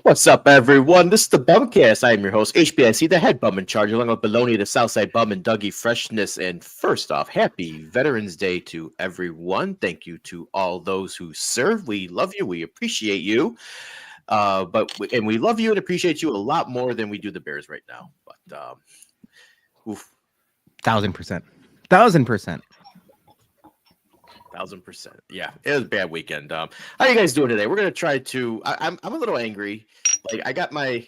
What's up, everyone? This is the BumCast. I am your host, HBIC, the head bum in charge, along with Bologna, the Southside bum, and Dougie Freshness. And first off, happy Veterans Day to everyone. Thank you to all those who serve. We love you. We appreciate you. And we love you and appreciate you a lot more than we do the Bears right now. But, oof. 1,000%. 1,000%. 1,000%. Yeah, it was a bad weekend. How are you guys doing today? We're gonna try to. I'm a little angry. Like I got my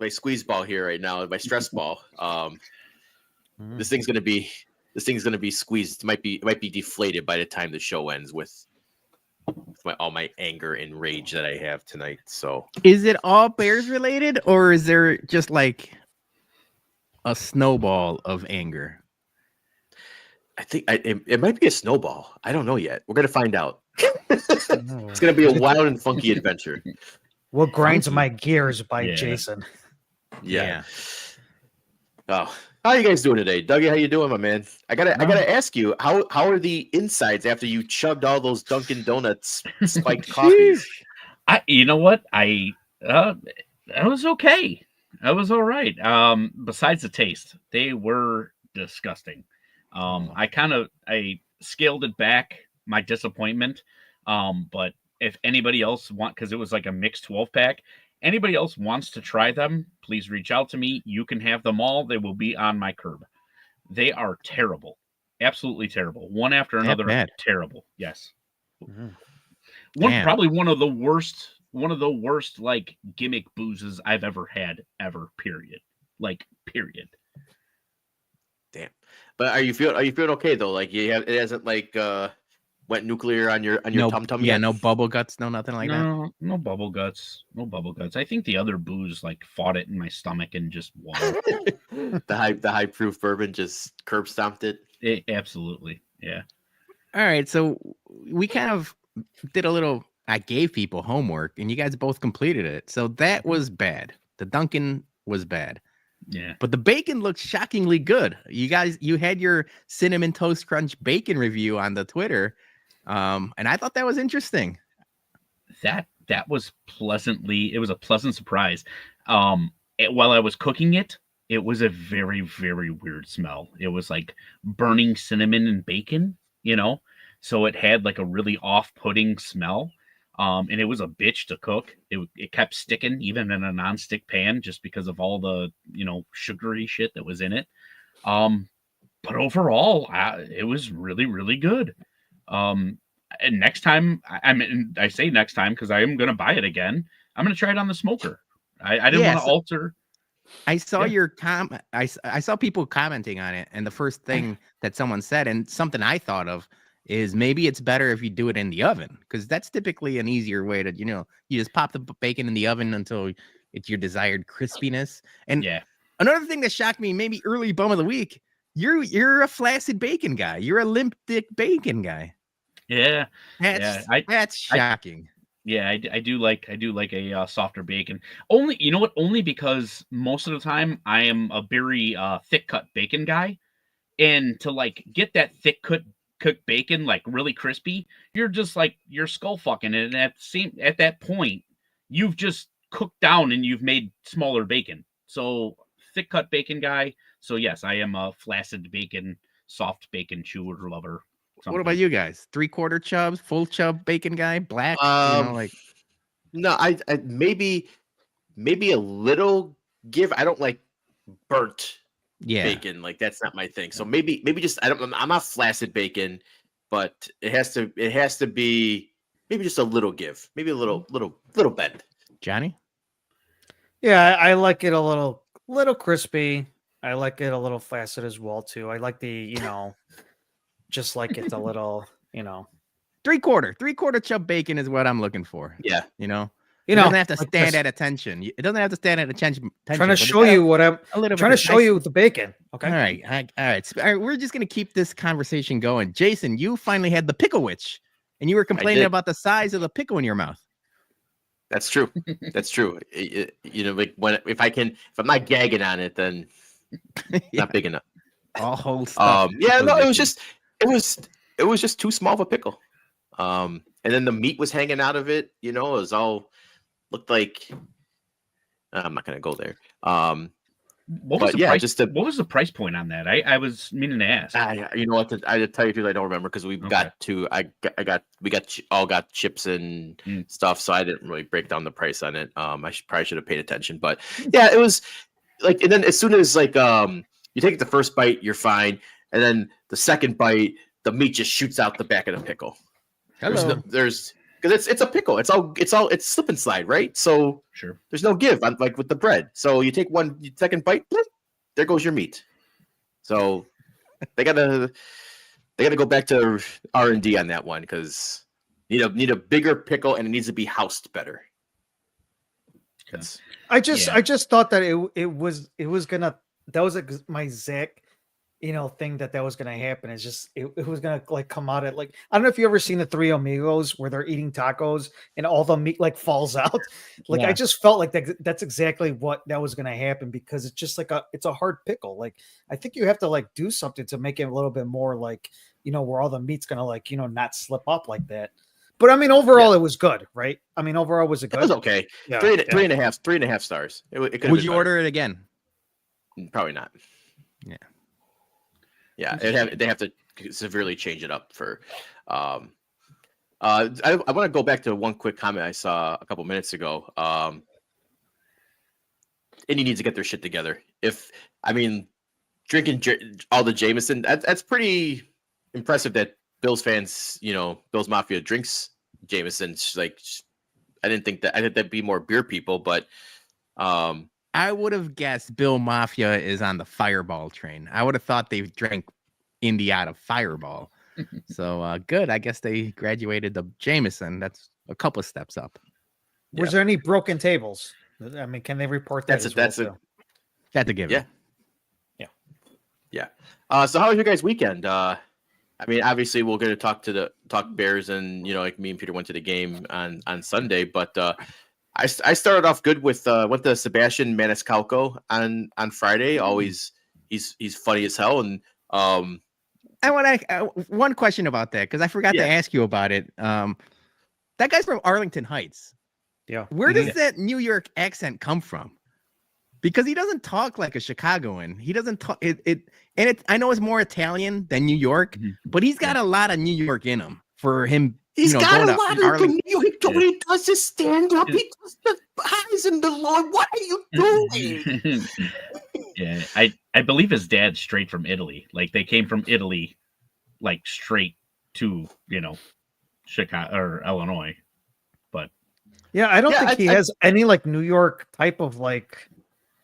squeeze ball here right now, my stress ball. This thing's gonna be squeezed. It might be deflated by the time the show ends with all my anger and rage that I have tonight. So is it all Bears related, or is there just like a snowball of anger? I think it might be a snowball. I don't know yet. We're gonna find out. It's gonna be a wild and funky adventure. What grinds my gears by Jason. Yeah. Oh, how are you guys doing today, Dougie? How you doing, my man? I gotta ask you, how are the insides after you chugged all those Dunkin' Donuts spiked coffees? You know what? I was okay. I was all right. Besides the taste, they were disgusting. I scaled it back, my disappointment. But if anybody else because it was like a mixed 12-pack, anybody else wants to try them, please reach out to me. You can have them all. They will be on my curb. They are terrible. Absolutely terrible. One after another. Terrible. Yes. Probably one of the worst like gimmick boozes I've ever had period. Period. Damn. But are you feeling okay though? Like it hasn't like went nuclear on your tum tum yet? Yeah, no bubble guts, no nothing like that. No bubble guts. No bubble guts. I think the other booze like fought it in my stomach and just won. the high proof bourbon just curb stomped it. Absolutely. Yeah. All right, so we kind of did a little. I gave people homework, and you guys both completed it. So that was bad. The Dunkin' was bad. Yeah, but the bacon looks shockingly good. You had your cinnamon toast crunch bacon review on the Twitter, and I thought that was interesting. That was it was a pleasant surprise. While I was cooking it, it was a very, very weird smell. It was like burning cinnamon and bacon, so it had like a really off-putting smell. And it was a bitch to cook. It kept sticking even in a non-stick pan just because of all the, sugary shit that was in it. But overall, it was really, really good. and next time, I say next time because I am going to buy it again. I'm going to try it on the smoker. I didn't want to alter. I saw your comment. I saw people commenting on it, and the first thing that someone said, and something I thought of, is maybe it's better if you do it in the oven, because that's typically an easier way to, you just pop the bacon in the oven until it's your desired crispiness. And another thing that shocked me, maybe early bum of the week, you're a flaccid bacon guy. You're a limp dick bacon guy. Yeah, that's shocking. I do like a softer bacon. Only because most of the time I am a very thick cut bacon guy, and to like get that thick cooked bacon like really crispy, you're just like you're skull fucking, and at that point you've just cooked down and you've made smaller bacon. So thick cut bacon guy. So yes, I am a flaccid bacon, soft bacon chewer lover. Something. What about you guys? 3/4 chubs, full chub bacon guy, black? No, I maybe a little give. I don't like burnt bacon. Like that's not my thing. So maybe just I'm not flaccid bacon, but it has to be maybe just a little give, maybe a little bend. Johnny? Yeah, I like it a little crispy. I like it a little flaccid as well too. I like the just like it's a little 3/4 chub bacon is what I'm looking for. Yeah, it doesn't have to stand at attention. It doesn't have to stand at attention. Trying to show you what I'm trying to show you the bacon. Okay. All right. We're just gonna keep this conversation going. Jason, you finally had the pickle witch, and you were complaining about the size of the pickle in your mouth. That's true. That's true. Like if I'm not gagging on it, then not big enough. All whole stuff. It was just too small of a pickle. And then the meat was hanging out of it. It was all looked like. I'm not gonna go there. What was the price point on that? I was meaning to ask. You know what? I tell you the truth, I don't remember because we got all got chips and stuff, so I didn't really break down the price on it. I probably should have paid attention, but yeah, it was like. And then as soon as like you take the first bite, you're fine, and then the second bite, the meat just shoots out the back of the pickle. There's because it's a pickle. It's slip and slide, right? So sure, there's no give like with the bread. So you take one second bite, bloop, there goes your meat. So they gotta go back to R&D on that one because need a bigger pickle and it needs to be housed better. I just thought that it was gonna, that was my exact thing that was gonna happen. Is just it was gonna like come out at like, I don't know if you ever seen the Three Amigos where they're eating tacos and all the meat like falls out. Like I just felt like that's exactly what that was gonna happen because it's just like it's a hard pickle. Like I think you have to like do something to make it a little bit more like where all the meat's gonna like not slip up like that. But I mean, overall, it was good, right? I mean, overall, was it good? It was okay. Yeah, 3.5 stars. It Would you order it again? Probably not. Yeah, they have to severely change it up for. I want to go back to one quick comment I saw a couple minutes ago. Indy needs to get their shit together. Drinking all the Jameson, that's pretty impressive that Bills fans, Bills Mafia drinks Jameson. Like, I think that'd be more beer people, but I would have guessed Bill Mafia is on the Fireball train. I would have thought they drank Indy out of Fireball. So good. I guess they graduated the Jameson. That's a couple of steps up. Was there any broken tables? I mean, can they report that? That's a given. Yeah. So how was your guys' weekend? Obviously we're going to talk Bears, and like me and Peter went to the game on Sunday, but I started off good with went to Sebastian Maniscalco on Friday. Always he's funny as hell, and I want to one question about that because I forgot to ask you about it. That guy's from Arlington Heights. Yeah. Where does that New York accent come from? Because he doesn't talk like a Chicagoan. He doesn't talk I know it's more Italian than New York, but he's got a lot of New York in him for him. He's got a lot of New York. When he does his stand up, he does the highs and the lows. What are you doing? Yeah, I believe his dad's straight from Italy. Like they came from Italy, like straight to Chicago or Illinois. But Yeah, I don't Yeah, think he has any like New York type of like.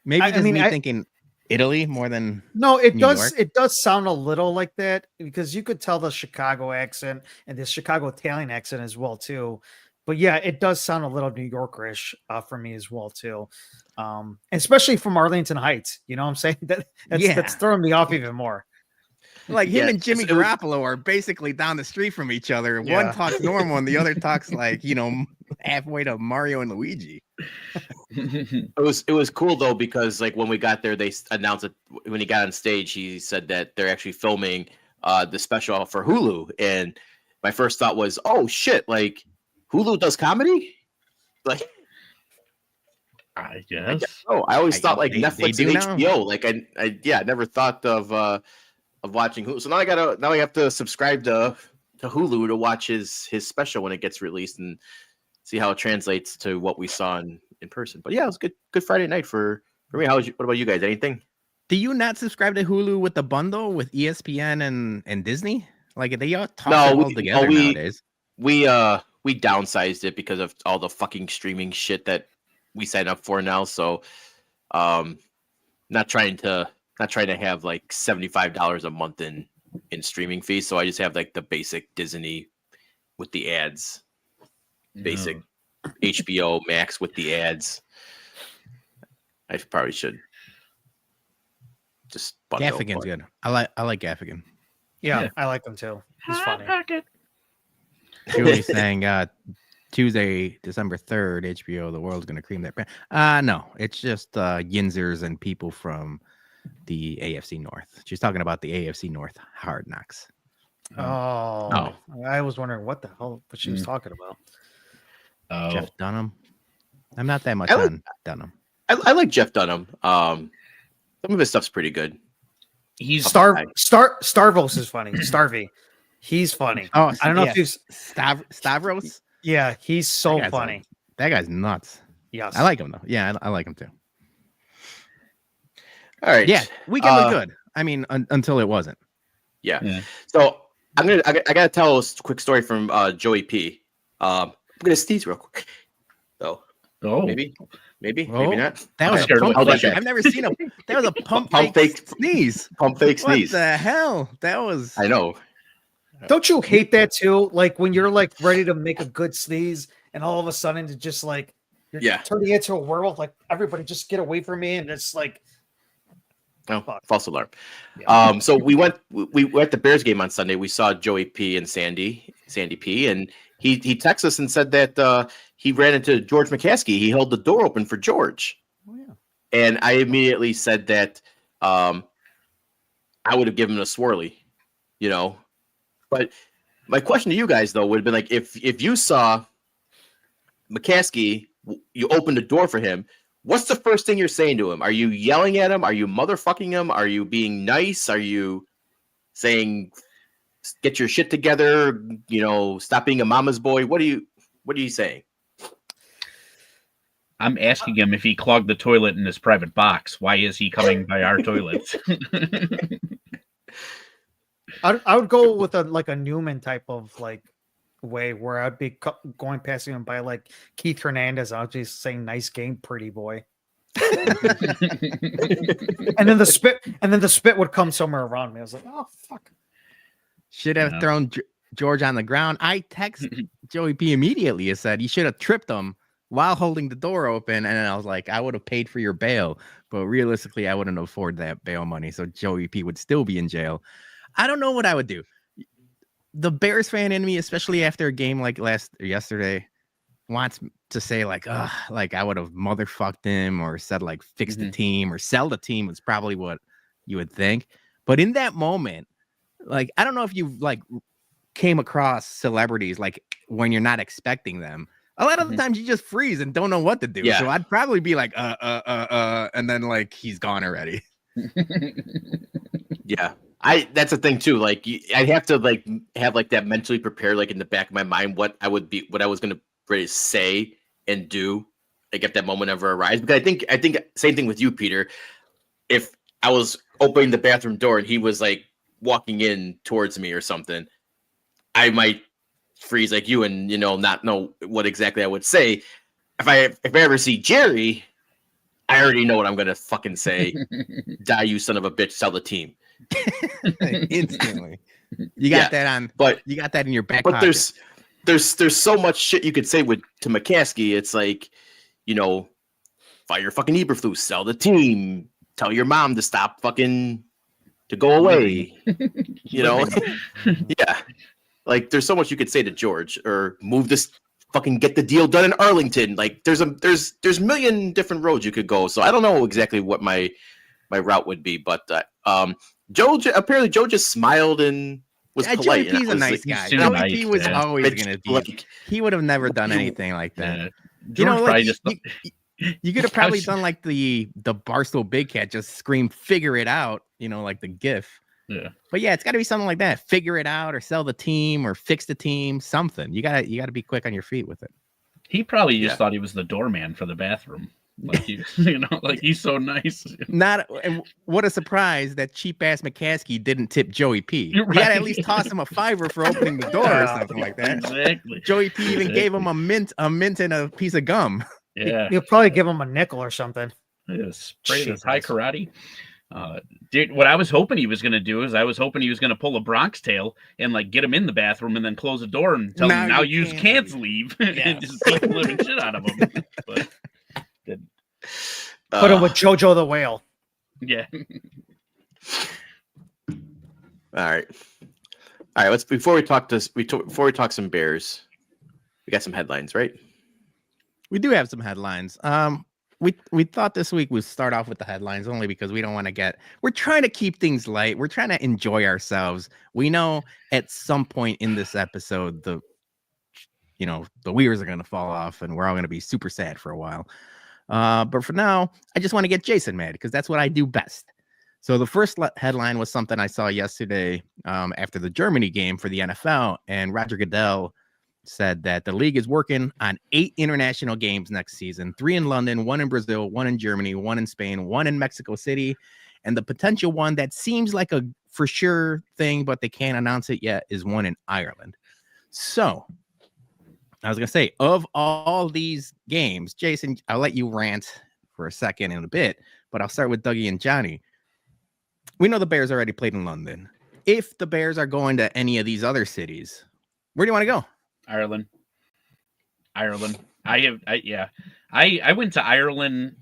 Maybe I just mean, me I- thinking Italy more than No, it New does. York? It does sound a little like that because you could tell the Chicago accent and the Chicago Italian accent as well too. But yeah, it does sound a little New Yorkerish for me as well too, especially from Arlington Heights. You know what I'm saying? That's throwing me off even more. like him Yeah, and Jimmy it was- Garoppolo are basically down the street from each other. Yeah. One talks normal and the other talks like, halfway to Mario and Luigi. It was cool though because like when we got there, they announced it when he got on stage. He said that they're actually filming the special for Hulu, and my first thought was, oh shit, like Hulu does comedy. Like, I guess. oh, I always thought like they Netflix do and now. HBO. Like I never thought of watching Hulu. So now I have to subscribe to Hulu to watch his special when it gets released and see how it translates to what we saw in person. But yeah, it was good Friday night for me. What about you guys? Anything? Do you not subscribe to Hulu with the bundle with ESPN and Disney? Like they all toss No, it all together nowadays. We downsized it because of all the fucking streaming shit that we sign up for now. So not trying to have like $75 a month in streaming fees. So I just have like the basic Disney with the ads, basic HBO Max with the ads. I probably should just bundle. Gaffigan's good. I like Gaffigan. Yeah, Yeah. I like him too. He's funny. Julie's saying Tuesday, December 3rd, HBO, the world's gonna cream that brand. No, it's just Yinzers and people from the AFC North. She's talking about the AFC North Hard Knocks. Oh, I was wondering what she was talking about. Oh, Jeff Dunham. I'm not that much I like- on Dunham. I like Jeff Dunham. Some of his stuff's pretty good. he's Starvos is funny. Starvey, he's funny. Oh, I don't know yeah. if he's. Stavros. Yeah, he's so That guy's funny. That guy's nuts. Yes, I like him though. Yeah, I like him too. All right. Yeah, weekend was good. I mean, until it wasn't. Yeah. Yeah. So I gotta tell a quick story from Joey P. I'm gonna sneeze real quick. So maybe Oh, not. That was Okay. a pump I'll fake. check. I've never seen a. That was a pump Pump fake fake. sneeze. Pump fake sneeze. What the hell? That was. I know. Don't you hate that too? Like when you're like ready to make a good sneeze, and all of a sudden it's just like you're Yeah. turning into a werewolf. Like everybody, just get away from me, and it's like No, Fuck. false alarm. Yeah. So we went at the Bears game on Sunday. We saw Joey P and Sandy P, and he texted us and said that he ran into George McCaskey. He held the door open for George. Oh, yeah. And I immediately said that I would have given him a swirly, But my question to you guys though would have been like, if you saw McCaskey, you opened the door for him. What's the first thing you're saying to him? Are you yelling at him? Are you motherfucking him? Are you being nice? Are you saying, get your shit together? Stop being a mama's boy. What are you saying? I'm asking him if he clogged the toilet in his private box. Why is he coming by our toilets? I would go with a Newman type of like way where I'd be going past him by like Keith Hernandez. I'll just saying, "Nice game, pretty boy," and then the spit would come somewhere around me. I was like, "Oh fuck!" Should have Yeah. thrown George on the ground. I texted Joey P immediately. I said, you should have tripped him while holding the door open. And I was like, I would have paid for your bail. But realistically, I wouldn't afford that bail money. So Joey P would still be in jail. I don't know what I would do. The Bears fan in me, especially after a game like yesterday, wants to say like, like I would have motherfucked him or said like fix the team or sell the team was probably what you would think. But in that moment, like, I don't know if you like came across celebrities like when you're not expecting them. A lot of the times you just freeze and don't know what to do. Yeah. So I'd probably be like, and then like he's gone already. Yeah. That's the thing too. Like I'd have to like have like that mentally prepared, like in the back of my mind, what I was going to really say and do, like if that moment ever arrives. Because I think same thing with you, Peter. If I was opening the bathroom door and he was like walking in towards me or something, I might freeze like you and not know what exactly I would say. If I ever see Jerry, I already know what I'm gonna fucking say. Die, you son of a bitch! Sell the team instantly. You got that on, but you got that in your back. But pocket. there's so much shit you could say to McCaskey. It's like, fire fucking Eberflus, sell the team, tell your mom to stop fucking to go away. Yeah. Like there's so much you could say to George, or move this, fucking get the deal done in Arlington. Like there's a million different roads you could go. So I don't know exactly what my route would be, but Joe just smiled and was polite. Joey P's a nice guy. Joey Joey nice, P was yeah. always gonna be. He would have never done anything like that. Yeah. You could have probably done like the Barstool Big Cat, just scream, figure it out, like the GIF. Yeah. But yeah, it's got to be something like that. Figure it out, or sell the team, or fix the team. Something. You gotta be quick on your feet with it. He probably just thought he was the doorman for the bathroom. Like he, like he's so nice. And what a surprise that cheap ass McCaskey didn't tip Joey P. Right. You gotta at least toss him a $5 for opening the door or something like that. Exactly. Joey P even gave him a mint and a piece of gum. Yeah. You'll probably give him a nickel or something. Spray this high karate. Dude, what I was hoping he was going to do is I was hoping he was going to pull a Bronx tail and like get him in the bathroom and then close the door and tell him now you can't leave and just keep the living shit out of him. But put him with JoJo the whale. Yeah. All right. Let's before we talk some Bears, we got some headlines, right? We do have some headlines. We thought this week we'd start off with the headlines only because we don't want to we're trying to keep things light. We're trying to enjoy ourselves. We know at some point in this episode, the wheels are going to fall off and we're all going to be super sad for a while. But for now, I just want to get Jason mad because that's what I do best. So the first headline was something I saw yesterday after the Germany game for the NFL, and Roger Goodell said that the league is working on 8 international games next season, 3 in London, 1 in Brazil, 1 in Germany, 1 in Spain, 1 in Mexico City. And the potential one that seems like a for sure thing, but they can't announce it yet, is 1 in Ireland. So I was going to say, of all these games, Jason, I'll let you rant for a second in a bit, but I'll start with Dougie and Johnny. We know the Bears already played in London. If the Bears are going to any of these other cities, where do you want to go? Ireland. I went to Ireland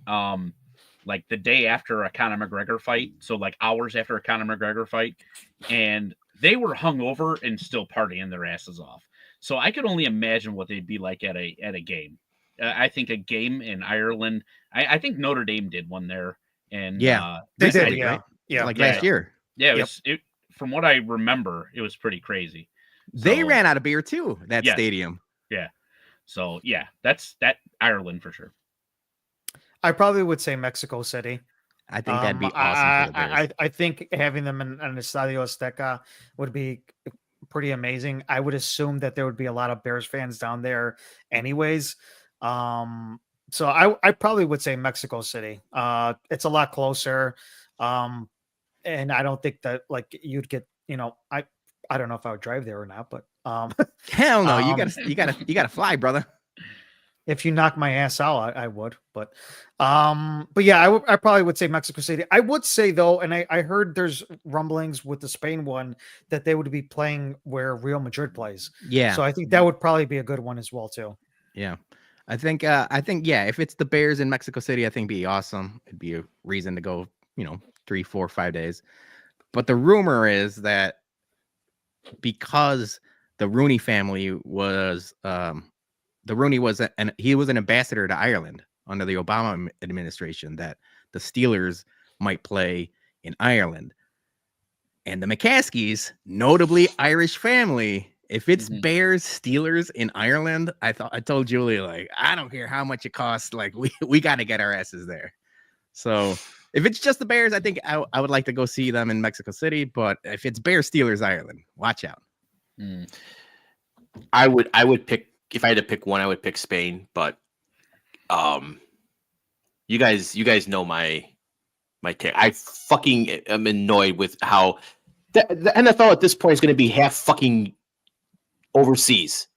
like the day after a Conor McGregor fight, so like hours after a Conor McGregor fight, and they were hungover and still partying their asses off. So I could only imagine what they'd be like at a game. I think a game in Ireland. I think Notre Dame did one there, and they did, right? Like last year. Yeah, it from what I remember, it was pretty crazy. They ran out of beer too, that stadium. Yeah. So that's Ireland for sure. I probably would say Mexico City. I think that'd be awesome for the Bears. I think having them in Estadio Azteca would be pretty amazing. I would assume that there would be a lot of Bears fans down there anyways. So I probably would say Mexico City. It's a lot closer. And I don't think that like you'd get, I don't know if I would drive there or not, but hell no, you gotta fly, brother. If you knock my ass out, I would. But yeah, I probably would say Mexico City. I would say though, and I heard there's rumblings with the Spain one that they would be playing where Real Madrid plays. Yeah. So I think that would probably be a good one as well too. Yeah. I think if it's the Bears in Mexico City, I think it'd be awesome. It'd be a reason to go, 3, 4, 5 days. But the rumor is that because the Rooney family was he was an ambassador to Ireland under the Obama administration, that the Steelers might play in Ireland. And the McCaskies, notably Irish family, if it's Bears Steelers in Ireland, I told Julie, like, I don't care how much it costs, like we got to get our asses there. So if it's just the Bears, I think I would like to go see them in Mexico City. But if it's Bears Steelers Ireland, watch out. I would pick, if I had to pick one, I would pick Spain. But you guys know my take. I fucking am annoyed with how the NFL at this point is going to be half fucking overseas.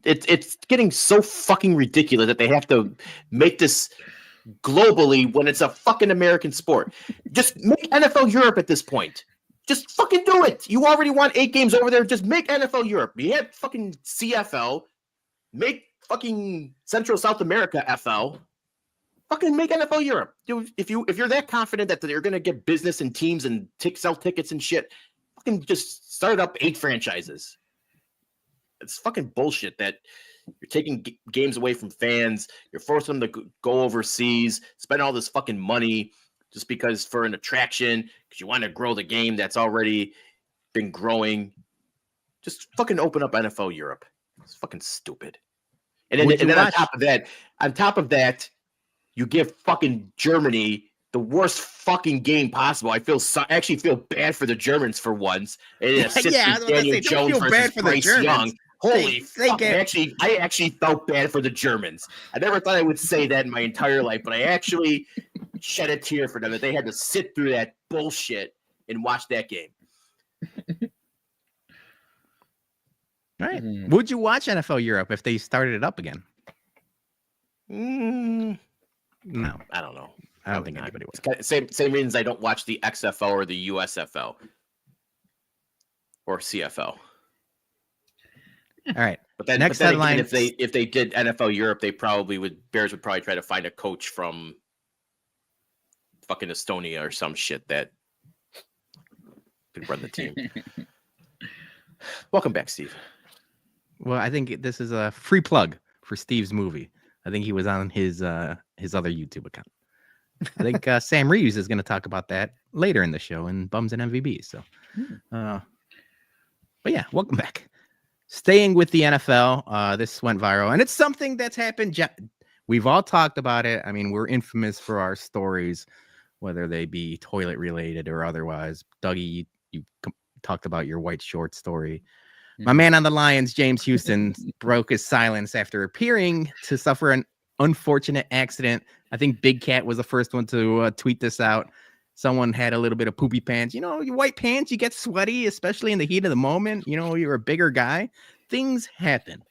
it's getting so fucking ridiculous that they have to make this globally when it's a fucking American sport. Just make NFL Europe at this point. Just fucking do it. You already want 8 games over there. Just make NFL Europe. You have fucking CFL. Make fucking Central South America FL. Fucking make NFL Europe. If you're that confident that you're gonna get business and teams and sell tickets and shit, fucking just start up 8 franchises. It's fucking bullshit that you're taking games away from fans. You're forcing them to go overseas, spend all this fucking money just because for an attraction, because you want to grow the game that's already been growing. Just fucking open up NFL Europe. It's fucking stupid. And then on top of that, you give fucking Germany the worst fucking game possible. I actually feel bad for the Germans for once. And Daniel Jones versus Bryce Young. Holy fuck! I actually felt bad for the Germans. I never thought I would say that in my entire life, but I actually shed a tear for them that they had to sit through that bullshit and watch that game. Right? Would you watch NFL Europe if they started it up again? No, I don't know. I don't think anybody would. Same reasons I don't watch the XFL or the USFL or CFL. All right. But then headline, if they did NFL Europe, Bears would probably try to find a coach from fucking Estonia or some shit that could run the team. Welcome back, Steve. Well, I think this is a free plug for Steve's movie. I think he was on his other YouTube account. I think Sam Reeves is going to talk about that later in the show in Bums and MVBs. So, but yeah, welcome back. Staying with the NFL, this went viral, and it's something that's happened. We've all talked about it. I mean, we're infamous for our stories, whether they be toilet related or otherwise. Dougie, you talked about your white short story. My man on the Lions, James Houston, broke his silence after appearing to suffer an unfortunate accident. I think Big Cat was the first one to tweet this out. Someone had a little bit of poopy pants. You know, your white pants, you get sweaty, especially in the heat of the moment. You know, you're a bigger guy. Things happen.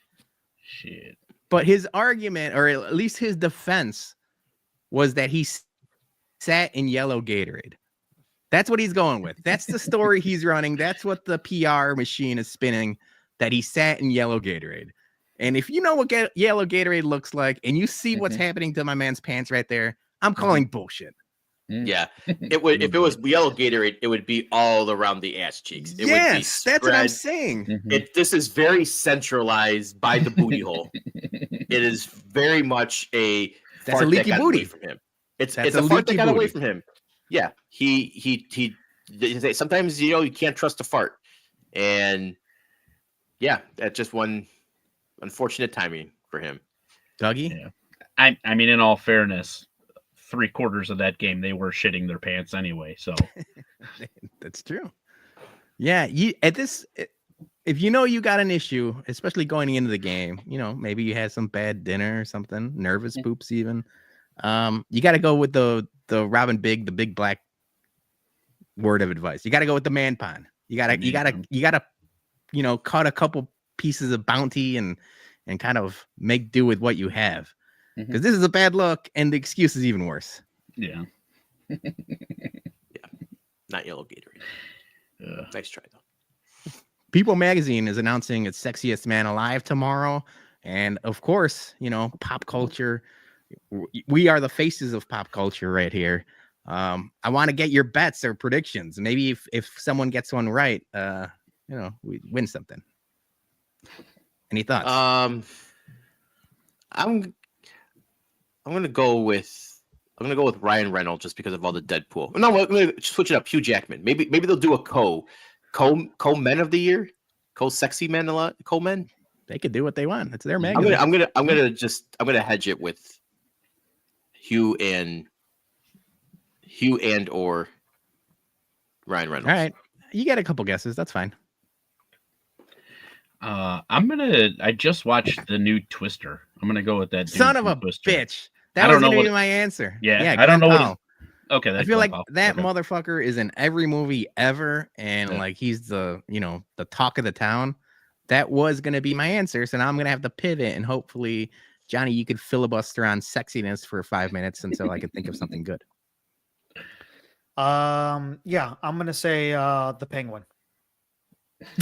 Shit. But his argument, or at least his defense, was that he sat in yellow Gatorade. That's what he's going with. That's the story he's running. That's what the PR machine is spinning, that he sat in yellow Gatorade. And if you know what yellow Gatorade looks like, and you see what's happening to my man's pants right there, I'm calling bullshit. Yeah, it would. If it was yellow Gatorade, it would be all around the ass cheeks. It would be spread. That's what I'm saying. This is very centralized by the booty hole. It is very much a fart leaky that got booty away from him. It's a fart that got away from him. Yeah, he sometimes you can't trust a fart, and yeah, that's just one unfortunate timing for him. Dougie, yeah. I mean, in all fairness, 3/4 of that game they were shitting their pants anyway. So that's true. Yeah, if you know you got an issue, especially going into the game, maybe you had some bad dinner or something, nervous poops even. You got to go with the Robin Big, the big black word of advice. You got to go with the man pond. You gotta cut a couple pieces of bounty and kind of make do with what you have. Because this is a bad look, and the excuse is even worse. Yeah. Yeah. Not yellow Gatorade. Nice try, though. People Magazine is announcing its Sexiest Man Alive tomorrow. And, of course, pop culture. We are the faces of pop culture right here. I want to get your bets or predictions. Maybe if someone gets one right, we win something. Any thoughts? I'm gonna go with Ryan Reynolds just because of all the Deadpool. No, I'm gonna switch it up. Hugh Jackman. Maybe they'll do a co-men of the year, co-sexy men a lot. Co-men. They could do what they want. It's their magazine. I'm gonna hedge it with Hugh and or Ryan Reynolds. All right, you get a couple guesses. That's fine. I just watched the new Twister. I'm gonna go with that. Son of a Twister. bitch. That was gonna be my answer. Yeah, I don't know what. Okay, I feel like that motherfucker is in every movie ever, and like he's the the talk of the town. that was going to be my answer. So now I'm going to have to pivot, and hopefully, Johnny, you could filibuster on sexiness for 5 minutes until I can think of something good. Yeah, I'm gonna say the Penguin.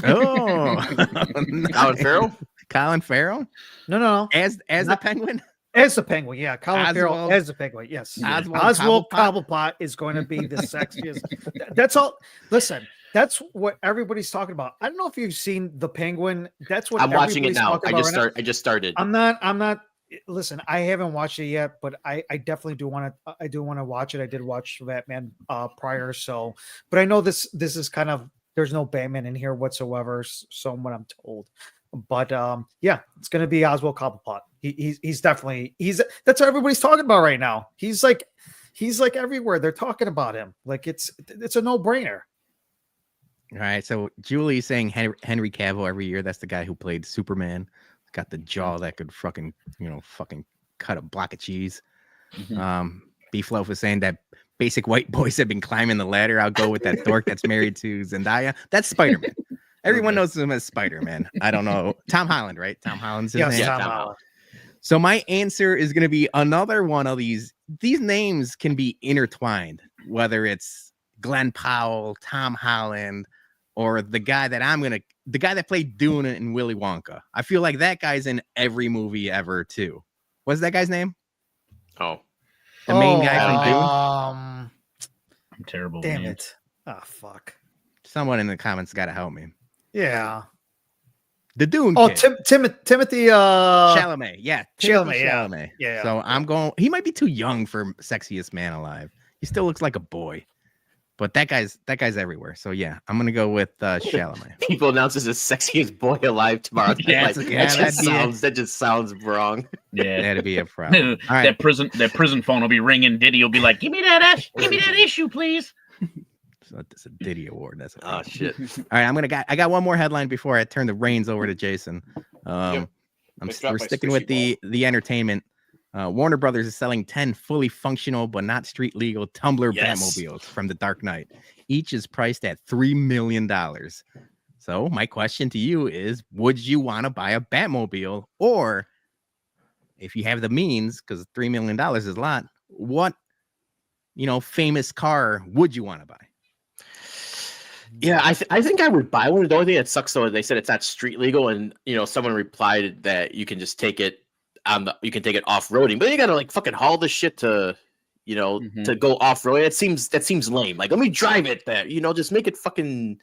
Oh, Colin Farrell? Colin Farrell No. as the Penguin. As the Penguin, yeah. Colin Farrell Oswald- as the Penguin, yes. Oswald Cobblepot is going to be the sexiest. That's all. Listen, that's what everybody's talking about. I don't know if you've seen the Penguin. That's what I'm watching it everybody's now. talking about right I just started. now. I'm not. Listen, I haven't watched it yet, but I definitely do want to. I do want to watch it. I did watch Batman prior, so. But I know this is kind of. There's no Batman in here whatsoever, so what I'm told. But yeah, it's gonna be Oswald Cobblepot. He's definitely that's what everybody's talking about right now. He's like everywhere. They're talking about him. Like it's a no-brainer. All right, so Julie's saying Henry Cavill every year. That's the guy who played Superman. Got the jaw that could fucking cut a block of cheese. Beef Loaf is saying that basic white boys have been climbing the ladder. I'll go with that dork that's married to Zendaya. That's Spider-Man. Everyone knows him as Spider-Man. I don't know. Tom Holland, right? Tom Holland's his name. Yes, Tom Tom Holland. So my answer is going to be another one of these. These names can be intertwined, whether it's Glenn Powell, Tom Holland, or the guy that played Dune in Willy Wonka. I feel like that guy's in every movie ever too. What's that guy's name? Oh, The main guy from Dune? I'm terrible. Damn man. it. Oh fuck. Someone in the comments got to help me. Yeah. The Dune Oh, kid. Timothy Chalamet. Yeah. Timothy Chalamet, yeah. Chalamet. Yeah. So I'm going, he might be too young for sexiest man alive. He still looks like a boy. But that guy's everywhere. So yeah, I'm gonna go with Chalamet. people announce this as sexiest boy alive tomorrow. Yeah, That just sounds wrong. Yeah. That'd be a problem. All right. That prison phone will be ringing. Diddy will be like, give me that issue, please. So it's a Diddy award. That's a Oh shit. All right, I got one more headline before I turn the reins over to Jason. Yep. We're sticking with the entertainment. Warner Brothers is selling 10 fully functional but not street legal Tumbler Batmobiles from The Dark Knight. Each is priced at $3 million. So my question to you is, would you want to buy a Batmobile? Or if you have the means, because $3 million is a lot, what famous car would you want to buy? Yeah, I think I would buy one. The only thing that sucks though, they said it's not street legal, and someone replied that you can just take it you can take it off-roading, but you gotta like fucking haul this shit to to go off-road. That seems lame. Like, let me drive it there, just make it fucking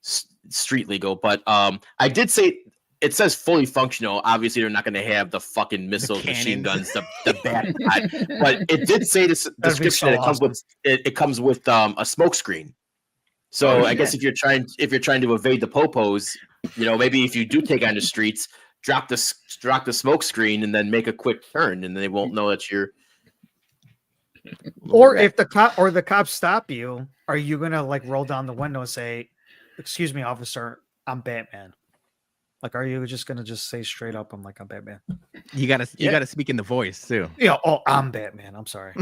street legal. But I did say it says fully functional. Obviously they're not going to have the fucking missiles, machine guns, the bat, but it did say this description that it comes with a smoke screen. So I guess if you're trying to evade the popos, maybe if you do take on the streets, drop the smoke screen and then make a quick turn, and they won't know that you're. Or if the cops stop you, are you gonna like roll down the window and say, "Excuse me, officer, I'm Batman"? Like, are you just gonna say straight up, "I'm Batman"? You gotta speak in the voice too. Yeah. Oh, I'm Batman. I'm sorry.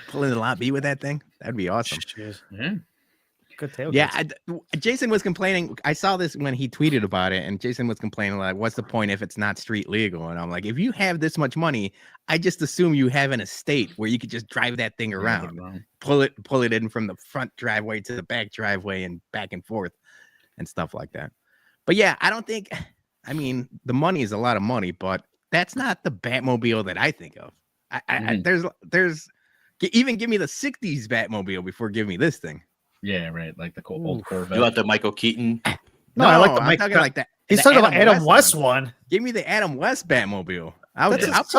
Pulling the lot B with that thing, that'd be awesome. Yeah. Good tail. Yeah, Jason was complaining. I saw this when he tweeted about it, and Jason was complaining like, "What's the point if it's not street legal?" And I'm like, "If you have this much money, I just assume you have an estate where you could just drive that thing around, pull it in from the front driveway to the back driveway and back and forth, and stuff like that." But yeah, I don't think. I mean, the money is a lot of money, but that's not the Batmobile that I think of. There's even give me the '60s Batmobile before giving me this thing. Yeah, right. Like the old Corvette. You want the Michael Keaton? No, I like the I'm talking like that. He's talking about Adam West one. Give me the Adam West Batmobile. That's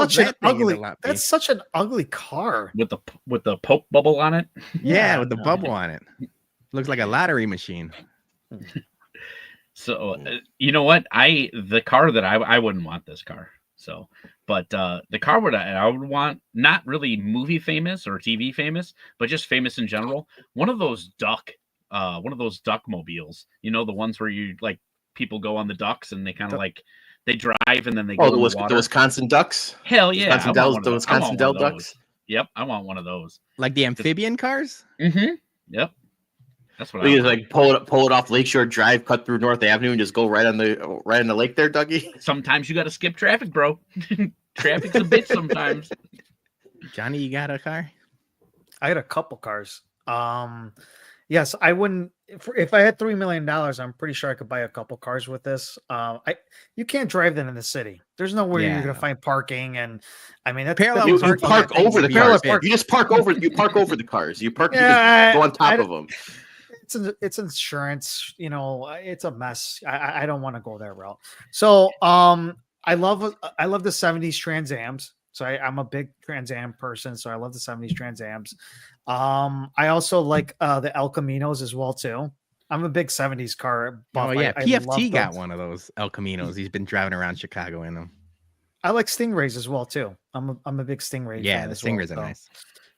such an ugly car with the Pope bubble on it. Yeah, with the bubble on it. Looks like a lottery machine. So you know what? The car that I wouldn't want this car. So, but the car I would want, not really movie famous or TV famous, but just famous in general. One of those duck mobiles. The ones where you like people go on the ducks and they kind of like they drive and then they go in the water. The Wisconsin Ducks. Hell yeah, the Wisconsin Dell Ducks. Yep, I want one of those. Like the amphibian cars. Mm-hmm. Yep. That's what I You would just like pull it off Lakeshore Drive, cut through North Avenue, and just go right on the lake there, Dougie. Sometimes you got to skip traffic, bro. Traffic's a bitch sometimes. Johnny, you got a car? I had a couple cars. Yes, I wouldn't. If I had $3 million, I'm pretty sure I could buy a couple cars with this. You can't drive them in the city. There's nowhere you're gonna find parking, and I mean that's Parallel You parking, park I think, over would the be cars. our fix. You just park over. You park over the cars. You park. You Yeah, just go on top I- of them. it's insurance. It's a mess. I don't want to go that route. So I love the 70s Trans Ams. So I'm a big Trans Am person. So I love the 70s Trans Ams. I also like the El Caminos as well too. I'm a big 70s car buff. Oh yeah, I PFT love got those. one of those El Caminos. He's been driving around Chicago in them. I like Stingrays as well too. I'm a big Stingray. Yeah, fan the as well, Stingrays so. are nice.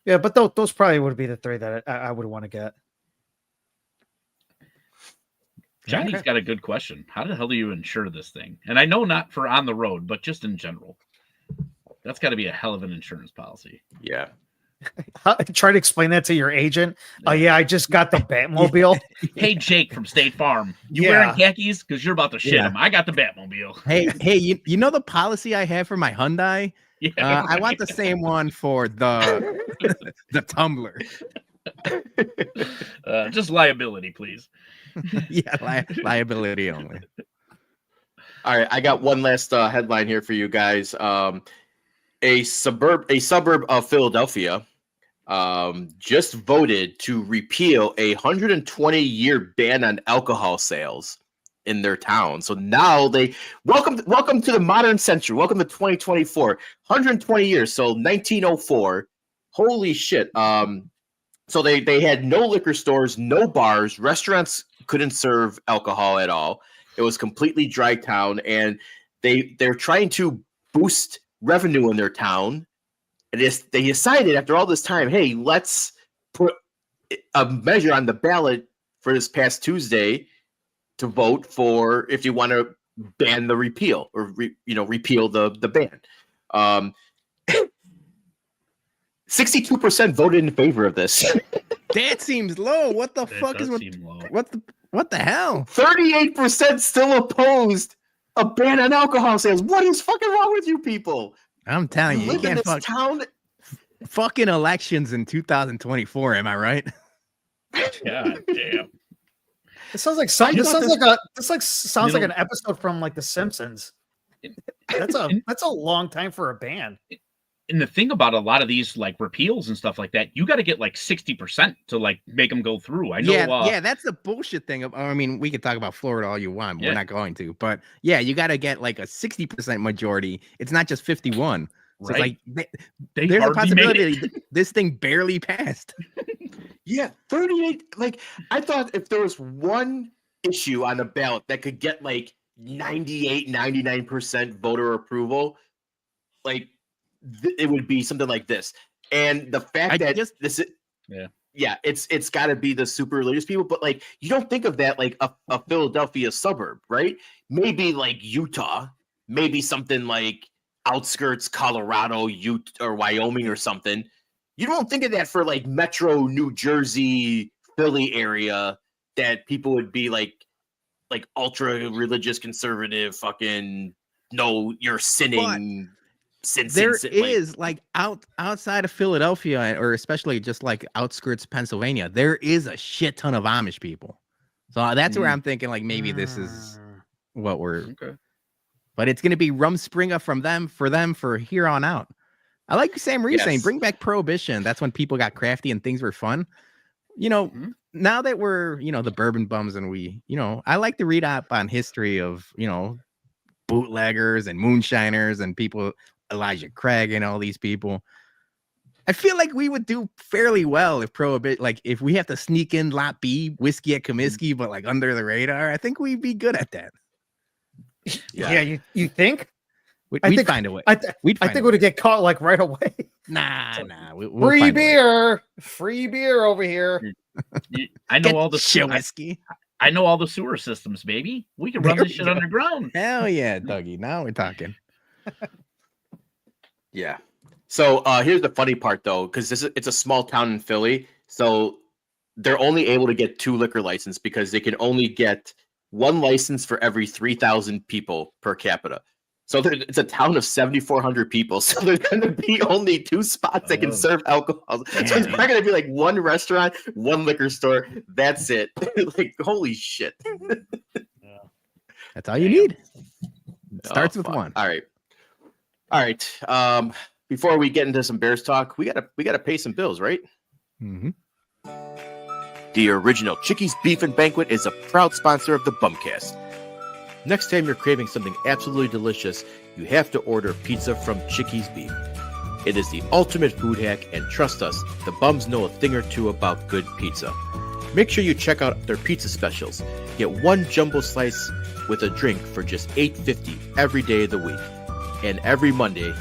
Yeah, but those probably would be the three that I would want to get. Johnny's Okay. got a good question. How the hell do you insure this thing? And I know not for on the road, but just in general. That's got to be a hell of an insurance policy. Yeah. Try to explain that to your agent. Oh yeah, I just got the Batmobile. Hey, Jake from State Farm, you Yeah. wearing khakis? Because you're about to shit Yeah. him. I got the Batmobile. Hey, you know the policy I have for my Hyundai? Yeah. I want the same one for the Tumbler. Just liability, please. Yeah, liability only. All right, I got one last headline here for you guys. A suburb of Philadelphia just voted to repeal a 120-year ban on alcohol sales in their town. So now they welcome to the modern century. Welcome to 2024. 120 years. So 1904. Holy shit. So they had no liquor stores, no bars, restaurants couldn't serve alcohol at all. It was completely dry town, and they're trying to boost revenue in their town. And they decided after all this time, hey, let's put a measure on the ballot for this past Tuesday to vote for if you want to ban the repeal or repeal the ban. 62% voted in favor of this. That seems low. What the That fuck does is seem low. what the hell? 38% still opposed a ban on alcohol sales. What is fucking wrong with you people? I'm telling you, you Live in can't this town. fucking elections in 2024. Am I right? God damn. It sounds like sounds like an episode from like The Simpsons. That's a long time for a band. And the thing about a lot of these like repeals and stuff like that, you got to get like 60% to like make them go through. I know. Yeah, that's the bullshit thing. I mean, we could talk about Florida all you want. But Yeah. We're not going to. But yeah, you got to get like a 60% majority. It's not just 51. So Right. it's like They there's a hardly made possibility it. this thing barely passed. Yeah, 38. Like, I thought if there was one issue on the ballot that could get like 98, 99% voter approval, like it would be something like this. And the fact that this is, it's got to be the super religious people, but like you don't think of that like a Philadelphia suburb, right? Maybe like Utah, maybe something like outskirts Colorado, Utah, or Wyoming or something. You don't think of that for like Metro New Jersey, Philly area that people would be like ultra religious, conservative, fucking no, you're sinning. There is like outside of Philadelphia, or especially just like outskirts Pennsylvania, there is a shit ton of Amish people. So that's where I'm thinking like maybe this is what we're. Okay. But it's gonna be Rumspringa for them for here on out. I like Sam Reese saying bring back prohibition. That's when people got crafty and things were fun. Now that we're the bourbon bums and I like to read up on history of bootleggers and moonshiners and people. Elijah Craig and all these people. I feel like we would do fairly well if if we have to sneak in Lot B whiskey at Comiskey, but like under the radar. I think we'd be good at that. Yeah, you think? We'd find a way. I think we'd get caught like right away. Nah. We'll free beer over here. I know all the shit whiskey. I know all the sewer systems, baby. We can run this shit underground. Hell yeah, Dougie. Now we're talking. Yeah. So here's the funny part though, because it's a small town in Philly. So they're only able to get 2 liquor licenses because they can only get 1 license for every 3,000 people per capita. So it's a town of 7,400 people. So there's going to be only 2 spots that can serve alcohol. So it's probably going to be like 1 restaurant, 1 liquor store. That's it. Like, holy shit. That's all you need. It starts with 1. All right. Before we get into some Bears talk, we gotta pay some bills, right? Mm-hmm. The original Chickies Beef and Banquet is a proud sponsor of the BumCast. Next time you're craving something absolutely delicious, you have to order pizza from Chickies Beef. It is the ultimate food hack, and trust us, the bums know a thing or two about good pizza. Make sure you check out their pizza specials. Get 1 jumbo slice with a drink for just $8.50 every day of the week. And every Monday,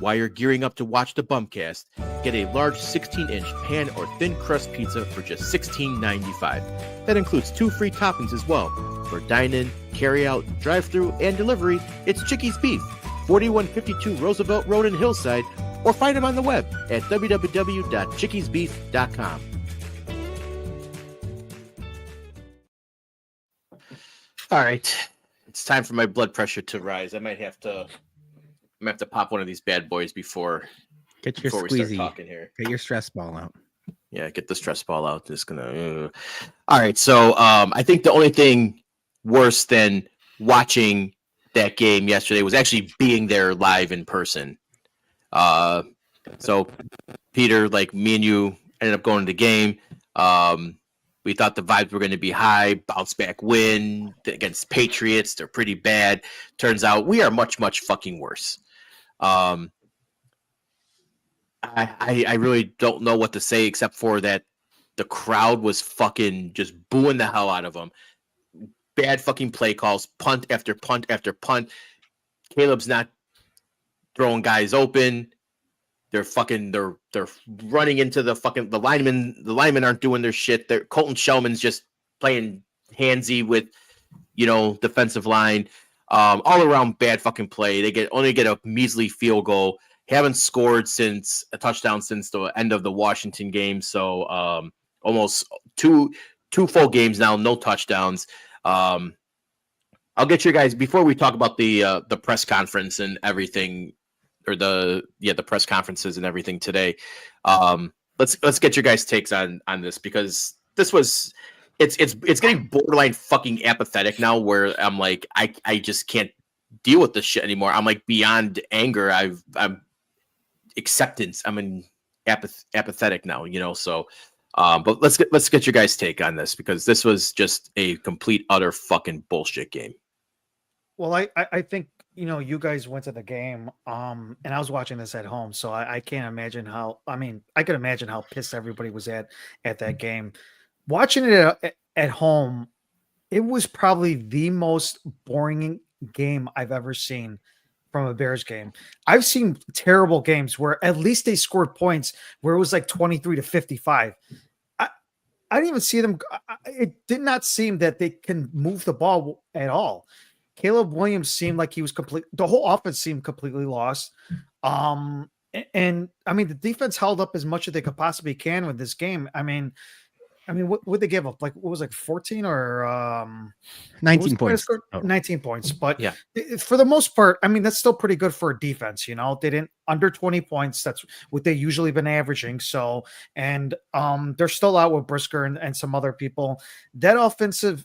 while you're gearing up to watch the BumCast, get a large 16-inch pan or thin crust pizza for just $16.95. That includes 2 free toppings as well. For dine-in, carry-out, drive-through, and delivery, it's Chickies Beef, 4152 Roosevelt Road in Hillside, or find them on the web at www.chickiesbeef.com. All right, it's time for my blood pressure to rise. I might have to pop one of these bad boys before Get your we start squeezy. talking here. Get your stress ball out. Yeah, get the stress ball out. Just gonna. All right, so I think the only thing worse than watching that game yesterday was actually being there live in person. So Peter, like me and you, ended up going to the game. We thought the vibes were going to be high, bounce back win against Patriots. They're pretty bad. Turns out we are much, much fucking worse. I really don't know what to say except for that the crowd was fucking just booing the hell out of them. Bad fucking play calls, punt after punt after punt. Caleb's not throwing guys open. They're running into the linemen. The linemen aren't doing their shit. Colton Shellman's just playing handsy with, defensive line. All around bad fucking play. They only get a measly field goal. Haven't scored since a touchdown since the end of the Washington game. So almost two full games now, no touchdowns. I'll get you guys before we talk about the press conference and everything, or the press conferences and everything today. Let's get your guys' takes on this, because this was it's getting borderline fucking apathetic now, where I'm like I just can't deal with this shit anymore. I'm like beyond anger. I'm acceptance. I'm apathetic now, so but let's get your guys' take on this, because this was just a complete utter fucking bullshit game. Well, I think, you guys went to the game, and I was watching this at home, so I can't imagine I could imagine how pissed everybody was at that game. Watching it at home, it was probably the most boring game I've ever seen from a Bears game. I've seen terrible games where at least they scored points where it was like 23-55. I didn't even see them. It did not seem that they can move the ball at all. Caleb Williams seemed like he was the whole offense seemed completely lost. And the defense held up as much as they could possibly can with this game. What would they give up? Like, what was 14 or 19 points? 19 points. But yeah, for the most part, that's still pretty good for a defense. They didn't under 20 points. That's what they usually been averaging. So, and they're still out with Brisker and some other people. That offensive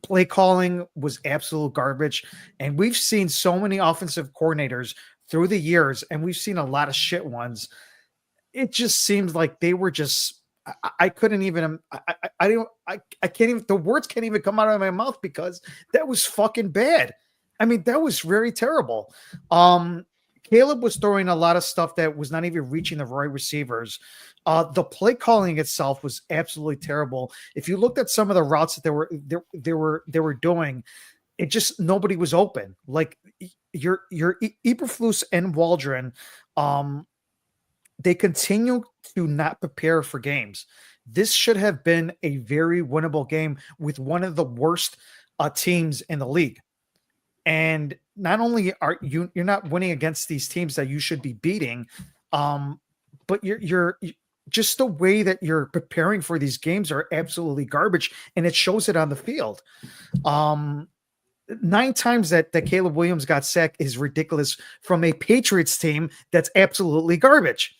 play calling was absolute garbage. And we've seen so many offensive coordinators through the years, and we've seen a lot of shit ones. It just seems like they were just, I couldn't even, I can't even, the words can't even come out of my mouth, because that was fucking bad. That was very terrible. Caleb was throwing a lot of stuff that was not even reaching the right receivers. The play calling itself was absolutely terrible. If you looked at some of the routes that they were doing, it just, nobody was open. Like your Eberflus and Waldron, they continue to not prepare for games. This should have been a very winnable game with one of the worst teams in the league. And not only are you're not winning against these teams that you should be beating, but you're just the way that you're preparing for these games are absolutely garbage, and it shows it on the field. 9 times that Caleb Williams got sacked is ridiculous from a Patriots team that's absolutely garbage.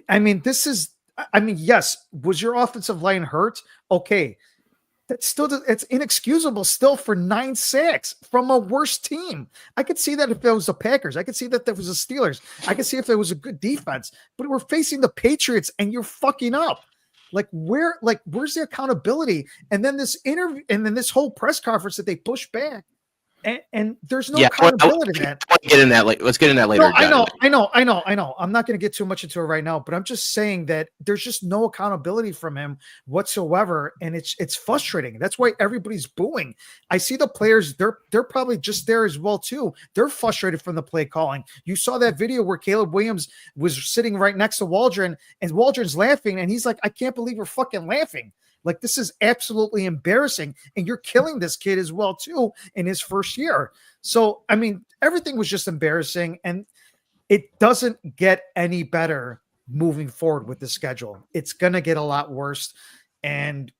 I mean, yes, was your offensive line hurt? Okay. That's still, it's inexcusable still for 9 sacks from a worse team. I could see that if it was the Packers. I could see that if it was the Steelers. I could see if there was a good defense, but we're facing the Patriots and you're fucking up. Where's the accountability? And then this interview, and then this whole press conference that they push back. And there's no accountability to that. Let's get in that later. No, I know. I'm not going to get too much into it right now, but I'm just saying that there's just no accountability from him whatsoever, and it's frustrating. That's why everybody's booing. I see the players; they're probably just there as well too. They're frustrated from the play calling. You saw that video where Caleb Williams was sitting right next to Waldron, and Waldron's laughing, and he's like, "I can't believe you're fucking laughing." Like, this is absolutely embarrassing, and you're killing this kid as well too in his first year. So, I mean, everything was just embarrassing, and it doesn't get any better moving forward with the schedule. It's going to get a lot worse, and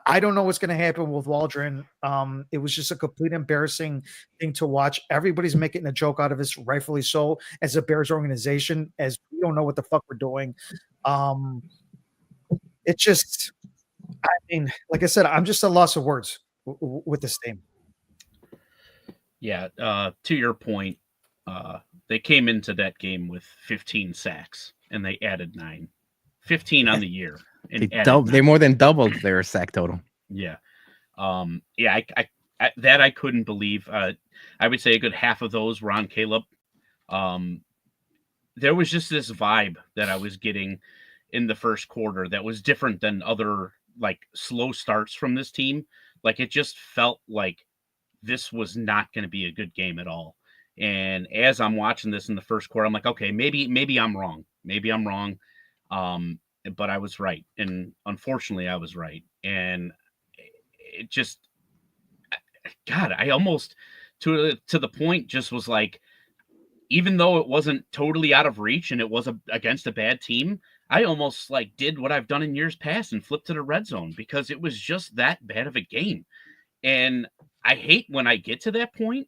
I don't know what's going to happen with Waldron. It was just a complete embarrassing thing to watch. Everybody's making a joke out of this, rightfully so, as a Bears organization, as we don't know what the fuck we're doing. It just... I mean, like I said, I'm just a loss of words with this team. Yeah, to your point, they came into that game with 15 sacks, and they added 9. 15 on the year. And they more than doubled their sack total. Yeah. I couldn't believe. I would say a good half of those were on Caleb. There was just this vibe that I was getting in the first quarter that was different than other like slow starts from this team. Like, it just felt like this was not going to be a good game at all. And as I'm watching this in the first quarter, I'm like, okay, maybe I'm wrong. But I was right. And unfortunately I was right. And it just, God, I almost to the point just was like, even though it wasn't totally out of reach and it was against a bad team, I almost like did what I've done in years past and flipped to the red zone because it was just that bad of a game. And I hate when I get to that point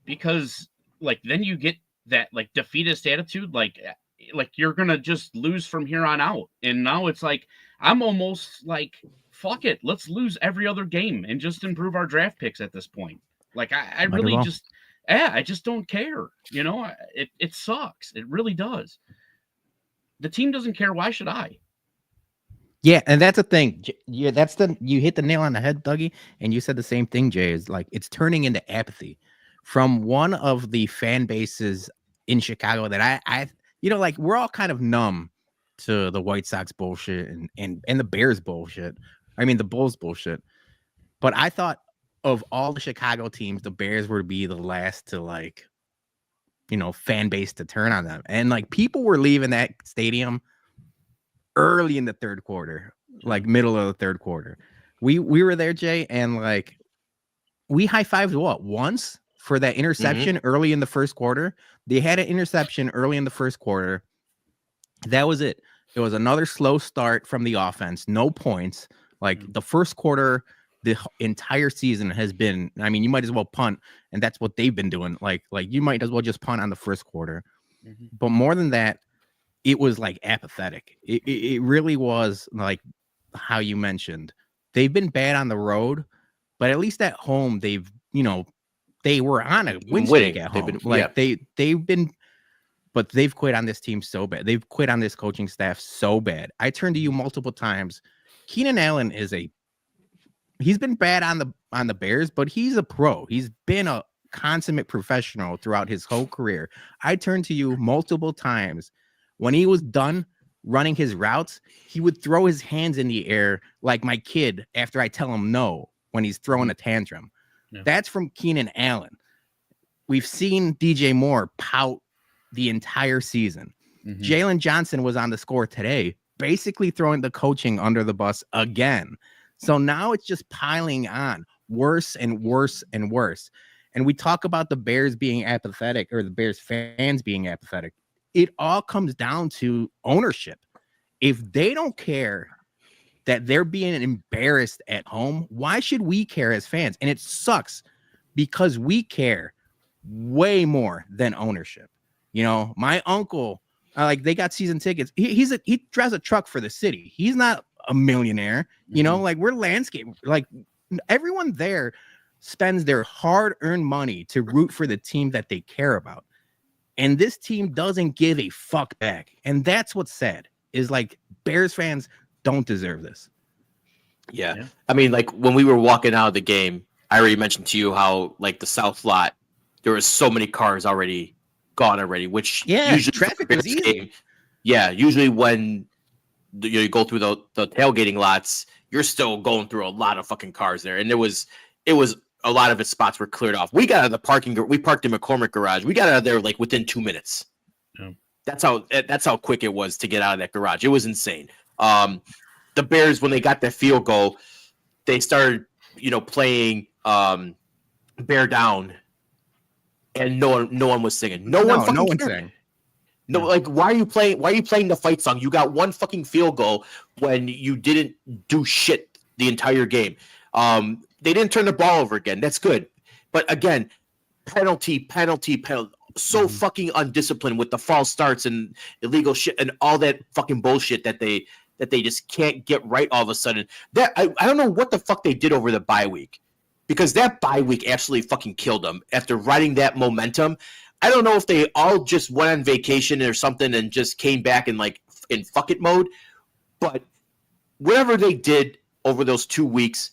because like then you get that like defeatist attitude, like you're going to just lose from here on out. And now it's like, I'm almost like, fuck it. Let's lose every other game and just improve our draft picks at this point. Like I really just, I just don't care. You know, it sucks. It really does. The team doesn't care. Why should I? Yeah, and that's the thing. Yeah, you hit the nail on the head, Dougie, and you said the same thing, Jay. Is like it's turning into apathy from one of the fan bases in Chicago that I like we're all kind of numb to the White Sox bullshit and the Bears bullshit. I mean the Bulls bullshit. But I thought of all the Chicago teams, the Bears would be the last to like, fan base to turn on them. And like people were leaving that stadium early in the third quarter, like middle of the third quarter. We were there, Jay, and like we high-fived once for that interception early in the first quarter. They had an interception early in the first quarter. That was it. It was another slow start from the offense, no points. Like the first quarter, the entire season has been, I mean, you might as well punt, and that's what they've been doing. Like you might as well just punt on the first quarter. But more than that, it was like apathetic. It really was like how you mentioned. They've been bad on the road, but at least at home, they've, they were on a win streak at home. They've been, but they've quit on this team so bad. They've quit on this coaching staff so bad. I turned to you multiple times. Keenan Allen he's been bad on the Bears, but he's a pro. He's been a consummate professional throughout his whole career. I turned to you multiple times. When he was done running his routes, he would throw his hands in the air like my kid after I tell him no when he's throwing a tantrum. Yeah. That's from Keenan Allen. We've seen DJ Moore pout the entire season. Jalen Johnson was on the score today, basically throwing the coaching under the bus again. So now it's just piling on worse and worse and worse. And we talk about the Bears being apathetic or the Bears fans being apathetic. It all comes down to ownership. if they don't care that they're being embarrassed at home, why should we care as fans? And it sucks because we care way more than ownership. You know, my uncle, like they got season tickets. He drives a truck for the city. He's not a millionaire. You know, like we're landscape. Like everyone there spends their hard-earned money to root for the team that they care about. And this team doesn't give a fuck back. And that's what's sad, is like Bears fans don't deserve this. Yeah. I mean, like when we were walking out of the game, I already mentioned to you how like the South lot, there was so many cars already gone already, which usually traffic was easy. Game, usually when you go through the tailgating lots, you're still going through a lot of fucking cars there. And it was a lot of its spots were cleared off. We got out of the parking. We parked in McCormick garage. We got out of there like within 2 minutes. Yeah. That's how quick it was to get out of that garage. It was insane. The Bears, when they got that field goal, they started, playing Bear Down, and no one was singing. No one sang. No, like why are you playing the fight song? You got one fucking field goal when you didn't do shit the entire game. They didn't turn the ball over again. That's good. But again, penalty. So fucking undisciplined with the false starts and illegal shit and all that fucking bullshit that they just can't get right all of a sudden. That I don't know what the fuck they did over the bye week, because that bye week absolutely fucking killed them after riding that momentum. I don't know if they all just went on vacation or something and just came back in fuck it mode, but whatever they did over those 2 weeks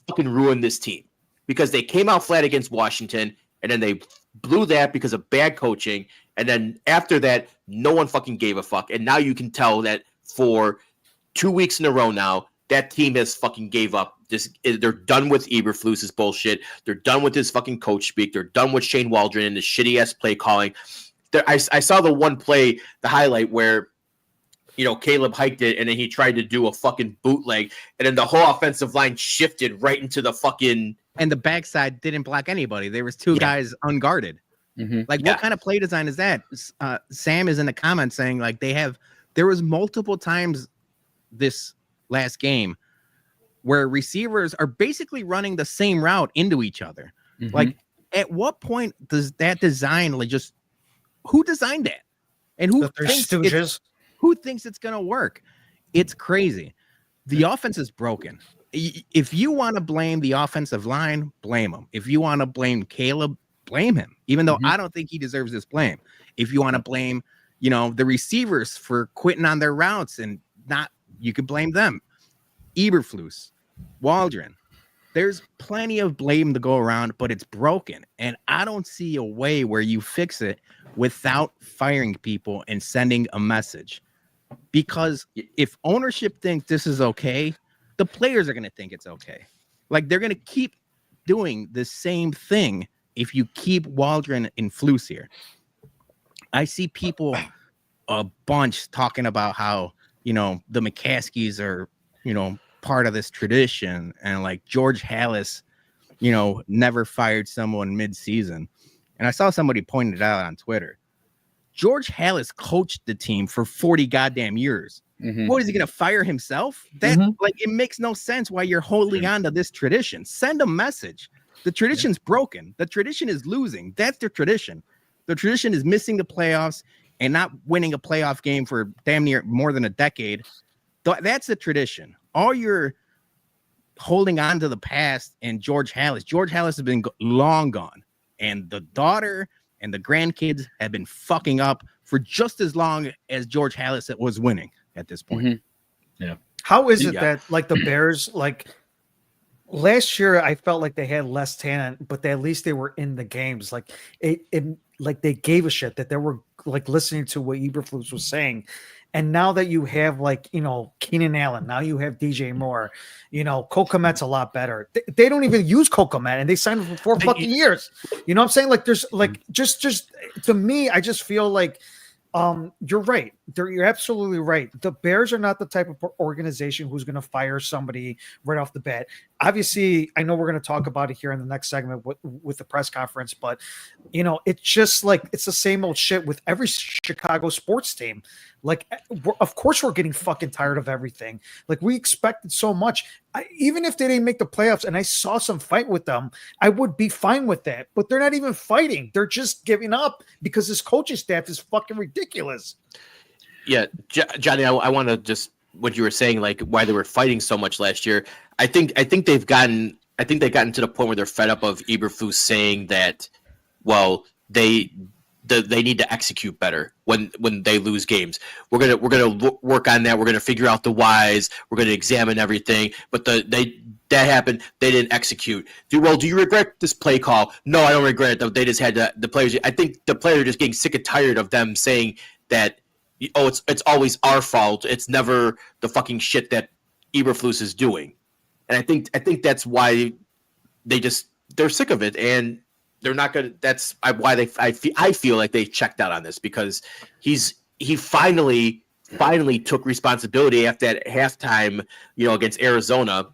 fucking ruined this team, because they came out flat against Washington and then they blew that because of bad coaching. And then after that, no one fucking gave a fuck. And now you can tell that for 2 weeks in a row now, that team has fucking gave up. They're done with Eberflus's bullshit. They're done with his fucking coach speak. They're done with Shane Waldron and the shitty ass play calling. I saw the one play, the highlight where, Caleb hiked it and then he tried to do a fucking bootleg, and then the whole offensive line shifted right into the fucking. And the backside didn't block anybody. There was two guys unguarded. Mm-hmm. Like what kind of play design is that? Sam is in the comments saying like there was multiple times this last game where receivers are basically running the same route into each other. Mm-hmm. Like at what point does that design who designed that? And who thinks it's going to work? It's crazy. The offense is broken. If you want to blame the offensive line, blame him. If you want to blame Caleb, blame him, even though I don't think he deserves this blame. If you want to blame, the receivers for quitting on their routes and you could blame them. Eberflus, Waldron. There's plenty of blame to go around, but it's broken. And I don't see a way where you fix it without firing people and sending a message. Because if ownership thinks this is okay, the players are going to think it's okay. Like they're going to keep doing the same thing if you keep Waldron and Flus here. I see people a bunch talking about how, the McCaskies are, part of this tradition, and like George Halas, never fired someone mid-season. And I saw somebody pointed it out on Twitter. George Halas coached the team for 40 goddamn years. Mm-hmm. What is he going to fire himself? That it makes no sense why you're holding on to this tradition. Send a message. The tradition's broken. The tradition is losing. That's the tradition. The tradition is missing the playoffs and not winning a playoff game for damn near more than a decade. That's the tradition. All you're holding on to the past and George Halas. George Halas has been long gone. And the daughter and the grandkids have been fucking up for just as long as George Halas was winning at this point. Mm-hmm. Yeah. How is it that like the Bears, like last year, I felt like they had less talent, but at least they were in the games. Like like they gave a shit, that they were like listening to what Eberflus was saying. And now that you have like, Keenan Allen, now you have DJ Moore, Cole Kmet's a lot better. They don't even use Cole Kmet and they signed him for 4 fucking years. You know what I'm saying? Like there's like, just to me, I just feel like you're right. You're absolutely right. The Bears are not the type of organization who's going to fire somebody right off the bat. obviously, I know we're going to talk about it here in the next segment with the press conference, but it's just like it's the same old shit with every Chicago sports team. Like, of course, we're getting fucking tired of everything. Like, we expected so much. Even if they didn't make the playoffs and I saw some fight with them, I would be fine with that. But they're not even fighting. They're just giving up because this coaching staff is fucking ridiculous. Yeah, Johnny, I want to just what you were saying, like why they were fighting so much last year. I think they've gotten to the point where they're fed up of Eberflus saying that, well, they need to execute better when they lose games. We're gonna work on that. We're gonna figure out the whys. We're gonna examine everything. But that happened. They didn't execute. Do you regret this play call? No, I don't regret it. They just had the players. I think the players are just getting sick and tired of them saying that. Oh, it's always our fault. It's never the fucking shit that Eberflus is doing, and I think that's why they're sick of it, and they're not gonna. That's why I feel like they checked out on this because he finally took responsibility after that halftime, against Arizona.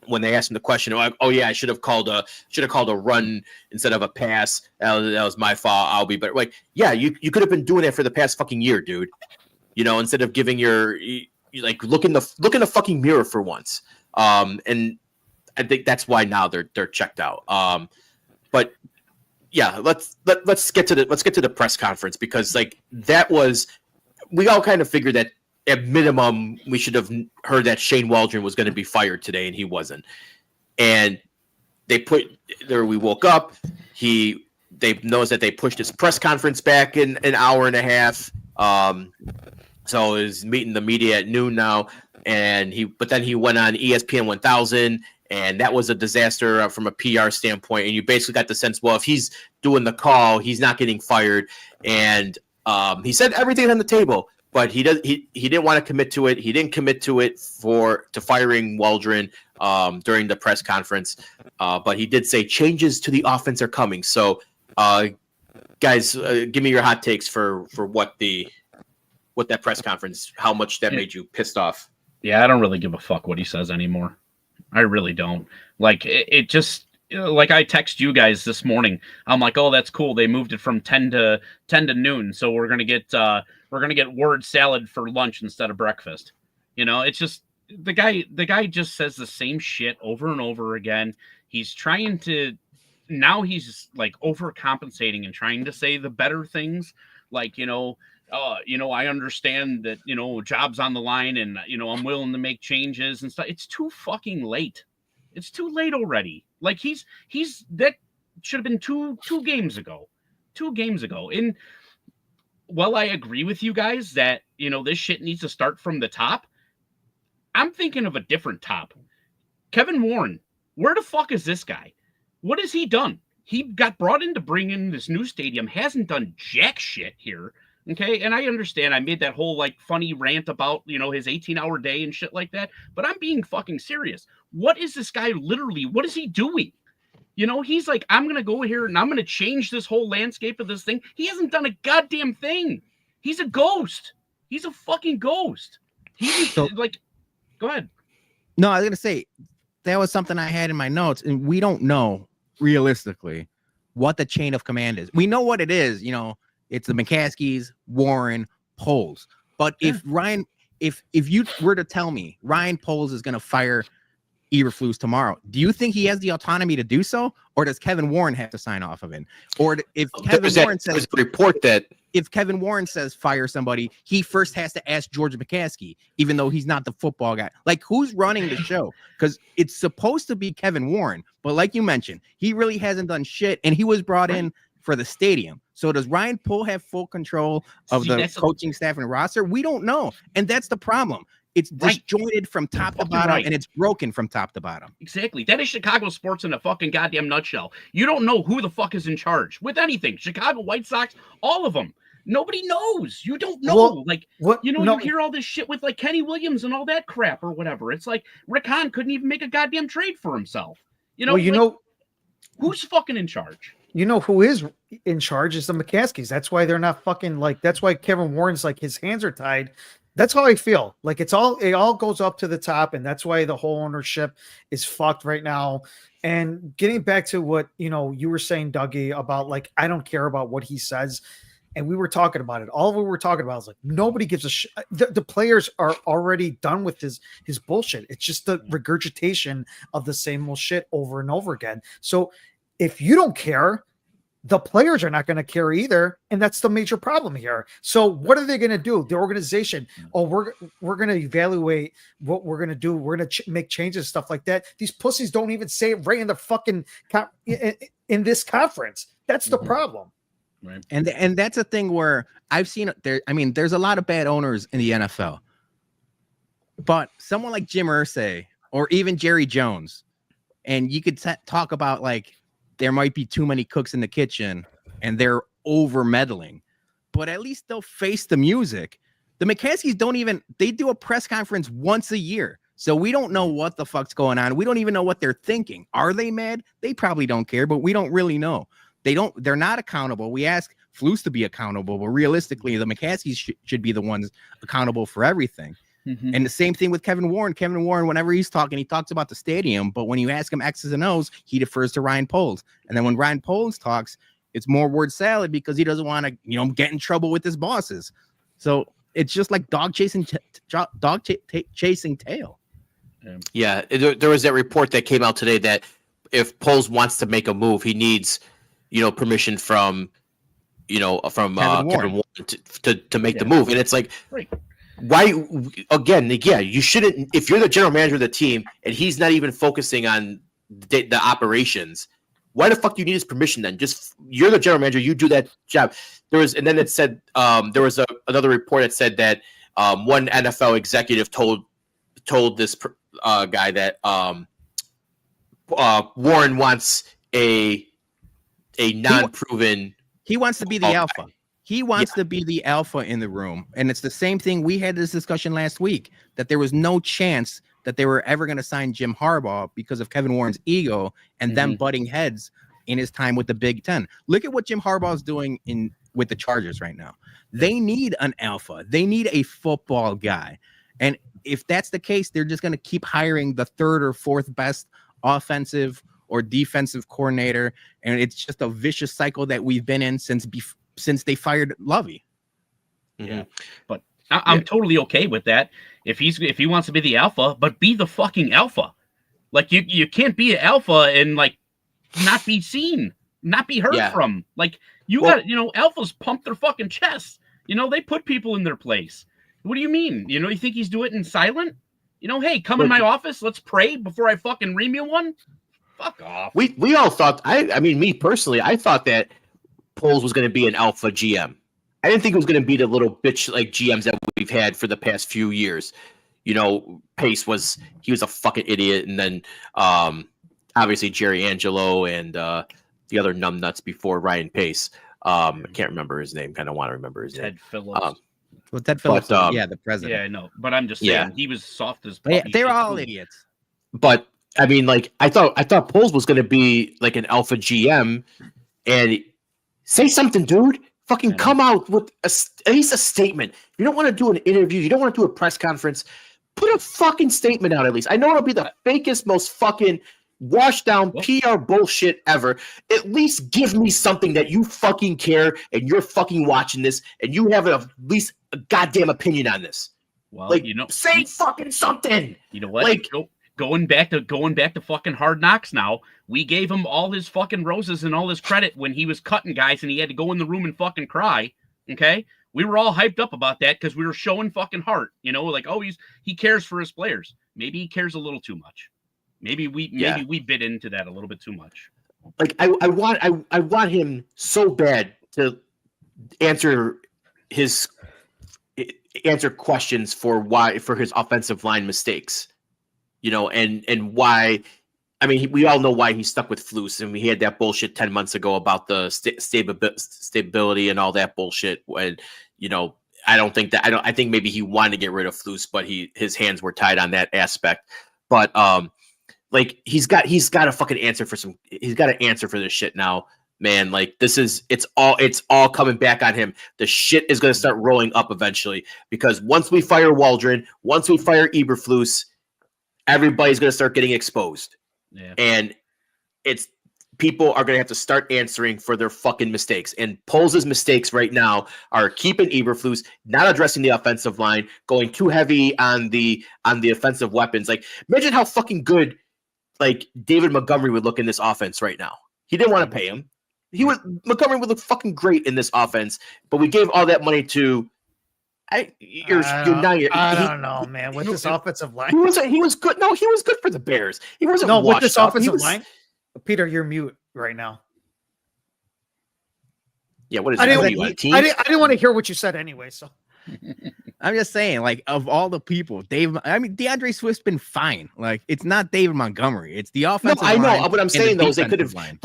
When they asked him the question, like, oh yeah, I should have called a run instead of a pass. That was my fault. I'll be better. Like, yeah, you could have been doing that for the past fucking year, dude. Instead of giving look in the fucking mirror for once. And I think that's why now they're checked out. But yeah, let's get to the press conference because we all kind of figured that. At minimum, we should have heard that Shane Waldron was going to be fired today, and he wasn't. And we woke up. They noticed that they pushed his press conference back in an hour and a half. So he's meeting the media at noon now, but then he went on ESPN 1000, and that was a disaster from a PR standpoint. And you basically got the sense, well, if he's doing the call, he's not getting fired. And he said everything on the table. But he didn't want to commit to it. He didn't commit to it to firing Waldron during the press conference. But he did say changes to the offense are coming. So, guys, give me your hot takes for what that press conference, how much that made you pissed off. Yeah, I don't really give a fuck what he says anymore. I really don't. Like it just. Like I text you guys this morning. I'm like, oh, that's cool. They moved it from 10 to noon, so we're gonna get word salad for lunch instead of breakfast. It's just the guy just says the same shit over and over again. He's trying to he's like overcompensating and trying to say the better things, like I understand that jobs on the line and I'm willing to make changes and stuff. It's too fucking late. It's too late already. Like he's that should have been two games ago. 2 games ago. And while I agree with you guys that, this shit needs to start from the top, I'm thinking of a different top. Kevin Warren, where the fuck is this guy? What has he done? He got brought in to bring in this new stadium, hasn't done jack shit here. Okay, and I understand I made that whole funny rant about, his 18-hour day and shit like that, but I'm being fucking serious. What is this guy what is he doing? He's like, I'm going to go here and I'm going to change this whole landscape of this thing. He hasn't done a goddamn thing. He's a ghost. He's a fucking ghost. Go ahead. No, I was going to say, that was something I had in my notes, and we don't know realistically what the chain of command is. We know what it is, it's the McCaskies, Warren, Poles. But if you were to tell me Ryan Poles is going to fire Eberflus tomorrow, do you think he has the autonomy to do so, or does Kevin Warren have to sign off of it? Or if Kevin Warren says report that if Kevin Warren says fire somebody, he first has to ask George McCaskey, even though he's not the football guy. Like, who's running the show? Because it's supposed to be Kevin Warren, but like you mentioned, he really hasn't done shit, and he was brought in for the stadium. So does Ryan Pohl have full control of the coaching staff and roster? We don't know, and that's the problem. It's disjointed from top to bottom, and it's broken from top to bottom. Exactly. That is Chicago sports in a fucking goddamn nutshell. You don't know who the fuck is in charge with anything. Chicago White Sox, all of them. Nobody knows. You don't know. Well, you hear all this shit with Kenny Williams and all that crap or whatever. It's like Rick Hahn couldn't even make a goddamn trade for himself. Who's fucking in charge? Who is in charge is the McCaskies. That's why they're not fucking that's why Kevin Warren's his hands are tied That's how I feel. Like it all goes up to the top, and that's why the whole ownership is fucked right now. And getting back to what you were saying, Dougie, about like I don't care about what he says, and we were talking about it. All we were talking about is like nobody gives a shit. The players are already done with his bullshit. It's just the regurgitation of the same old shit over and over again. So if you don't care, the players are not going to care either, and that's the major problem here. So what are they going to do? The organization, we're going to evaluate what we're going to do. We're going to make changes, stuff like that. These pussies don't even say it right in the fucking in this conference. That's the problem. Right. And that's a thing where I've seen there. I mean, there's a lot of bad owners in the NFL, but someone like Jim Irsay or even Jerry Jones, and you could talk about like, there might be too many cooks in the kitchen and they're over meddling, but at least they'll face the music. The McCaskies they do a press conference once a year. So we don't know what the fuck's going on. We don't even know what they're thinking. Are they mad? They probably don't care, but we don't really know. They're not accountable. We ask Flus to be accountable, but realistically, the McCaskies should be the ones accountable for everything. Mm-hmm. And the same thing with Kevin Warren. Kevin Warren, whenever he's talking, he talks about the stadium, but when you ask him X's and O's, he defers to Ryan Poles. And then when Ryan Poles talks, it's more word salad because he doesn't want to, get in trouble with his bosses. So it's just like dog chasing tail. Yeah, there was that report that came out today that if Poles wants to make a move, he needs, permission from Kevin Warren to make the move, and it's like. Right. Why again? Yeah, you shouldn't. If you're the general manager of the team and he's not even focusing on the operations, why the fuck do you need his permission then? Just you're the general manager, you do that job. And then it said there was another report that said that one NFL executive told this guy that Warren wants a non-proven. He wants to be the alpha. He wants to be the alpha in the room. And it's the same thing. We had this discussion last week that there was no chance that they were ever going to sign Jim Harbaugh because of Kevin Warren's ego and them butting heads in his time with the Big Ten. Look at what Jim Harbaugh is doing with the Chargers right now. They need an alpha. They need a football guy. And if that's the case, they're just going to keep hiring the third or fourth best offensive or defensive coordinator. And it's just a vicious cycle that we've been in since they fired Lovey. Yeah, but I'm totally okay with that. If he wants to be the alpha, but be the fucking alpha. Like you can't be an alpha and like not be seen, not be heard from. Like got alphas pump their fucking chests. They put people in their place. What do you mean? You think he's doing it in silent? Hey, come in my office. Let's pray before I fucking ream you one. Fuck off. We all thought. I mean, me personally, I thought that Poles was going to be an alpha GM. I didn't think it was going to be the little bitch like GMs that we've had for the past few years. Pace was a fucking idiot, and then obviously Jerry Angelo and the other numbnuts before Ryan Pace. I can't remember his name. Kind of want to remember his name. Ted Phillips. Well, Ted Phillips, the president. Yeah, I know, but I'm just saying he was soft as. Yeah, they were all idiots. But I mean, like I thought Poles was going to be like an alpha GM, and say something, dude. Fucking come out with at least a statement. If you don't want to do an interview, you don't want to do a press conference, put a fucking statement out at least. I know it'll be the fakest, most fucking washed down PR bullshit ever. At least give me something that you fucking care and you're fucking watching this and you have at least a goddamn opinion on this. Well, like, say fucking something. You know what? Like, going back to fucking Hard Knocks now, we gave him all his fucking roses and all his credit when he was cutting guys and he had to go in the room and fucking cry. Okay? We were all hyped up about that because we were showing fucking heart. Like, he cares for his players. Maybe he cares a little too much. Maybe we bit into that a little bit too much. Like I want him so bad to answer questions for his offensive line mistakes. And why. I mean, we all know why he stuck with Flus, and we had that bullshit 10 months ago about the stability and all that bullshit. When I think maybe he wanted to get rid of Flus, but his hands were tied on that aspect. But like he's got a fucking answer for he's got an answer for this shit now. man, like it's all coming back on him. The shit is going to start rolling up eventually because once we fire Waldron, once we fire Eberflus, everybody's going to start getting exposed. Yeah. And people are going to have to start answering for their fucking mistakes. And Poles' mistakes right now are keeping Eberflus, not addressing the offensive line, going too heavy on the offensive weapons. Like, imagine how fucking good like David Montgomery would look in this offense right now. He didn't want to pay him. Montgomery would look fucking great in this offense, but we gave all that money to. I don't know, man. With this offensive line, he was good. No, he was good for the Bears. He wasn't. No, with this up. offensive line, Peter, you're mute right now. Yeah, what is I that? didn't want to hear what you said anyway. So I'm just saying, like, of all the people, DeAndre Swift's been fine. Like, it's not David Montgomery. It's the offensive line. No, I know. What I'm saying though is they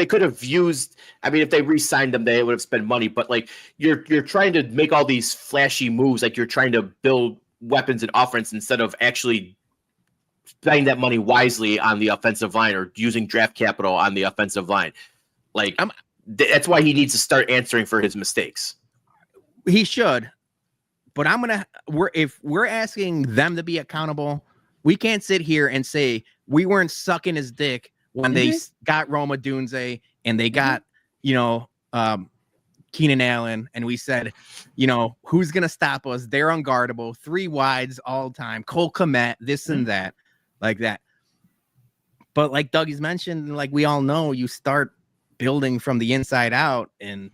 could have used. I mean, if they re-signed them, they would have spent money. But like, you're trying to make all these flashy moves, like you're trying to build weapons and offense instead of actually spending that money wisely on the offensive line or using draft capital on the offensive line. Like, that's why he needs to start answering for his mistakes. He should. But if we're asking them to be accountable, we can't sit here and say we weren't sucking his dick when they got Roma Dunze and they got, Keenan Allen. And we said, who's going to stop us? They're unguardable, 3 wides all the time. Cole Kmet, this and that, like that. But like Dougie's mentioned, like we all know, you start building from the inside out and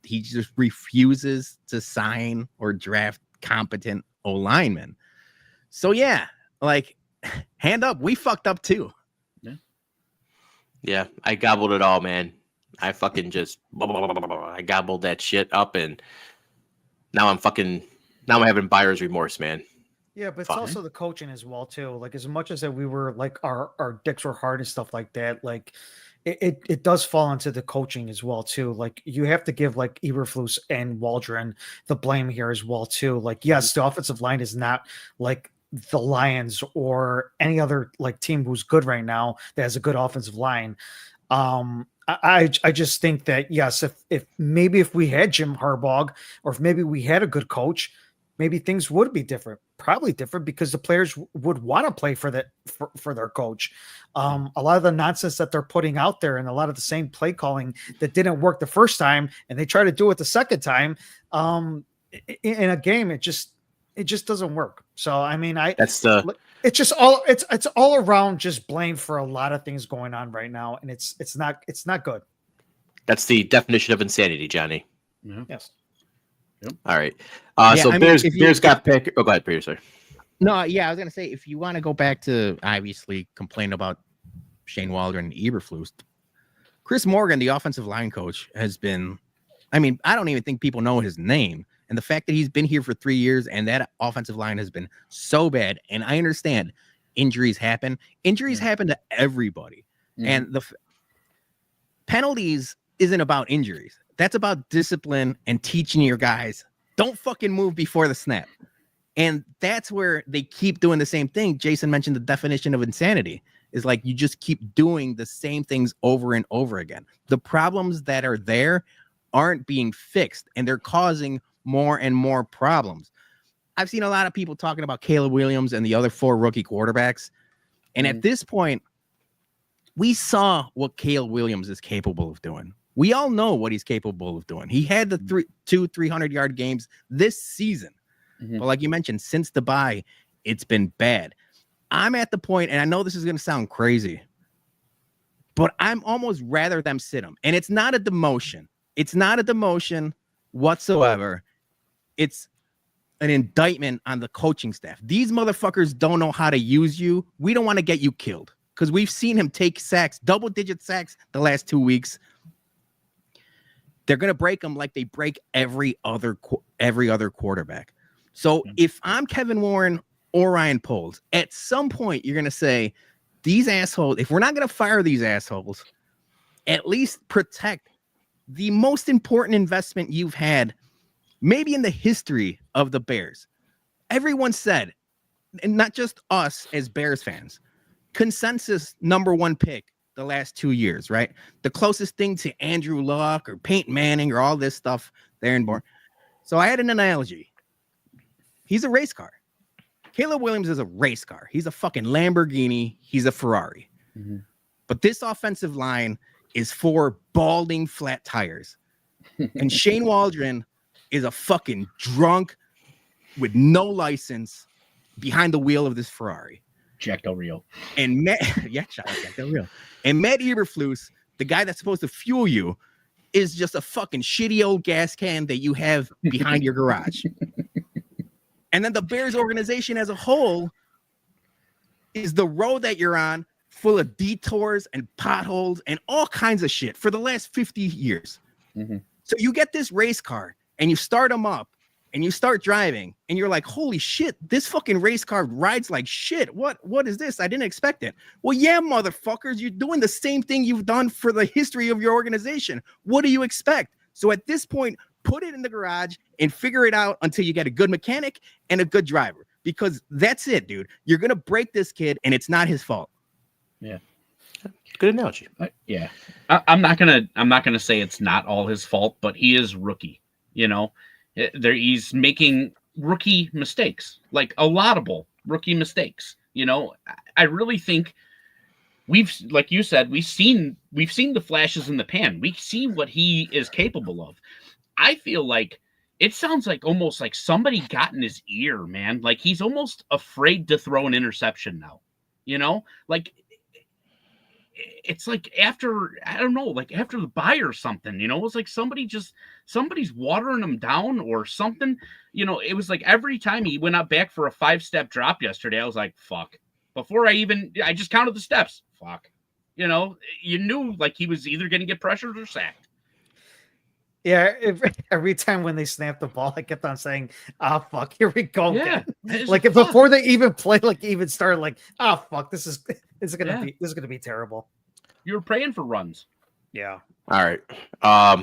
he just refuses to sign or draft competent O-linemen. So yeah, like hand up, we fucked up too. Yeah, I gobbled it all, man. I fucking just I gobbled that shit up, and now I'm having buyer's remorse, man. Yeah, but it's also the coaching as well too. Like as much as that we were like our dicks were hard and stuff like that, like it does fall into the coaching as well too. Like you have to give like Eberflus and Waldron the blame here as well too. Like yes, the offensive line is not like the Lions or any other like team who's good right now that has a good offensive line. I just think that yes, if we had Jim Harbaugh or if maybe we had a good coach, maybe things would be different. Probably different because the players would want to play for their coach. A lot of the nonsense that they're putting out there and a lot of the same play calling that didn't work the first time and they try to do it the second time in a game, it just doesn't work. So I mean, it's all around just blame for a lot of things going on right now, and it's not good. That's the definition of insanity, Johnny. Mm-hmm. Yes. Yep. All right. Bears got picked. Oh, go ahead, Peter. Sorry. No, yeah, I was gonna say if you want to go back to obviously complain about Shane Waldron and Eberflus, Chris Morgan, the offensive line coach, has been. I mean, I don't even think people know his name, and the fact that he's been here for 3 years and that offensive line has been so bad. And I understand injuries happen. Injuries happen to everybody, and the penalties isn't about injuries. That's about discipline and teaching your guys, don't fucking move before the snap. And that's where they keep doing the same thing. Jason mentioned the definition of insanity is like you just keep doing the same things over and over again. The problems that are there aren't being fixed, and they're causing more and more problems. I've seen a lot of people talking about Caleb Williams and the other 4 rookie quarterbacks. And at this point, we saw what Caleb Williams is capable of doing. We all know what he's capable of doing. He had the 300-yard games this season. But like you mentioned, since the bye, it's been bad. I'm at the point, and I know this is going to sound crazy, but I'm almost rather them sit him. And it's not a demotion. It's not a demotion whatsoever. It's an indictment on the coaching staff. These motherfuckers don't know how to use you. We don't want to get you killed because we've seen him take sacks, double-digit sacks the last 2 weeks. They're going to break them like they break every other quarterback. So if I'm Kevin Warren or Ryan Poles, at some point you're going to say, these assholes, if we're not going to fire these assholes, at least protect the most important investment you've had, maybe in the history of the Bears. Everyone said, and not just us as Bears fans, consensus number 1 pick the last 2 years, right? The closest thing to Andrew Luck or Peyton Manning or all this stuff there in Bourne. So I had an analogy. He's a race car. Caleb Williams is a race car. He's a fucking Lamborghini. He's a Ferrari. Mm-hmm. But this offensive line is 4 balding flat tires. And Shane Waldron is a fucking drunk with no license behind the wheel of this Ferrari. Jack Del Rio. And Matt, shout out Jack Del Rio. And Matt Eberflus, the guy that's supposed to fuel you, is just a fucking shitty old gas can that you have behind your garage. And then the Bears organization as a whole is the road that you're on, full of detours and potholes and all kinds of shit for the last 50 years. Mm-hmm. So you get this race car and you start them up and you start driving and you're like, holy shit, this fucking race car rides like shit. What is this? I didn't expect it. Well, yeah, motherfuckers, you're doing the same thing you've done for the history of your organization. What do you expect? So at this point, put it in the garage and figure it out until you get a good mechanic and a good driver, because that's it, dude. You're going to break this kid and it's not his fault. Yeah. Good analogy. Yeah. I'm not gonna say it's not all his fault, but he is rookie. You know, he's making rookie mistakes, like a laudable rookie mistakes. You know, I really think like you said, we've seen the flashes in the pan. We see what he is capable of. I feel like it sounds like almost like somebody got in his ear, man. Like he's almost afraid to throw an interception now. You know, like it's like after, I don't know, like after the bye or something, you know, it's like somebody's watering him down or something. You know, it was like every time he went up back for a 5-step drop yesterday, I was like, fuck. Before I just counted the steps. Fuck. You know, you knew like he was either going to get pressured or sacked. Yeah, every time when they snapped the ball, I kept on saying, "Ah, fuck, here we go." Yeah, like before they even play, like even started, like, "Ah, fuck, this is gonna be terrible." You were praying for runs. Yeah. All right.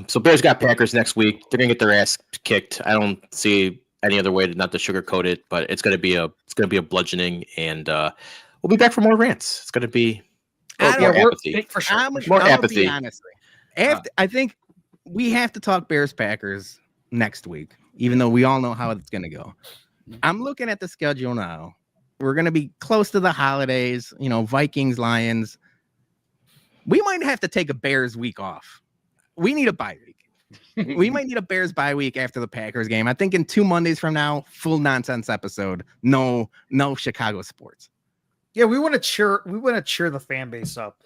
So Bears got Packers next week. They're gonna get their ass kicked. I don't see any other way to not to sugarcoat it, but it's gonna be a bludgeoning, and we'll be back for more rants. It's gonna be more apathy. For sure. More apathy. Honestly, I think we have to talk Bears Packers next week, even though we all know how it's going to go. I'm looking at the schedule now. We're going to be close to the holidays, you know, Vikings, Lions. We might have to take a Bears week off. We need a bye week. We might need a Bears bye week after the Packers game. I think in 2 Mondays from now, full nonsense episode. No Chicago sports. Yeah, we want to cheer the fan base up.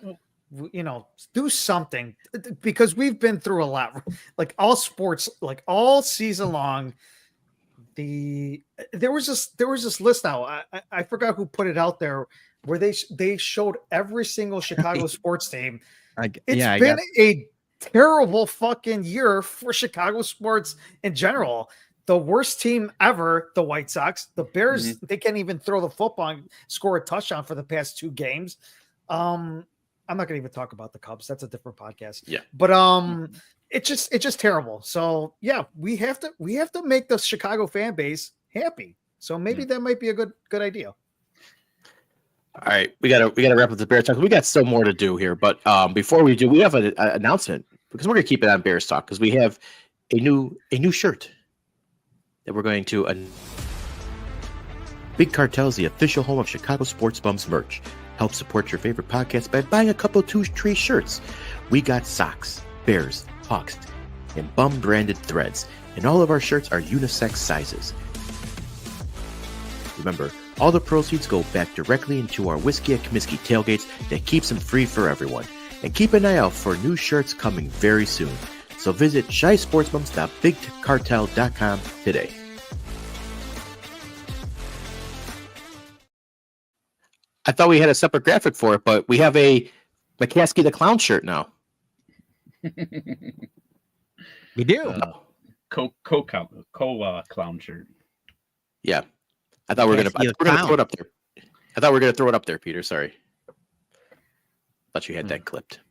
You know, do something, because we've been through a lot, like all sports, like all season long. There was this list now. I forgot who put it out there, where they showed every single Chicago sports team. It's been a terrible fucking year for Chicago sports in general. The worst team ever, the White Sox. The Bears, they can't even throw the football and score a touchdown for the past 2 games. I'm not going to even talk about the Cubs. That's a different podcast. Yeah. But it's just terrible. So yeah, we have to make the Chicago fan base happy. So maybe that might be a good idea. All right, we gotta wrap up the Bears talk. We got still more to do here, but before we do, we have an announcement, because we're gonna keep it on Bears talk, because we have a new shirt that we're going to. Big Cartel is the official home of Chicago Sports Bums merch. Help support your favorite podcast by buying a couple 2-3 shirts. We got socks, Bears, Hawks, and Bum branded threads, and all of our shirts are unisex sizes. Remember, all the proceeds go back directly into our Whiskey at Comiskey tailgates that keeps them free for everyone. And keep an eye out for new shirts coming very soon. So visit shysportsbums.bigcartel.com today. I thought we had a separate graphic for it, but we have a McCaskey the Clown shirt now. We do. Clown shirt. Yeah. I thought we were gonna throw it up there. I thought we were gonna throw it up there, Peter. Sorry. Thought you had that clipped.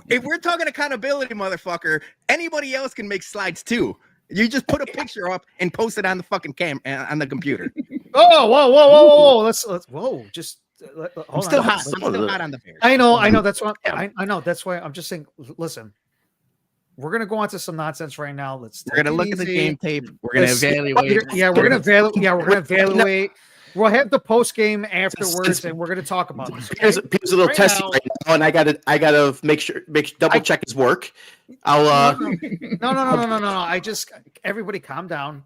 If we're talking accountability, motherfucker, anybody else can make slides too. You just put a picture up and post it on the fucking on the computer. Oh, whoa! Let's whoa! Just hold I'm still on. hot. I'm still hot on the Bears. I know. That's what Yeah. I know. That's why I'm just saying. Listen, we're gonna go on to some nonsense right now. We're gonna look at the game tape. We're gonna Let's- evaluate. Yeah, we're gonna evaluate. We'll have the post game afterwards, and we're gonna talk about this. Peter's a little Right testy now- right now, and I gotta double check his work. I'll No. I just everybody calm down.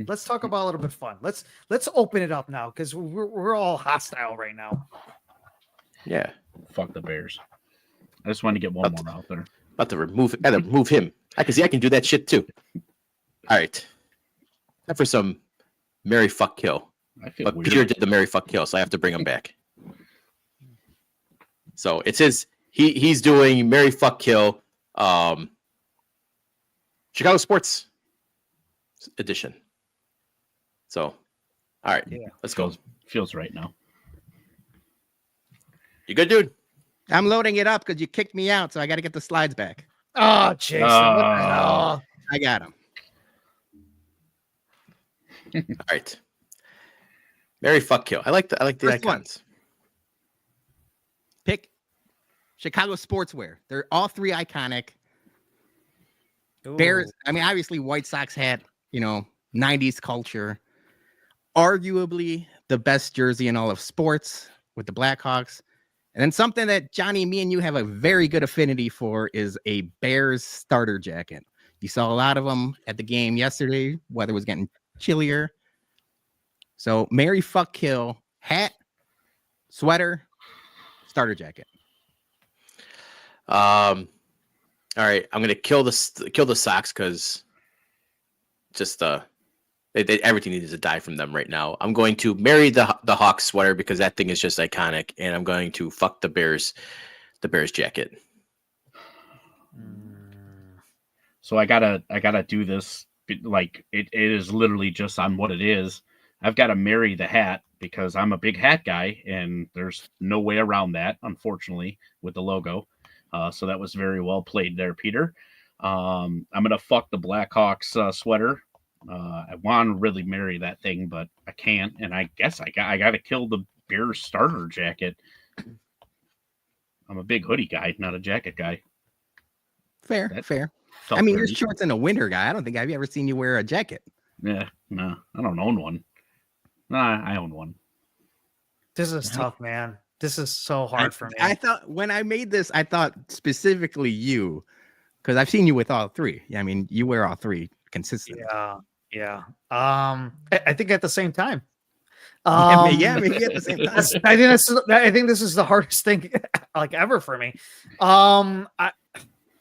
Let's talk about a little bit fun. Let's open it up now because we're all hostile right now. yeah. Fuck the Bears. I just wanted to get one more out there. About to remove him. I can do that shit too. All right. Time for some Mary fuck kill. I feel But weird. Peter did the Mary fuck kill, so I have to bring him back. So it's his. He's doing Mary fuck kill. Chicago sports edition. So, all right, let's go. Feels right now. You good, dude? I'm loading it up because you kicked me out, so I got to get the slides back. Oh, Jason. What the hell? I got them. All right. Mary fuck kill. I like the First one. icons. Pick Chicago sportswear. They're all three iconic. Bears. I mean, obviously, White Sox had 90s culture. Arguably the best jersey in all of sports with the Blackhawks. And then something that Johnny, me and you have a very good affinity for is a Bears starter jacket. You saw a lot of them at the game yesterday. Weather was getting chillier. So Mary fuck kill, hat, sweater, starter jacket. All right, I'm gonna kill the Sox because just everything needs to die from them right now. I'm going to marry the Hawks sweater because that thing is just iconic, and I'm going to fuck the Bears jacket. So I gotta do this like it is literally just on what it is. I've got to marry the hat because I'm a big hat guy, and there's no way around that, unfortunately, with the logo. So that was very well played there, Peter. I'm gonna fuck the Blackhawks sweater. I want to really marry that thing, but I can't, and I guess I got to kill the Bears starter jacket. I'm a big hoodie guy, not a jacket guy. Fair. Felt I mean, very you're shorts and a winter guy. I don't think I've ever seen you wear a jacket. Yeah, no, I don't own one. Nah, I own one. This is tough, man. This is so hard for me. I thought when I made this, I thought specifically you, because I've seen you with all three. Yeah, I mean, you wear all three consistently. Yeah. I think at the same time. Maybe at the same time. I think this is the hardest thing like ever for me. I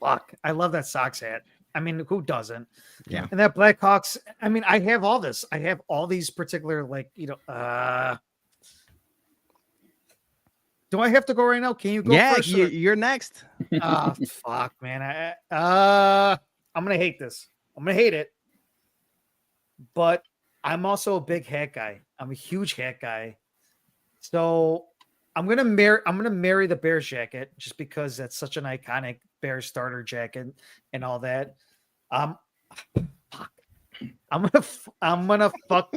love that Sox hat. I mean, who doesn't? Yeah. And that Blackhawks. I mean, I have all this. I have all these particular do I have to go right now? Can you go first? You're next. Fuck, man. I'm gonna hate this. I'm gonna hate it. But I'm also a big hat guy. I'm a huge hat guy. So I'm gonna marry the Bears jacket just because that's such an iconic Bears starter jacket and all that. I'm gonna fuck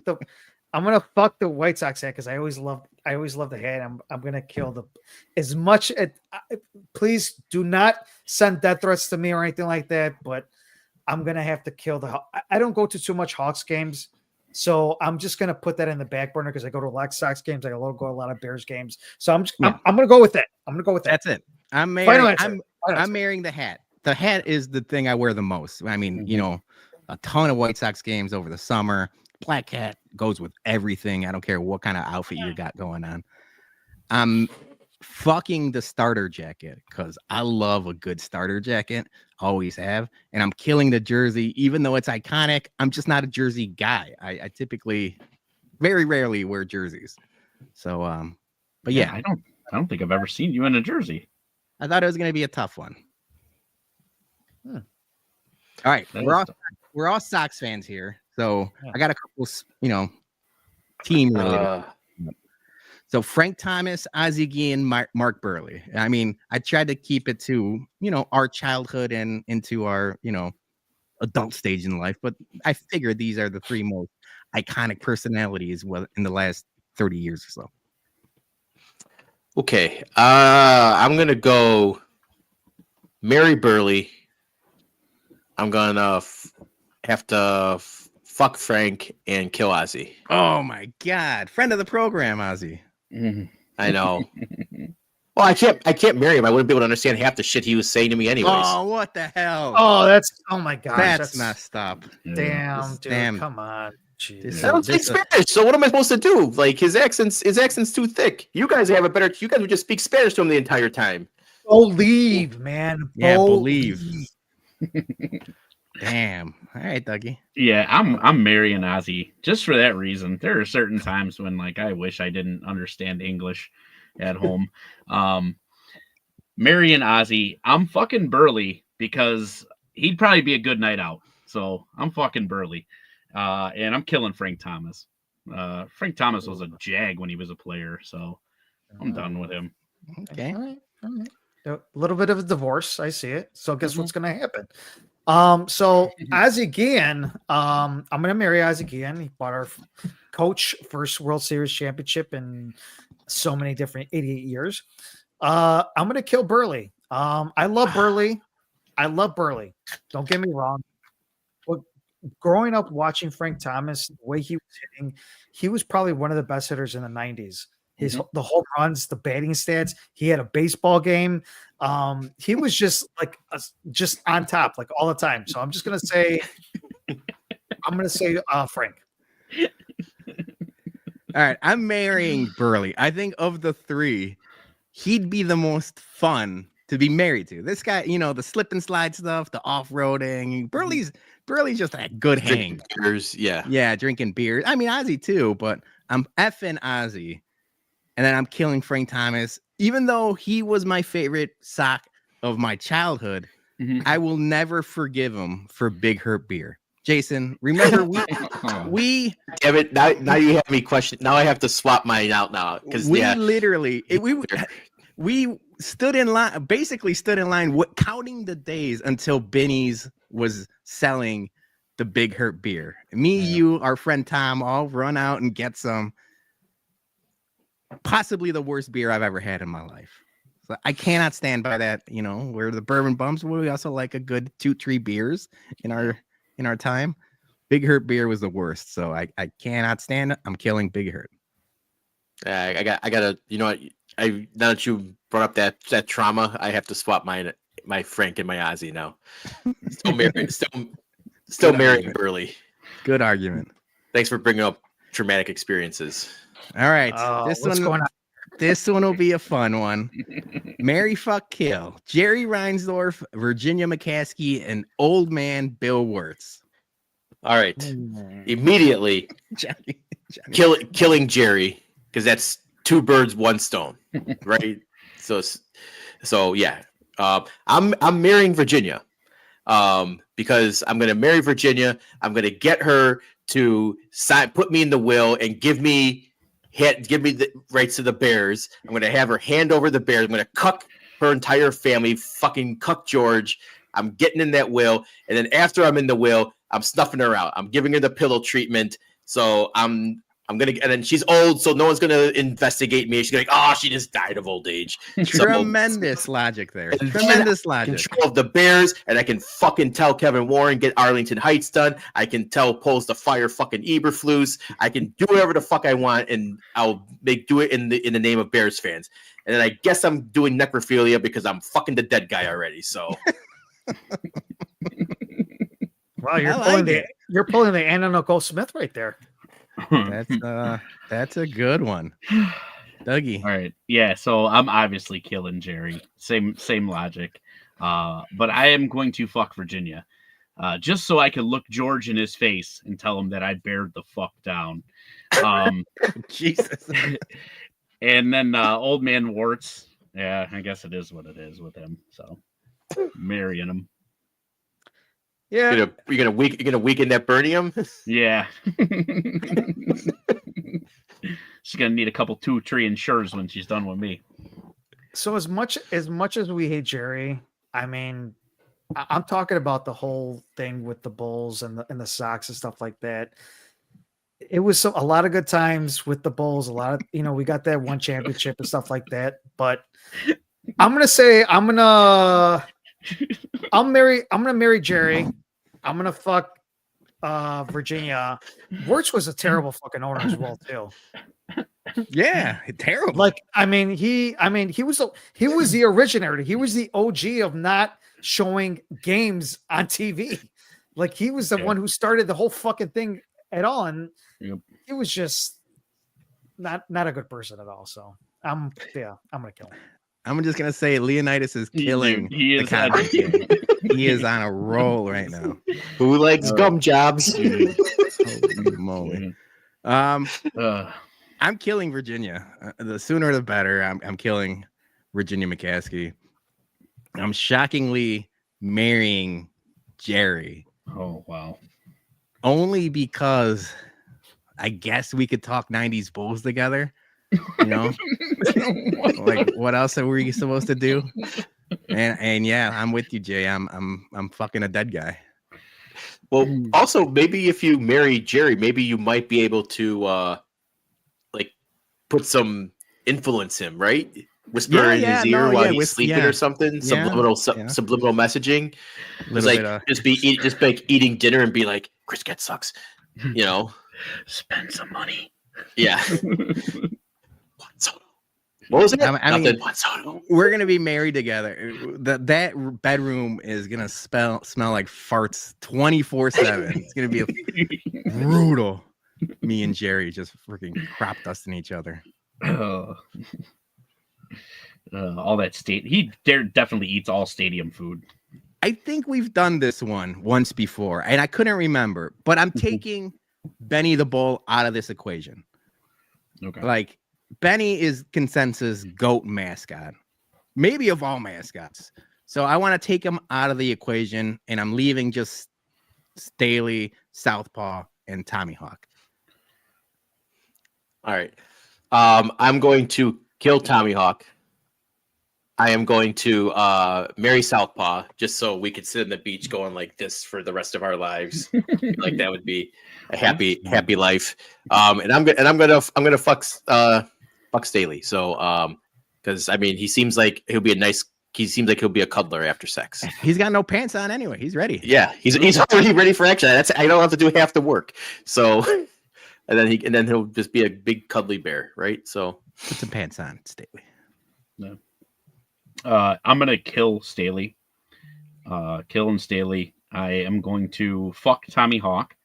the White Sox hat because I always love the hat. I'm gonna kill the as much. Please do not send death threats to me or anything like that. But I'm gonna have to kill the. I don't go to too much Hawks games, so I'm just gonna put that in the back burner because I go to a lot of Sox games. I go to a lot of Bears games, so I'm gonna go with that. I'm gonna go with that. That's it. I'm marrying the hat. The hat is the thing I wear the most. I mean, a ton of White Sox games over the summer. Black hat goes with everything. I don't care what kind of outfit you got going on. I'm fucking the starter jacket because I love a good starter jacket. Always have. And I'm killing the jersey, even though it's iconic. I'm just not a jersey guy. I typically very rarely wear jerseys. So, but yeah. I don't think I've ever seen you in a jersey. I thought it was going to be a tough one. All right. We're all Sox fans here. So I got a couple, team related. So Frank Thomas, Ozzie Guillen, Mark Burley. I mean, I tried to keep it to, our childhood and into our, adult stage in life, but I figured these are the three most iconic personalities in the last 30 years or so. Okay. I'm gonna go marry Burley. I'm gonna have to fuck Frank and kill Ozzy. Oh my God, friend of the program, Ozzy. I know. Well, I can't marry him. I wouldn't be able to understand half the shit he was saying to me anyways. Oh, what the hell? Oh my gosh, that's messed up. Damn, dude, Damn. come on. Jeez. I don't speak Spanish, so what am I supposed to do? Like his accent's too thick. You guys have a better. You guys would just speak Spanish to him the entire time. Believe, man. Yeah, believe. Damn. All right, Dougie. Yeah, I'm marrying Ozzy just for that reason. There are certain times when like I wish I didn't understand English at home. Marrying Ozzy, I'm fucking Burley because he'd probably be a good night out. So I'm fucking Burley. And I'm killing Frank Thomas. Frank Thomas was a jag when he was a player, so I'm done with him. Okay. All right. A little bit of a divorce. I see it. So guess what's going to happen? So Ozzy again, I'm going to marry Ozzy again. He bought our coach first World Series championship in so many different 88 years. I'm going to kill Burley. I love Burley. Don't get me wrong. But growing up watching Frank Thomas, the way he was hitting, he was probably one of the best hitters in the 90s. The home runs, the batting stats. He had a baseball game. He was just like just on top, like all the time. So I'm just gonna say, Frank. All right, I'm marrying Burley. I think of the three, he'd be the most fun to be married to. This guy, the slip and slide stuff, the off-roading. Burley's just a good hang. Beers, yeah. Yeah, drinking beer. I mean, Ozzy too, but I'm effing Ozzy. And then I'm killing Frank Thomas. Even though he was my favorite sock of my childhood, I will never forgive him for Big Hurt Beer. Jason, remember we Damn it! Now you have me question. Now I have to swap mine out now because we stood in line, counting the days until Benny's was selling the Big Hurt Beer. Me, you, our friend Tom, all run out and get some. Possibly the worst beer I've ever had in my life. So I cannot stand by that. We're the bourbon bumps. We also like a good 2-3 beers in our time. Big Hurt Beer was the worst, so I cannot stand it. I'm killing Big Hurt. I gotta. You know what? Now that you brought up that trauma, I have to swap my Frank and my Ozzy now. Still marrying Burley. Good argument. Thanks for bringing up traumatic experiences. All right, this one will be a fun one. Marry, fuck, kill. Jerry Reinsdorf, Virginia McCaskey, and old man Bill Wirtz. All right, immediately killing Jerry because that's 2 birds, 1 stone, right? So yeah, I'm marrying Virginia because I'm gonna marry Virginia. I'm gonna get her to put me in the will and give me the rights to the Bears. I'm going to have her hand over the Bears. I'm going to cuck her entire family, fucking cuck George. I'm getting in that will. And then after I'm in the will, I'm snuffing her out. I'm giving her the pillow treatment. So I'm going to, and then she's old, so no one's going to investigate me. She's going to be like, oh, she just died of old age. Tremendous logic there. Tremendous logic. Control of the Bears, and I can fucking tell Kevin Warren, get Arlington Heights done. I can tell Poles to fire fucking Eberflus. I can do whatever the fuck I want, and I'll do it in the name of Bears fans. And then I guess I'm doing necrophilia because I'm fucking the dead guy already. So, wow, you're pulling the Anna Nicole Smith right there. That's a good one, Dougie. All right, yeah. So I'm obviously killing Jerry. Same logic. But I am going to fuck Virginia, just so I can look George in his face and tell him that I bared the fuck down. Jesus. And then old man Warts. Yeah, I guess it is what it is with him. So marrying him. Yeah, you're gonna weaken that Birnium. Yeah. She's gonna need a couple 2-3 insures when she's done with me. So as much as we hate Jerry, I mean, I'm talking about the whole thing with the Bulls and the Sox and stuff like that. it was a lot of good times with the Bulls. A lot of, we got that one championship and stuff like that. But I'm gonna say I'm gonna marry Jerry. I'm gonna fuck Virginia. Wirtz was a terrible fucking owner as well too. Yeah, terrible. Like, he was the originator. He was the OG of not showing games on TV. Like, he was the one who started the whole fucking thing at all, and he was just not a good person at all. So I'm gonna kill him. I'm just gonna say Leonidas is killing. He is He is on a roll right now. Who likes gum jobs? Holy moly. I'm killing Virginia. The sooner the better. I'm killing Virginia McCaskey. I'm shockingly marrying Jerry. Oh, wow. Only because I guess we could talk 90s Bulls together. Like, what else are we supposed to do? And yeah, I'm with you, Jay. I'm fucking a dead guy. Well, also, maybe if you marry Jerry, maybe you might be able to put some influence him, right? Whisper in his ear while he's sleeping or something. Subliminal messaging. It's like just be like eating dinner and be like, Chris Get sucks. Spend some money. Yeah. What was it? I mean, we're gonna be married together. That bedroom is gonna smell like farts 24/7. It's gonna be brutal. Me and Jerry just freaking crop dusting each other. All that he definitely eats all stadium food. I think we've done this one once before, and I couldn't remember. But I'm taking Benny the Bull out of this equation. Okay, like Benny is consensus GOAT mascot, maybe of all mascots. So I want to take him out of the equation, and I'm leaving just Staley, Southpaw, and Tommy Hawk. All right. I'm going to kill Tommy Hawk. I am going to marry Southpaw just so we could sit on the beach going like this for the rest of our lives. Like that would be a happy life. And I'm gonna fuck Staley. So because he seems like he'll be a cuddler after sex. He's got no pants on anyway. He's ready. Yeah, he's already ready for action. I don't have to do half the work. So and then he'll just be a big cuddly bear, right? So put some pants on, Staley. No. I'm gonna kill Staley. Killing Staley. I am going to fuck Tommy Hawk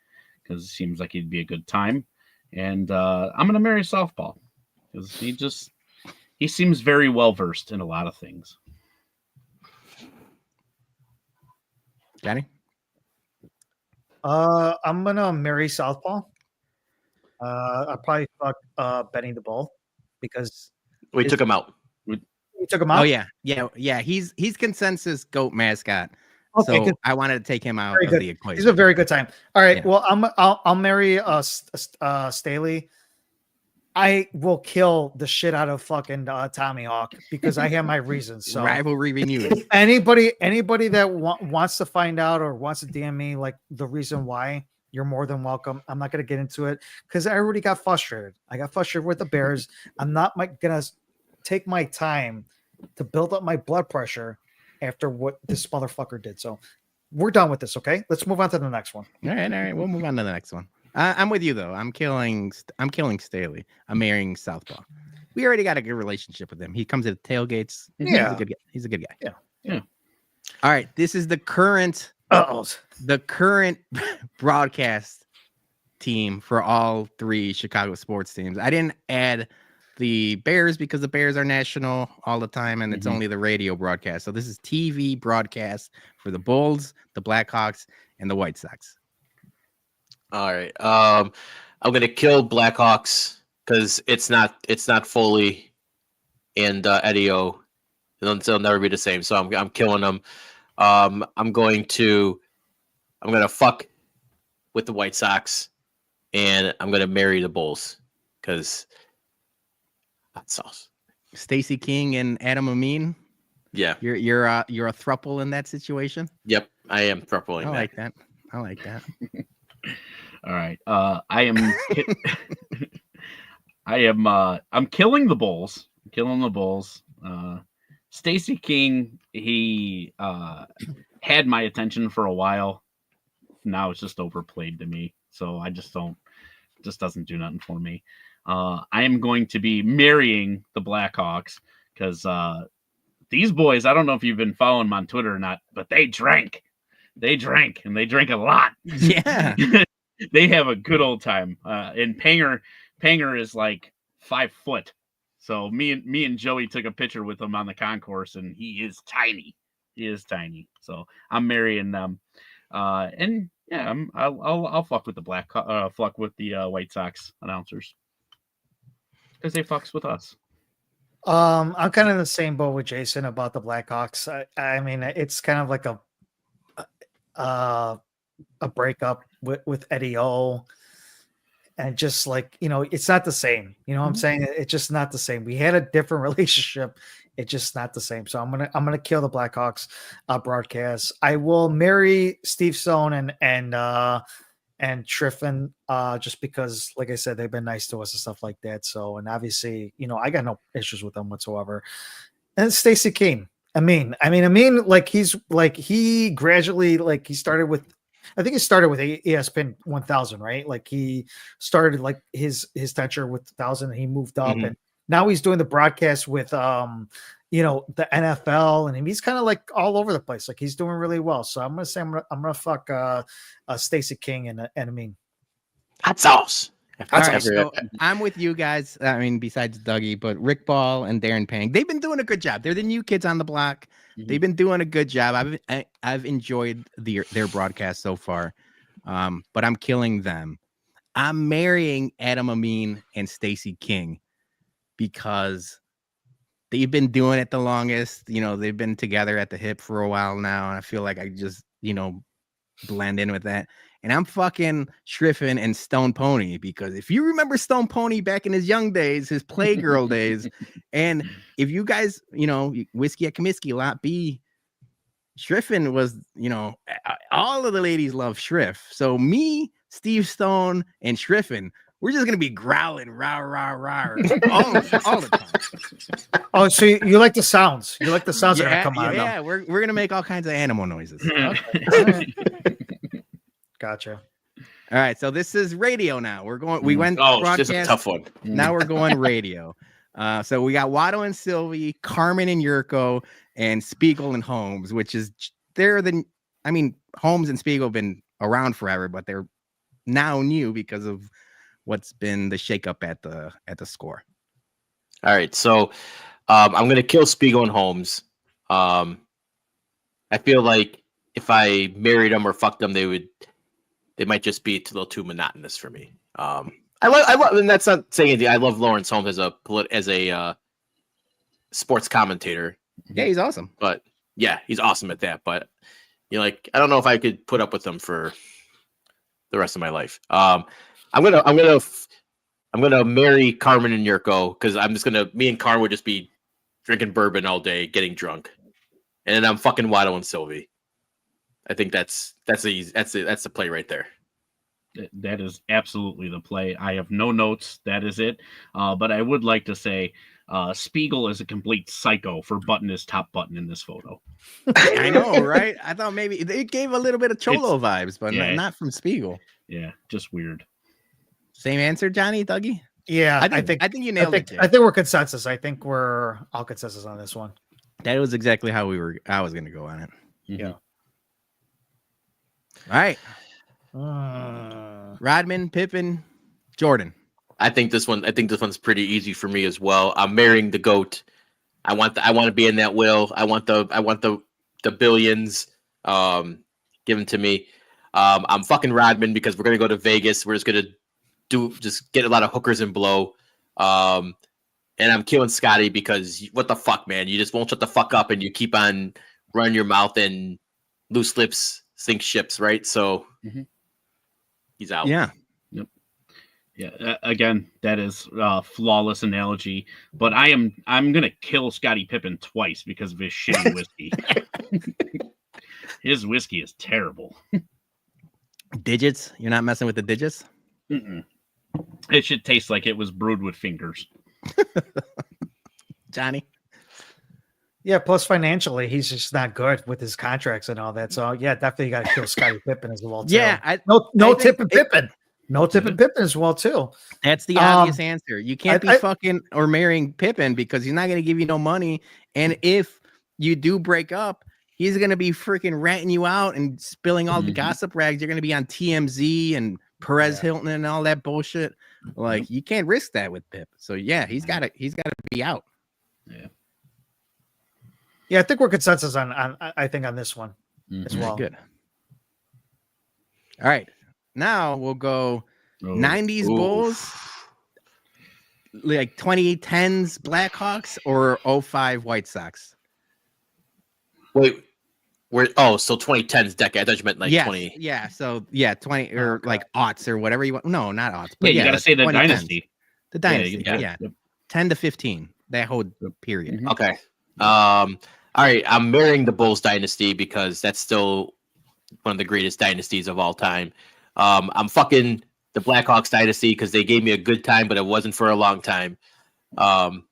because it seems like he'd be a good time, and I'm gonna marry Southpaw because he seems very well versed in a lot of things. Johnny? I'm gonna marry Southpaw. I'll probably fuck Benny the Bull because we took him out. We took him out. Oh yeah. He's consensus GOAT mascot. Okay, so I wanted to take him out of the equation. He's a very good time. All right. Yeah. Well, I'll marry Staley. I will kill the shit out of fucking Tommy Hawk because I have my reasons. So rivalry renewed. Anybody that wants to find out or wants to DM me like the reason why, you're more than welcome. I'm not going to get into it because I already got frustrated. I got frustrated with the Bears. I'm not going to take my time to build up my blood pressure after what this motherfucker did. So we're done with this. Okay, let's move on to the next one. All right. We'll move on to the next one. I'm with you though. I'm killing Staley. I'm marrying Southpaw. We already got a good relationship with him. He comes to the tailgates. Yeah, he's a good guy. Yeah. All right. This is the current broadcast team for all three Chicago sports teams. I didn't add the Bears because the Bears are national all the time and it's only the radio broadcast. So this is TV broadcast for the Bulls, the Blackhawks, and the White Sox. All right. I'm gonna kill Blackhawks because it's not Foley and Eddie O. They'll never be the same. So I'm killing them. I'm gonna fuck with the White Sox, and I'm gonna marry the Bulls because hot sauce. Stacey King and Adam Amin. Yeah, you're a throuple in that situation. Yep, I am throupling. I like that. All right. I'm killing the Bulls. Stacey King, he had my attention for a while. Now it's just overplayed to me. So I just doesn't do nothing for me. I am going to be marrying the Blackhawks because these boys, I don't know if you've been following them on Twitter or not, but they drank. They drank, and they drank a lot. Yeah. They have a good old time. And Panger is like 5 foot. So me and Joey took a picture with him on the concourse, and he is tiny. So I'm marrying them. And yeah, I'll fuck with the White Sox announcers because they fucks with us. I'm kind of in the same boat with Jason about the Blackhawks. I mean, it's kind of like a breakup with Eddie O, and just like, it's not the same. You know what I'm saying? It's just not the same. We had a different relationship. It's just not the same. So I'm gonna kill the Blackhawks broadcast. I will marry Steve Stone and Triffin, just because, like I said, they've been nice to us and stuff like that. So, and obviously, I got no issues with them whatsoever. And Stacey King, Amin, like he gradually, like he started with, I think he started with ESPN 1000, right? Like he started like his tenure with 1000, and he moved up, and now he's doing the broadcast with the NFL, and he's kind of like all over the place. Like he's doing really well. So I'm gonna say I'm gonna fuck Stacey King and Amin. Hot sauce. All right, so I'm with you guys. I mean, besides Dougie, but Rick Ball and Darren Pang, they've been doing a good job. They're the new kids on the block. They've been doing a good job. I've enjoyed their broadcast so far, but I'm killing them. I'm marrying Adam Amin and Stacey King because they've been doing it the longest. They've been together at the hip for a while now, and I feel like I just blend in with that. And I'm fucking Shriffen and Stone Pony, because if you remember Stone Pony back in his young days, his Playgirl days, and if you guys, Whiskey at Comiskey Lot B, Shriffen was, all of the ladies love Shriff. So me, Steve Stone, and Shriffen, we're just gonna be growling, rah rah rah, all the time. Oh, so you like the sounds? You like the sounds that are gonna come out? Yeah, we're gonna make all kinds of animal noises. Okay. Gotcha. All right, so this is radio now. We went broadcast. It's just a tough one. Now we're going radio. So we got Watto and Sylvie, Carmen and Yurko, and Spiegel and Holmes, which is Holmes and Spiegel have been around forever, but they're now new because of what's been the shakeup at the score. All right, so I'm gonna kill Spiegel and Holmes. I feel like if I married them or fucked them, they might just be a little too monotonous for me. I love, and that's not saying anything. I love Lawrence Holmes as a sports commentator. Yeah, he's awesome. But yeah, he's awesome at that. But I don't know if I could put up with him for the rest of my life. I'm gonna marry Carmen and Yurko, because me and Carmen would just be drinking bourbon all day, getting drunk, and then I'm fucking Watto and Sylvie. I think that's the play right there. That is absolutely the play. I have no notes. That is it. But I would like to say Spiegel is a complete psycho for button his top button in this photo. I know, right? I thought maybe it gave a little bit of Cholo vibes, but not from Spiegel. Yeah, just weird. Same answer, Johnny, Dougie? Yeah, I think you nailed it. I think we're consensus. I think we're all consensus on this one. That was exactly how I was going to go on it. Yeah. All right. Rodman, Pippen, Jordan. I think this one's pretty easy for me as well. I'm marrying the GOAT. I want to be in that will. I want the billions given to me. I'm fucking Rodman because we're gonna go to Vegas. We're just gonna get a lot of hookers and blow. And I'm killing Scotty because what the fuck, man? You just won't shut the fuck up, and you keep on running your mouth, and loose lips sink ships, right? So he's out. Yeah. Yep. Yeah. Again, that is a flawless analogy. But I'm gonna kill Scottie Pippen twice because of his shitty whiskey. His whiskey is terrible. digits. You're not messing with the digits. Mm-mm. It should taste like it was brewed with fingers. Johnny. Yeah, plus financially, he's just not good with his contracts and all that. So yeah, definitely got to kill Scottie Pippen as well. Too. Yeah, no I tip think and Pippen, no tip and Pippen as well too. That's the obvious answer. You can't be fucking or marrying Pippen because he's not going to give you no money. And if you do break up, he's going to be freaking ratting you out and spilling all the gossip rags. You're going to be on TMZ and Perez Hilton and all that bullshit. Like you can't risk that with Pip. So yeah, he's got to be out. Yeah. Yeah, I think we're consensus on I think on this one as well. Good. All right. Now we'll go 90s Bulls, like 2010s Blackhawks or 05 White Sox. Wait, so 2010s decade. I thought you meant like 20. Yeah, so 20 or like aughts or whatever you want. No, not aughts. But you got to say the 2010s. dynasty. The dynasty, yeah. 10 to 15, that whole period. Okay. All right, I'm marrying the Bulls dynasty because that's still one of the greatest dynasties of all time. I'm fucking the Blackhawks dynasty because they gave me a good time, but it wasn't for a long time. And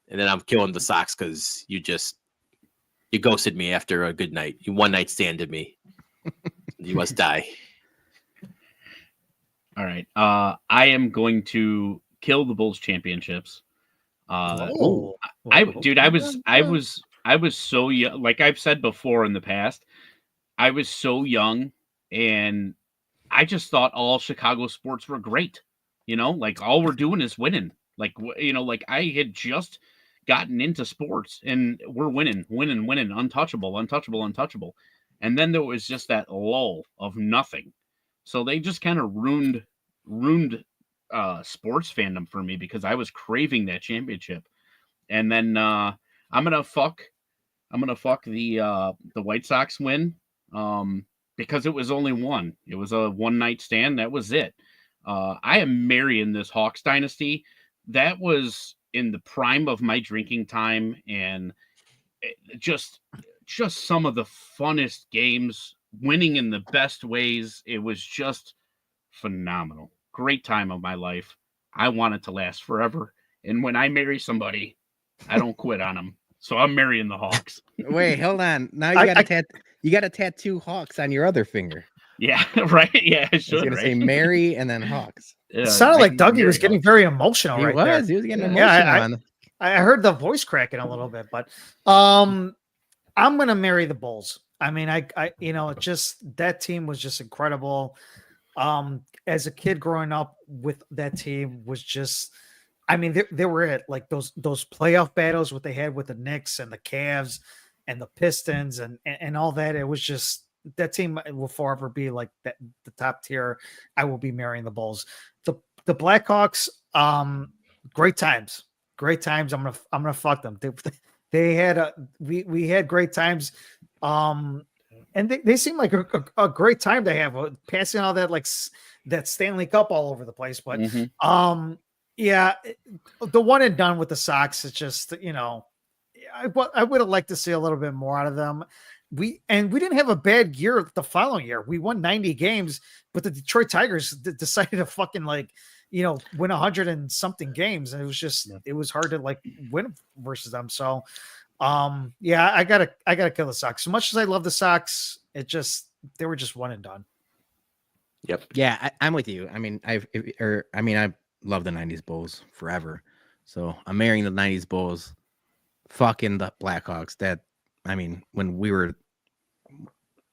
then I'm killing the Sox because you ghosted me after a good night. You one night standed me. You must die. All right. I am going to kill the Bulls championships. I was so young. Like I've said before in the past, I was so young and I just thought all Chicago sports were great. You know, like all we're doing is winning. Like, you know, like I had just gotten into sports and we're winning, untouchable. And then there was just that lull of nothing. So they just kind of ruined sports fandom for me because I was craving that championship. And then I'm gonna fuck the White Sox win because it was only one. It was a one night stand. That was it. I am marrying this Hawks dynasty. That was in the prime of my drinking time, and just some of the funnest games, winning in the best ways. It was just phenomenal. Great time of my life. I want it to last forever. And when I marry somebody, I don't quit on them. So I'm marrying the Hawks. Wait, hold on. Now you got a tattoo Hawks on your other finger. Yeah, right. Yeah, I should. I was gonna say Mary and then Hawks. It sounded like Dougie was getting very emotional. He was getting emotional. I heard the voice cracking a little bit, but I'm gonna marry the Bulls. I mean, I just that team was just incredible. As a kid growing up with that team was just, I mean, they were at like those playoff battles what they had with the Knicks and the Cavs and the Pistons and all that. It was just, that team will forever be like that, the top tier. I will be marrying the Bulls. The Blackhawks, great times. I'm gonna fuck them. They had we had great times. And they seem like a great time to have, passing all that, like that Stanley Cup all over the place. But yeah, the one and done with the Sox, it's just, I would have liked to see a little bit more out of them. We didn't have a bad year the following year. We won 90 games, but the Detroit Tigers decided to fucking win 100 and something games. And it was just, it was hard to win versus them. So yeah, I gotta kill the Sox. As much as I love the Sox, they were just one and done. Yep. Yeah, I'm with you. I mean, I love the 90s Bulls forever. So I'm marrying the 90s Bulls, fucking the Blackhawks. When we were,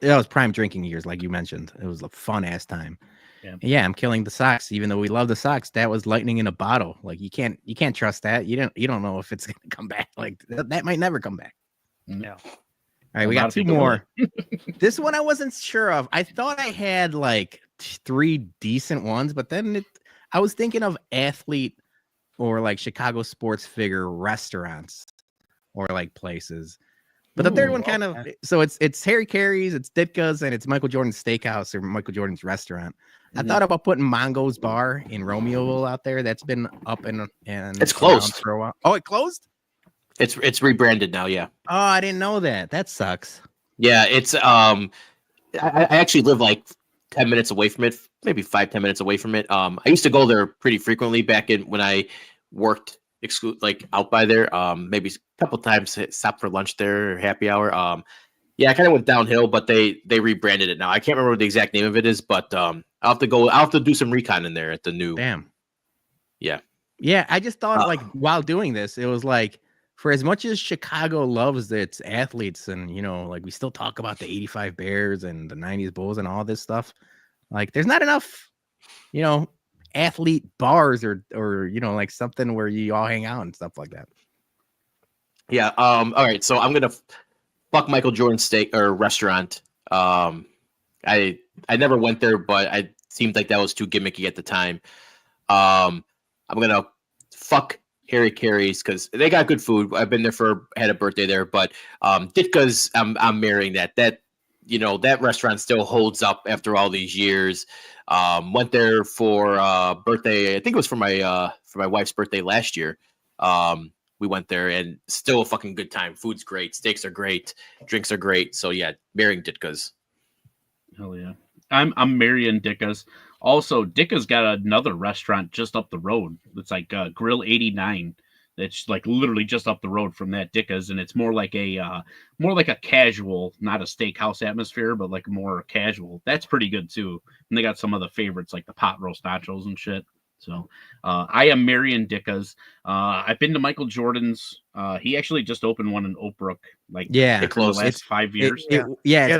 that was prime drinking years, like you mentioned. It was a fun ass time. Yeah, I'm killing the Sox, even though we love the Sox. That was lightning in a bottle. Like you can't trust that. You don't know if it's gonna come back. Like that might never come back. No. All right, we got two more. This one I wasn't sure of. I thought I had like 3 decent ones, but then I was thinking of athlete or like Chicago sports figure restaurants or like places. But the third one kind of, so it's Harry Carey's, it's Ditka's, and it's Michael Jordan's Steakhouse or Michael Jordan's restaurant. I thought about putting Mongo's Bar in Romeoville out there. That's been up and it's closed for a while. Oh, it closed? It's rebranded now. Yeah. Oh, I didn't know that. That sucks. Yeah, it's I actually live like 10 minutes away from it, maybe 5-10 minutes away from it. I used to go there pretty frequently back in when I worked like out by there. Maybe a couple times stopped for lunch there or happy hour. Yeah, I kind of went downhill, but they rebranded it now. I can't remember what the exact name of it is, but I'll have to do some recon in there at the new. Damn. Yeah. Yeah, I just thought like while doing this, it was like for as much as Chicago loves its athletes, and like we still talk about the '85 Bears and the '90s Bulls and all this stuff. Like, there's not enough, athlete bars or like something where you all hang out and stuff like that. Yeah. All right. So I'm gonna fuck Michael Jordan steak or restaurant. I never went there, but it seemed like that was too gimmicky at the time. I'm gonna fuck Harry Carey's because they got good food. I've been there had a birthday there, but Ditka's I'm marrying that. That restaurant still holds up after all these years. Went there for birthday. I think it was for my wife's birthday last year. We went there and still a fucking good time. Food's great, steaks are great, drinks are great. So yeah, marrying Ditka's. Hell yeah. I'm marrying Ditka's. Also, Ditka's got another restaurant just up the road. It's like Grill 89. It's like literally just up the road from that Ditka's, and it's more like a casual, not a steakhouse atmosphere, but like more casual. That's pretty good too. And they got some of the favorites like the pot roast nachos and shit. So I am marrying Ditka's. I've been to Michael Jordan's. He actually just opened one in Oak Brook. Like it closed the last 5 years. It's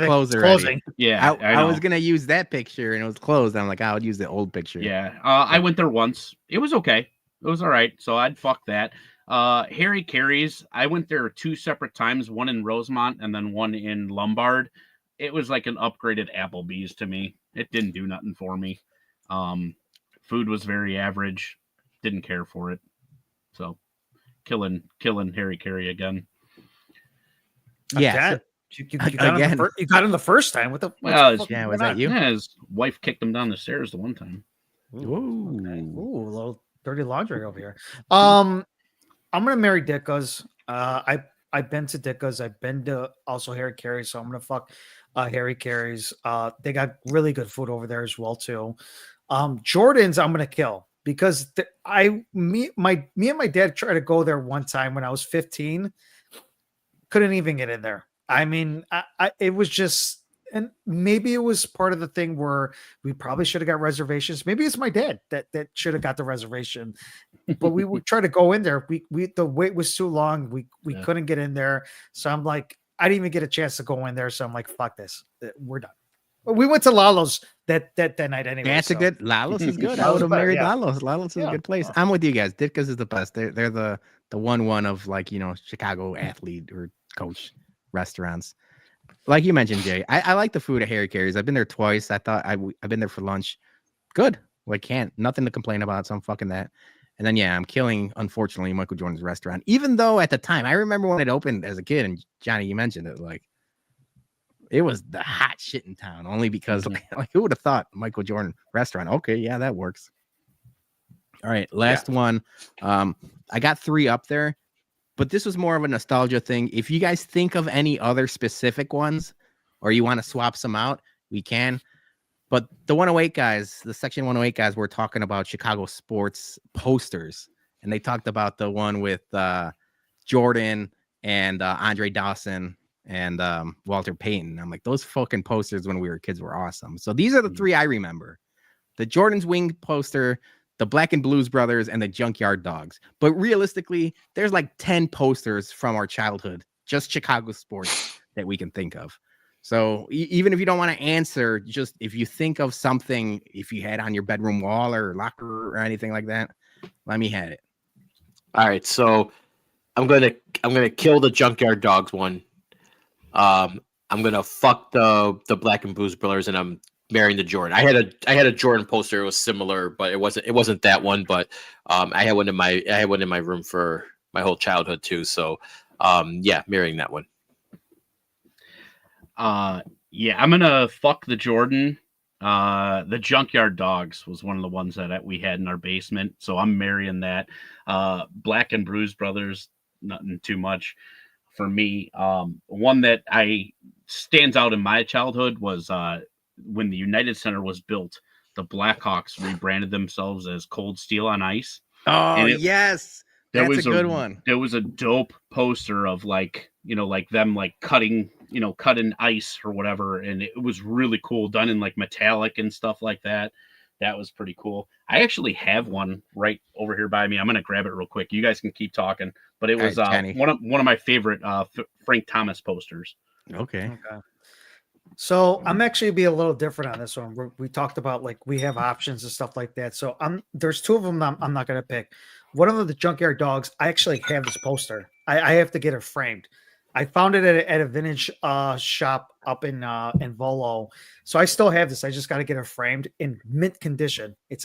closed already. Closing. Yeah, I was gonna use that picture and it was closed. I'm like, I would use the old picture. Yeah, I went there once. It was okay. It was all right. So I'd fuck that. Harry Carey's. I went there 2 separate times, one in Rosemont and then one in Lombard. It was like an upgraded Applebee's to me. It didn't do nothing for me. Food was very average. Didn't care for it. So killing Harry Carey again. Yeah. You got him the first time. What the? Was that you? Yeah, his wife kicked him down the stairs the one time. Ooh. Okay. Ooh, a little dirty laundry over here. I'm gonna marry Ditka's. I've been to Ditka's. I've been to also Harry Carey's, so I'm gonna fuck Harry Carey's. They got really good food over there as well too. Jordan's I'm gonna kill because me and my dad tried to go there one time when I was 15. Couldn't even get in there. I mean, it was just, and maybe it was part of the thing where we probably should have got reservations. Maybe it's my dad that should have got the reservation, but we would try to go in there. We the wait was too long. We couldn't get in there. So I'm like, I didn't even get a chance to go in there. So I'm like, fuck this. We're done. But we went to Lalo's that night anyway. That's a good. Lalo's is good. I would have married Lalo's. Lalo's is a good place. I'm with you guys. Ditka's is the best. They're the one of like Chicago athlete or coach restaurants. Like you mentioned, Jay, I like the food at Harry Carey's. I've been there twice. I thought I've been there for lunch. Good. Like nothing to complain about. So I'm fucking that. And then I'm killing, unfortunately, Michael Jordan's restaurant. Even though at the time I remember when it opened as a kid, and Johnny, you mentioned it, like it was the hot shit in town. Only because like who would have thought Michael Jordan restaurant? Okay, yeah, that works. All right, last one. I got 3 up there. But this was more of a nostalgia thing. If you guys think of any other specific ones or you want to swap some out, we can. But the 108 guys, the Section 108 guys, were talking about Chicago sports posters. And they talked about the one with Jordan and Andre Dawson and Walter Payton. I'm like, those fucking posters when we were kids were awesome. So these are the 3 I remember. The Jordan's wing poster, the Black and Blues Brothers, and the Junkyard Dogs. But realistically, there's like 10 posters from our childhood, just Chicago sports that we can think of. So even if you don't want to answer, just if you think of something, if you had on your bedroom wall or locker or anything like that, let me have it. All right, so I'm gonna kill the Junkyard Dogs one. I'm gonna fuck the Black and Blues Brothers, and I'm marrying the Jordan. I had a Jordan poster. It was similar, but it wasn't that one. But I had one in my room for my whole childhood too. So marrying that one. I'm gonna fuck the Jordan. The Junkyard Dogs was one of the ones that we had in our basement. So I'm marrying that. Black and Blues Brothers, nothing too much for me. One that stands out in my childhood was when the United Center was built, the Blackhawks rebranded themselves as Cold Steel on Ice. Oh, And yes. That's a good one. There was a dope poster of like them like cutting ice or whatever, and it was really cool, done in like metallic and stuff like that. That was pretty cool. I actually have one right over here by me. I'm gonna grab it real quick. You guys can keep talking, but it was one of my favorite Frank Thomas posters. Okay. So I'm actually be a little different on this one. We talked about like we have options and stuff like that. So there's two of them I'm not gonna pick. One of the Junkyard Dogs, I actually have this poster. I have to get it framed. I found it at a vintage shop up in Volo. So I still have this. I just got to get it framed in mint condition. It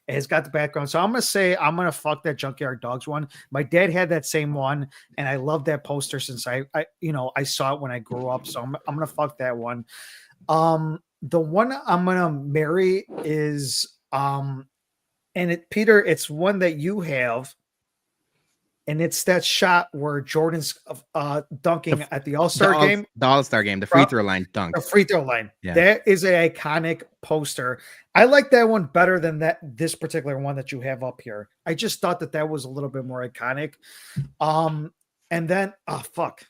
has got the background. So I'm gonna fuck that Junkyard Dogs one. My dad had that same one, and I love that poster since I saw it when I grew up. So I'm gonna fuck that one. The one I'm gonna marry is Peter, it's one that you have. And it's that shot where Jordan's dunking at the All-Star game. The All-Star game, the free throw line dunk. The free throw line. Yeah. That is an iconic poster. I like that one better than this particular one that you have up here. I just thought that was a little bit more iconic. And then fuck.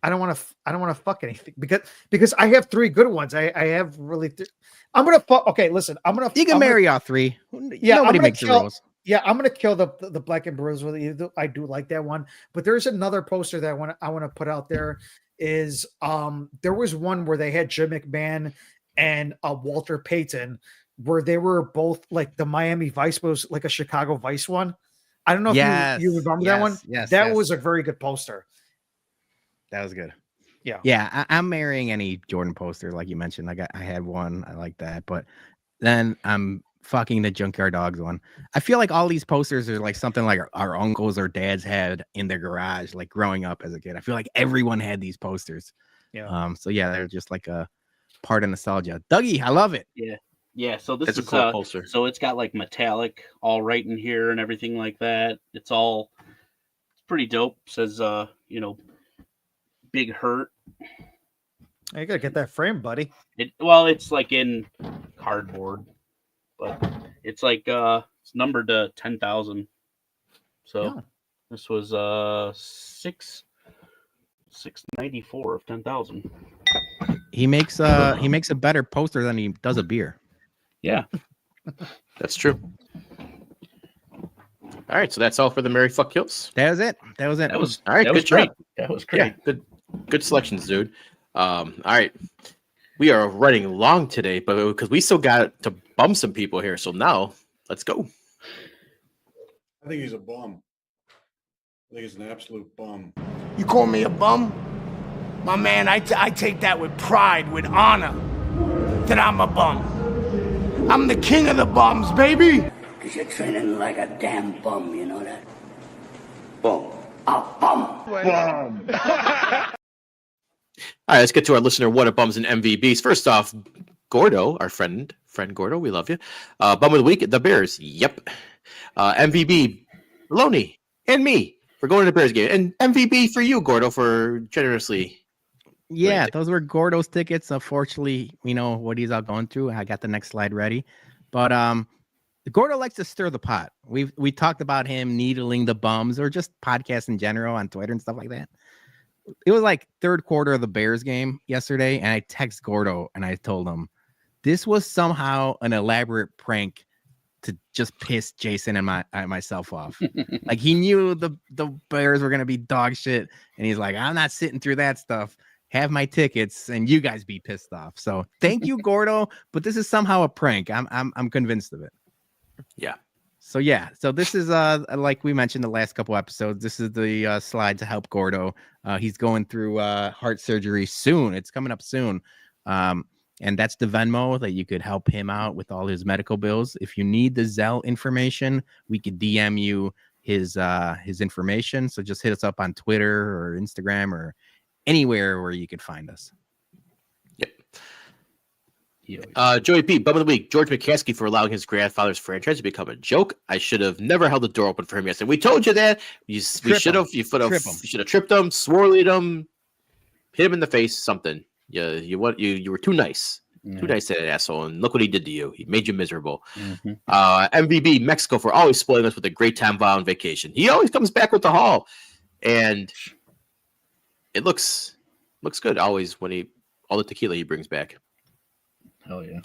I don't want to fuck anything because I have three good ones. I have really I'm gonna fuck. Okay, listen. You can marry all three. Yeah, nobody makes the rules. Yeah, I'm gonna kill the black and bruise with it. I do like that one, but there's another poster that I want to put out there. Is there was one where they had Jim McMahon and Walter Payton, where they were both like the Miami Vice was like a Chicago Vice one. I don't know if you remember that one. Yes, that was a very good poster. That was good. Yeah. I'm marrying any Jordan poster like you mentioned. I had one. I like that, but then I'm fucking the Junkyard Dogs one. I feel like all these posters are like something like our uncles or dads had in their garage, like growing up as a kid. I feel like everyone had these posters. Yeah. So yeah, they're just like a part of nostalgia. Dougie, I love it. Yeah. So this is a cool poster. So it's got like metallic all right in here and everything like that. It's pretty dope. It says Big Hurt. You gotta get that frame, buddy. It's like in cardboard. But it's like it's numbered to 10,000. So this was 694 of 10,000. He makes a better poster than he does a beer. Yeah. That's true. All right, so that's all for the Mary Fuck Kills. That was it. All right. Good job. That was great. Yeah, good selections, dude. All right. We are running long today, but because we still got to bum some people here. So now let's go. I think he's a bum. I think he's an absolute bum. You call me a bum? My man, I take that with pride, with honor, that I'm a bum. I'm the king of the bums, baby. Because you're training like a damn bum, you know that? Bum. A bum. Bum. All right, let's get to our listener what a bums and MVBs. First off, Gordo, our friend Gordo, we love you. Bum of the week, the Bears. Yep. MVB, Bologna, and me for going to the Bears game, and MVB for you, Gordo, for generously. Yeah, those were Gordo's tickets. Unfortunately, we know what he's out going through. I got the next slide ready, but Gordo likes to stir the pot. We talked about him needling the bums, or just podcasts in general on Twitter and stuff like that. It was like third quarter of the Bears game yesterday, and I text Gordo and I told him this was somehow an elaborate prank to just piss Jason and myself off. Like he knew the Bears were gonna be dog shit, and he's like, I'm not sitting through that stuff. Have my tickets, and you guys be pissed off. So thank you, Gordo, but this is somehow a prank. I'm convinced of it. Yeah. So this is like we mentioned the last couple episodes. This is the slide to help Gordo. He's going through heart surgery soon. It's coming up soon. And that's the Venmo that you could help him out with all his medical bills. If you need the Zelle information, we could DM you his information. So just hit us up on Twitter or Instagram or anywhere where you could find us. Joey P, bum of the week, George McCaskey for allowing his grandfather's franchise to become a joke. I should have never held the door open for him yesterday. We told you that. We should have. You should have tripped him, swirled him, hit him in the face, something. You were too nice. Too nice to that asshole. And look what he did to you. He made you miserable. Mhm. MVB Mexico for always spoiling us with a great time while on vacation. He always comes back with the haul, and it looks good always when all the tequila he brings back. Hell yeah.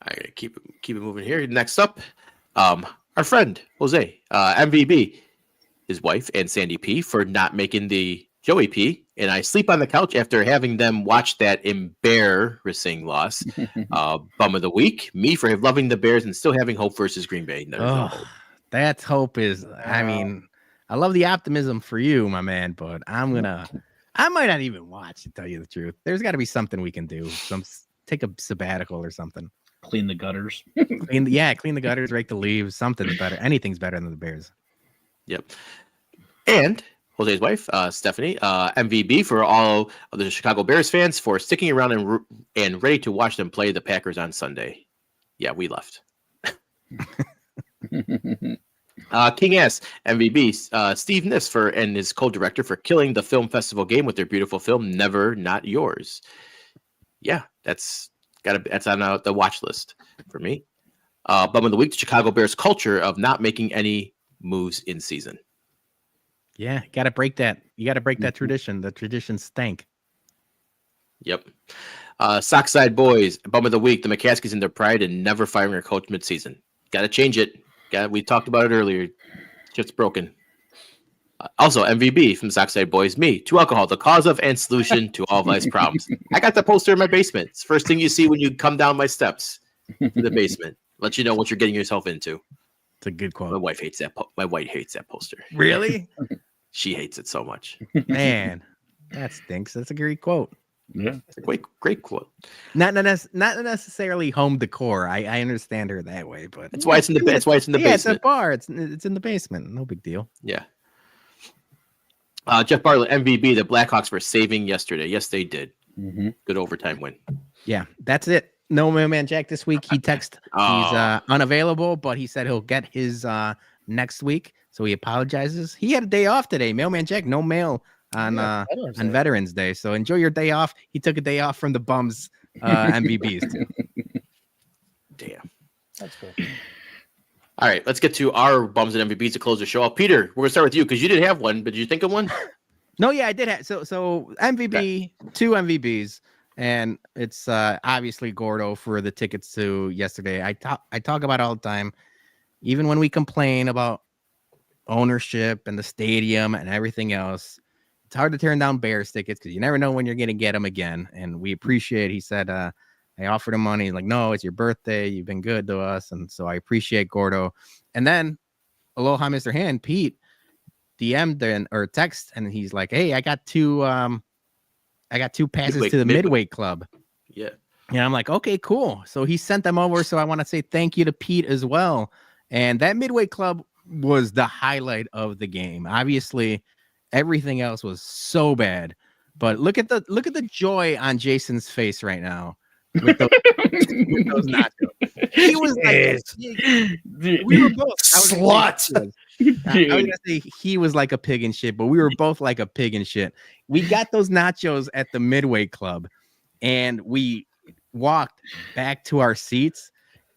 I gotta keep it moving here. Next up, our friend Jose, MVB, his wife, and Sandy P for not making the Joey P. And I sleep on the couch after having them watch that embarrassing loss. Bum of the week, me for loving the Bears and still having hope versus Green Bay. There's no hope. That's hope is. I mean, I love the optimism for you, my man, but I might not even watch to tell you the truth. There's got to be something we can do. Take a sabbatical or something. Clean the gutters. Clean the gutters, rake the leaves. Something's better. Anything's better than the Bears. Yep. And Jose's wife, Stephanie, MVB for all of the Chicago Bears fans for sticking around and ready to watch them play the Packers on Sunday. Yeah, we left. King S, MVB, Steve Niss and his co-director for killing the film festival game with their beautiful film Never Not Yours. Yeah, that's on the watch list for me. Bum of the week, the Chicago Bears culture of not making any moves in season. Yeah, got to break that. You got to break that tradition. The tradition stank. Yep. Sockside Boys, bum of the week, the McCaskies in their pride and never firing their coach mid-season. Got to change it. We talked about it earlier. Shit's broken. Also, MVB from Sockside Boys, me, to alcohol, the cause of and solution to all life's problems. I got the poster in my basement. It's the first thing you see when you come down my steps to the basement. Let you know what you're getting yourself into. It's a good quote. My wife hates that. My wife hates that poster. Really? She hates it so much. Man, that stinks. That's a great quote. Yeah, it's a great quote. Not necessarily home decor. I understand her that way, but that's why it's in the basement. It's a bar. It's in the basement. No big deal. Yeah. Jeff Bartlett, MVB, the Blackhawks were saving yesterday. Yes, they did. Mm-hmm. Good overtime win. Yeah, that's it. No Mailman Jack this week. He texted he's unavailable, but he said he'll get his next week. So he apologizes. He had a day off today. Mailman Jack, no mail on Veterans Day. So enjoy your day off. He took a day off from the bums MVBs. Damn. That's cool. All right, let's get to our bums and MVBs to close the show. Peter, we're gonna start with you because you didn't have one, but did you think of one? No, yeah, I did have so MVB, 2 MVBs, and it's obviously Gordo for the tickets to yesterday. I talk about it all the time, even when we complain about ownership and the stadium and everything else. It's hard to turn down Bears tickets because you never know when you're gonna get them again. And we appreciate. He said, I offered him money. He's like, no, it's your birthday. You've been good to us. And so I appreciate Gordo. And then Aloha, Mr. Hand, Pete DM'd or text, and he's like, hey, I got two passes to the Midway Club. Yeah. And I'm like, okay, cool. So he sent them over. So I want to say thank you to Pete as well. And that Midway Club was the highlight of the game. Obviously, everything else was so bad. But look at the joy on Jason's face right now. With those nachos. He was like, we were both slut. I was gonna say he was like a pig in shit, but we were both like a pig in shit. We got those nachos at the Midway Club, and we walked back to our seats,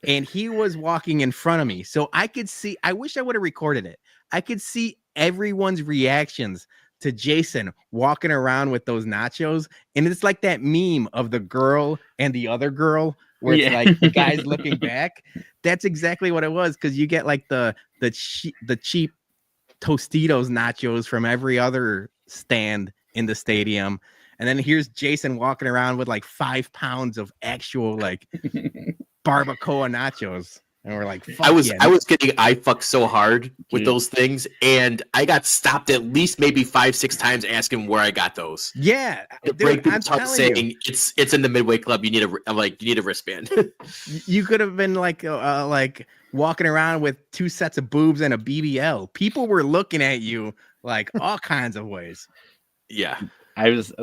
and he was walking in front of me, so I could see. I wish I would have recorded it. I could see everyone's reactions to Jason walking around with those nachos, and it's like that meme of the girl and the other girl where it's like the guy's looking back. That's exactly what it was, because you get like the cheap Tostitos nachos from every other stand in the stadium, and then here's Jason walking around with like 5 pounds of actual like barbacoa nachos. And we're like, I was getting fucked so hard with those things, and I got stopped at least maybe 5-6 times asking where I got those. Yeah, dude, I'm saying it's in the Midway Club. You need a wristband. You could have been like walking around with 2 sets of boobs and a BBL. People were looking at you like all kinds of ways. Yeah.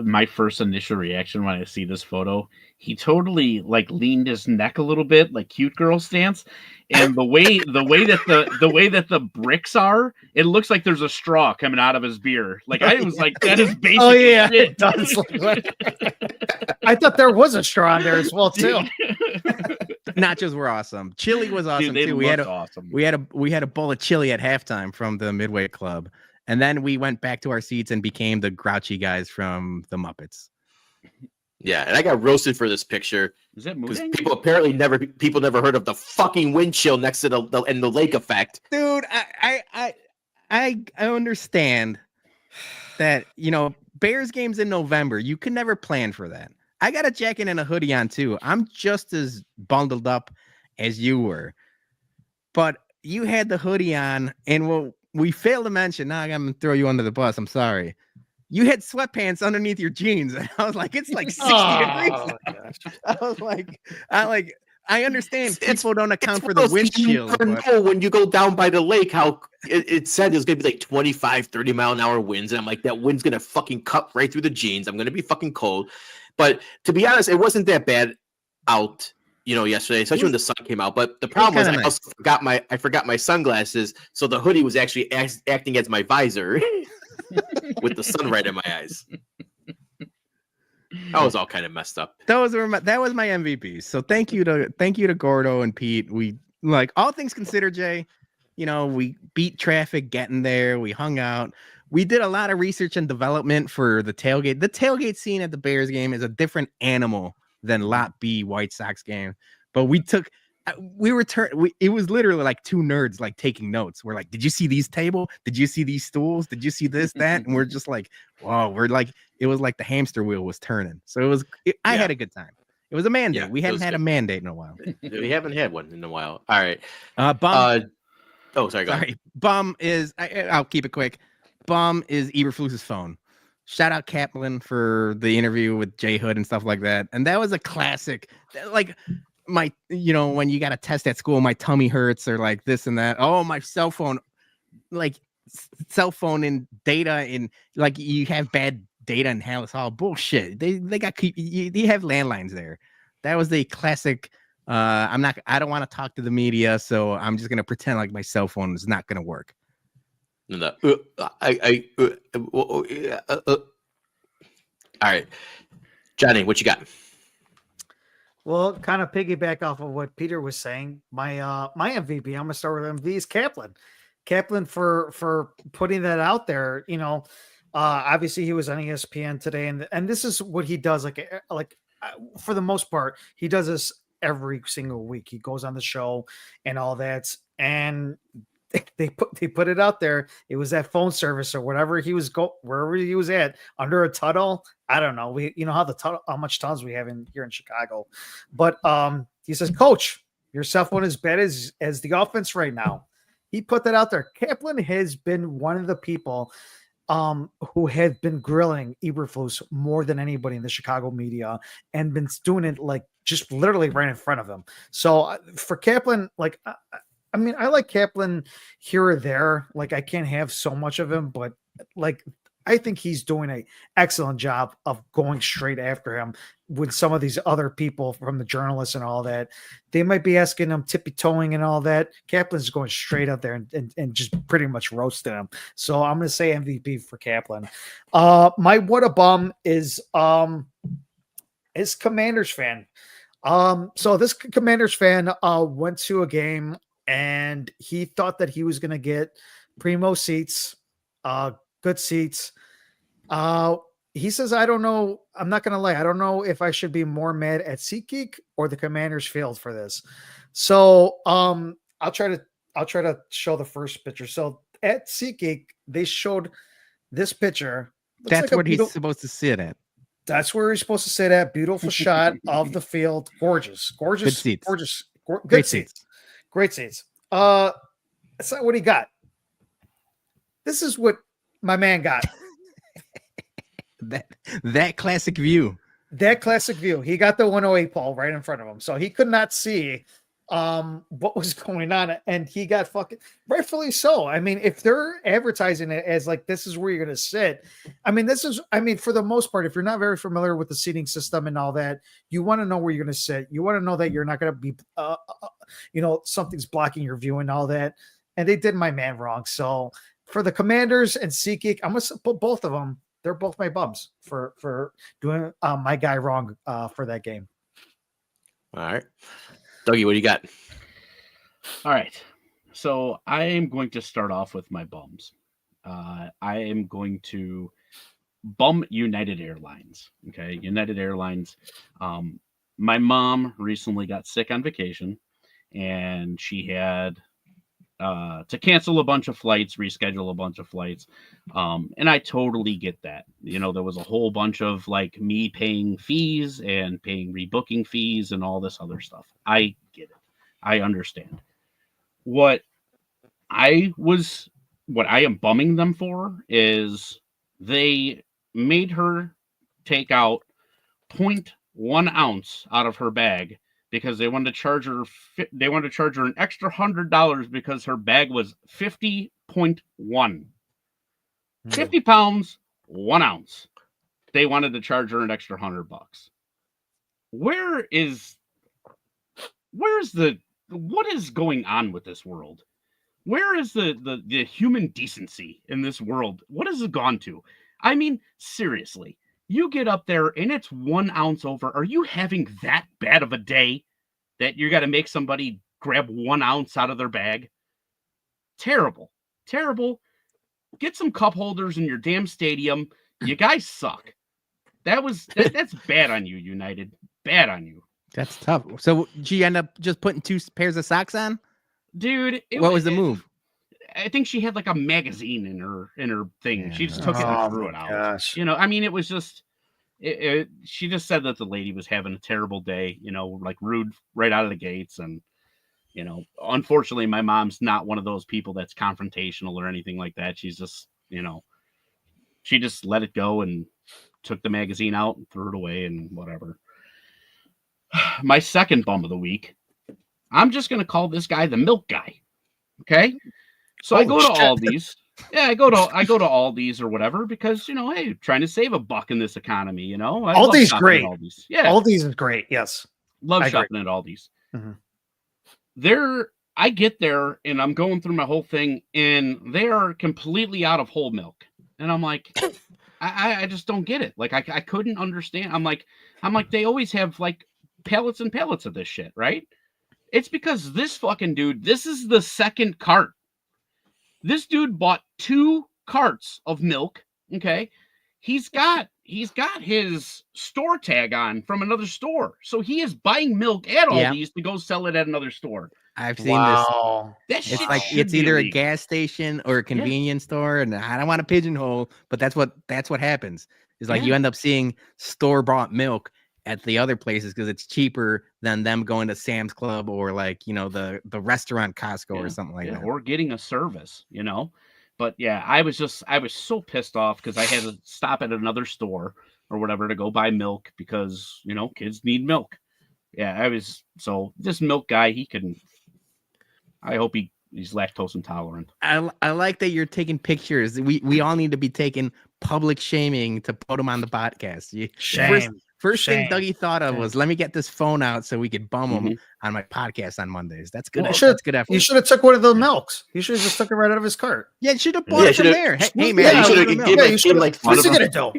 My first initial reaction when I see this photo, he totally like leaned his neck a little bit, like cute girl stance. and the way that the bricks are, it looks like there's a straw coming out of his beer. Like I was like, that is basic. Oh yeah, shit. it does look like. I thought there was a straw in there as well too. Nachos were awesome. Chili was awesome Dude, they too. looked awesome. We had a bowl of chili at halftime from the Midway Club, and then we went back to our seats and became the grouchy guys from the Muppets. Yeah, and I got roasted for this picture Is that because moving? people never heard of the fucking wind chill next to the lake effect. Dude, I understand that, you know, Bears games in November, you can never plan for that. I got a jacket and a hoodie on too. I'm just as bundled up as you were. But you had the hoodie on, and what we failed to mention, now I'm gonna throw you under the bus. I'm sorry. You had sweatpants underneath your jeans. And I was like, it's like 60 degrees. I was like, I understand people don't account for the wind chill. You never know when you go down by the lake how it said it was going to be like 25, 30 mile an hour winds. And I'm like, that wind's going to fucking cut right through the jeans. I'm going to be fucking cold. But to be honest, it wasn't that bad out, you know, yesterday, especially when the sun came out. But the problem was I also forgot my sunglasses. So the hoodie was actually acting as my visor with the sun right in my eyes. I was all kind of messed up. That was my MVP. So thank you to Gordo and Pete. We, like, all things considered, Jay, you know, we beat traffic getting there. We hung out. We did a lot of research and development for the tailgate. The tailgate scene at the Bears game is a different animal than Lot B White Sox game. But it was literally like two nerds like taking notes. We're like, did you see these table? Did you see these stools? Did you see this, that? And we're just like, wow, it was like the hamster wheel was turning. So I had a good time. It was a mandate. Yeah, we hadn't had a mandate in a while. We haven't had one in a while. All right. Bum. Sorry. Go ahead. Bum is, I'll keep it quick. Bum is Eberflus's phone. Shout out Kaplan for the interview with Jay Hood and stuff like that. And that was a classic. Like, when you got a test at school, my tummy hurts or like this and that. Oh, my cell phone, like cell phone and data, and like you have bad data in Hallis Hall. Bullshit. They got you have landlines there. That was the classic. I don't want to talk to the media, so I'm just gonna pretend like my cell phone is not gonna work. No. All right, Johnny, what you got? Well, kind of piggyback off of what Peter was saying. My MVP, I'm gonna start with MV, is Kaplan. Kaplan for putting that out there. You know, obviously he was on ESPN today, and this is what he does. Like for the most part, he does this every single week. He goes on the show and all that, and they put it out there. It was that phone service or whatever wherever he was at under a tunnel. I don't know. How much tunnels we have here in Chicago, but he says, Coach, your cell phone is bad as the offense right now. He put that out there. Kaplan has been one of the people who had been grilling Eberflus more than anybody in the Chicago media and been doing it like just literally right in front of him. So for Kaplan, like, I mean, I like Kaplan here or there. Like, I can't have so much of him, but like, I think he's doing an excellent job of going straight after him with some of these other people from the journalists and all that. They might be asking him tippy-toeing and all that. Kaplan's going straight out there and just pretty much roasting him. So I'm going to say MVP for Kaplan. My what a bum is Commanders fan. So this Commanders fan went to a game and he thought that he was going to get primo seats, good seats. He says, I don't know. I'm not going to lie. I don't know if I should be more mad at SeatGeek or the Commanders field for this. So, I'll try to show the first picture. So at SeatGeek, they showed this picture. That's like where he's supposed to sit at. That's where he's supposed to sit at. Beautiful shot of the field. Gorgeous. Good seats. Gorgeous. Great seats. Great seats. That's not what he got. This is what my man got. that classic view. That classic view. He got the 108 pole right in front of him. So he could not see what was going on, and he got fucking rightfully so. I mean, if they're advertising it as like this is where you're gonna sit, I mean, for the most part, if you're not very familiar with the seating system and all that, you want to know where you're gonna sit. You want to know that you're not gonna be something's blocking your view and all that. And they did my man wrong. So for the Commanders and SeatGeek, I'm gonna put both of them. They're both my bums for doing my guy wrong for that game. All right, Dougie, what do you got? All right. So I am going to start off with my bums. I am going to bum United Airlines. Okay. United Airlines. My mom recently got sick on vacation and she had to cancel a bunch of flights, reschedule a bunch of flights. And I totally get that. You know, there was a whole bunch of like me paying fees and paying rebooking fees and all this other stuff. I get it. I understand. What I am bumming them for is they made her take out 0.1 ounce out of her bag because they wanted to charge her. They wanted to charge her an extra $100 because her bag was 50.1. 50 pounds, 1 ounce. They wanted to charge her an extra $100. What is going on with this world? Where is the human decency in this world? What has it gone to? I mean, seriously, you get up there and it's 1 ounce over. Are you having that bad of a day that you got to make somebody grab 1 ounce out of their bag? Terrible. Terrible. Get some cup holders in your damn stadium. You guys suck. That's bad on you, United. Bad on you. That's tough. So she end up just putting 2 pairs of socks on? Dude, what was the move? I think she had like a magazine in her thing. Yeah. She just took it and threw it out. Gosh. You know, I mean, it was just she just said that the lady was having a terrible day, you know, like rude right out of the gates. And, you know, unfortunately, my mom's not one of those people that's confrontational or anything like that. She's just, you know, she just let it go and took the magazine out and threw it away and whatever. My second bum of the week, I'm just going to call this guy the milk guy. Okay. So I go to Aldi's. Yeah, I go to Aldi's or whatever because, you know, hey, trying to save $1 in this economy, you know. Aldi's great. Aldi's. Yeah. Aldi's is great. Yes. Love shopping at Aldi's. Mm-hmm. I get there and I'm going through my whole thing and they are completely out of whole milk. And I'm like, I just don't get it. Like I couldn't understand. I'm like, they always have like pallets and pallets of this shit, right? It's because this fucking dude, this is the second cart. This dude bought 2 carts of milk. Okay. He's got his store tag on from another store. So he is buying milk at Aldi's to go sell it at another store. I've seen this. That shit it's like it's either illegal. A gas station or a convenience store, and I don't want to pigeonhole, but that's what happens. Is like you end up seeing store-bought milk at the other places because it's cheaper than them going to Sam's Club or like, you know, the restaurant Costco or something like that. Or getting a service, you know. But yeah, I was so pissed off because I had to stop at another store or whatever to go buy milk because, you know, kids need milk. Yeah, so this milk guy, I hope he's lactose intolerant. I like that you're taking pictures. We all need to be taking public shaming to put them on the podcast. Shame. First thing Dougie thought of was, let me get this phone out so we could bum him on my podcast on Mondays. That's good. That's good effort. You should have took one of the milks. You should have just took it right out of his cart. Yeah, you should have bought it from there. Hey man, you should have given like what's he gonna do?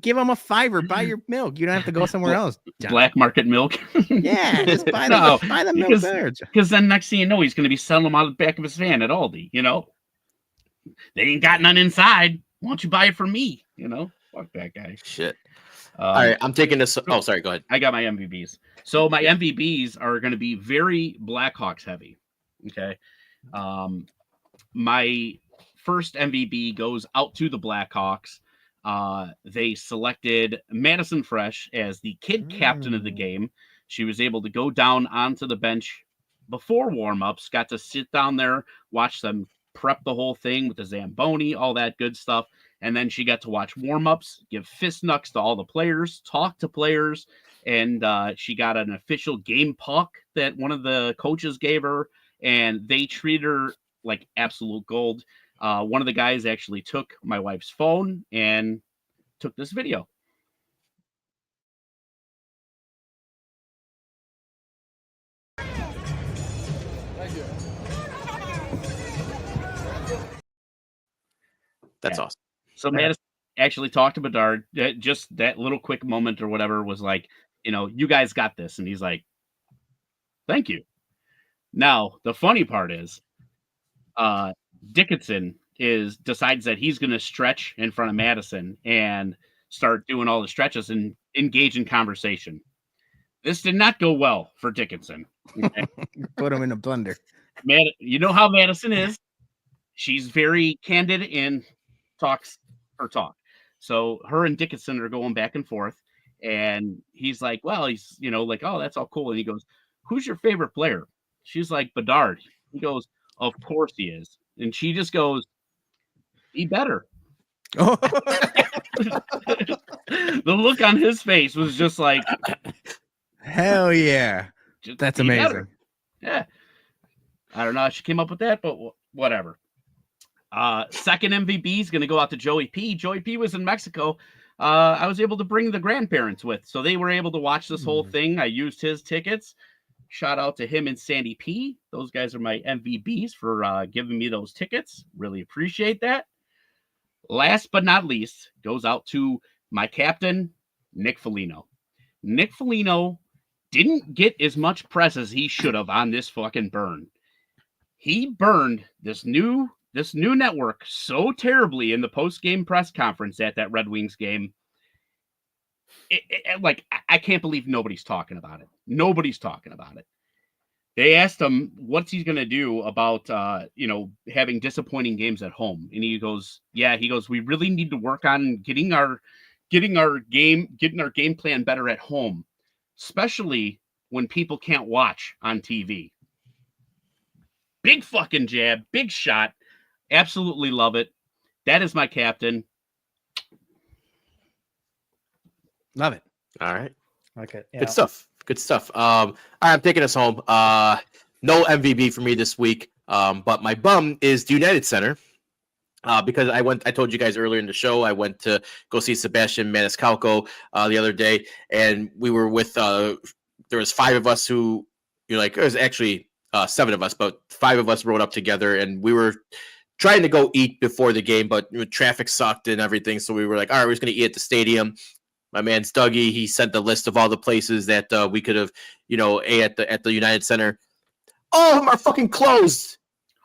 Give him a $5. Buy your milk. You don't have to go somewhere else. John. Black market milk. Yeah, just buy the milk there. Because then next thing you know, he's going to be selling them out of the back of his van at Aldi. You know, they ain't got none inside. Why don't you buy it from me? You know, fuck that guy. Shit. All right, I'm taking this. Oh, sorry. Go ahead. I got my MVBs. So my MVBs are going to be very Blackhawks heavy. Okay. My first MVB goes out to the Blackhawks. They selected Madison Fresh as the kid captain of the game. She was able to go down onto the bench before warmups, got to sit down there, watch them prep the whole thing with the Zamboni, all that good stuff. And then she got to watch warmups, give fist knucks to all the players, talk to players, and she got an official game puck that one of the coaches gave her, and they treat her like absolute gold. One of the guys actually took my wife's phone and took this video. That's Yeah. awesome. So Madison actually talked to Bedard. Just that little quick moment or whatever was like, you guys got this. And he's like, thank you. Now, the funny part is Dickinson decides that he's going to stretch in front of Madison and start doing all the stretches and engage in conversation. This did not go well for Dickinson. Okay? Put him in a blender. You know how Madison is. She's very candid and talks her talk. So her and Dickinson are going back and forth. And he's like, well, he's, like, oh, that's all cool. And he goes, who's your favorite player? She's like, Bedard. He goes, of course he is. And she just goes, be better. The look on his face was just like, hell yeah. That's amazing. Better. Yeah. I don't know how she came up with that, but whatever. Second MVP is going to go out to Joey P. Joey P was in Mexico. I was able to bring the grandparents with, so they were able to watch this whole thing. I used his tickets. Shout out to him and Sandy P. Those guys are my MVPs for giving me those tickets. Really appreciate that. Last but not least goes out to my captain, Nick Foligno. Nick Foligno didn't get as much press as he should have on this fucking burn. He burned this new network so terribly in the post-game press conference at that Red Wings game. I can't believe nobody's talking about it. Nobody's talking about it. They asked him what's he going to do about having disappointing games at home, and he goes, we really need to work on getting our game plan better at home, especially when people can't watch on TV. Big fucking jab, big shot. Absolutely love it. That is my captain. Love it. All right. Okay. Yeah. Good stuff. Good stuff. All right, I'm taking us home. No MVP for me this week. But my bum is the United Center. Because I told you guys earlier in the show, I went to go see Sebastian Maniscalco the other day, and we were with there was 5 of us who it was actually 7 of us, but 5 of us rode up together, and we were trying to go eat before the game, but traffic sucked and everything, so we were like, all right, we're just gonna eat at the stadium. My man's Dougie, he sent the list of all the places that we could have, ate at the United Center. All of them are fucking closed.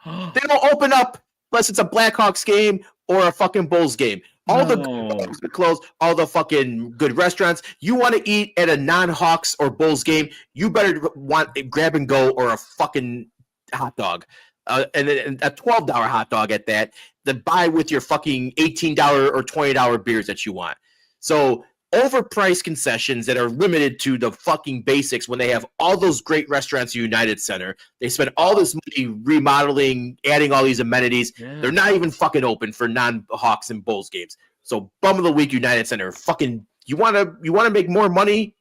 They don't open up unless it's a Blackhawks game or a fucking Bulls game. All the are closed. All the fucking good restaurants. You want to eat at a non-Hawks or Bulls game, you better want a grab and go or a fucking hot dog. And a $12 hot dog at that. Then buy with your fucking $18 or $20 beers that you want. So overpriced concessions that are limited to the fucking basics when they have all those great restaurants at United Center. They spend all this money remodeling, adding all these amenities. Yeah. They're not even fucking open for non-Hawks and Bulls games. So bum of the week, United Center. Fucking you wanna make more money?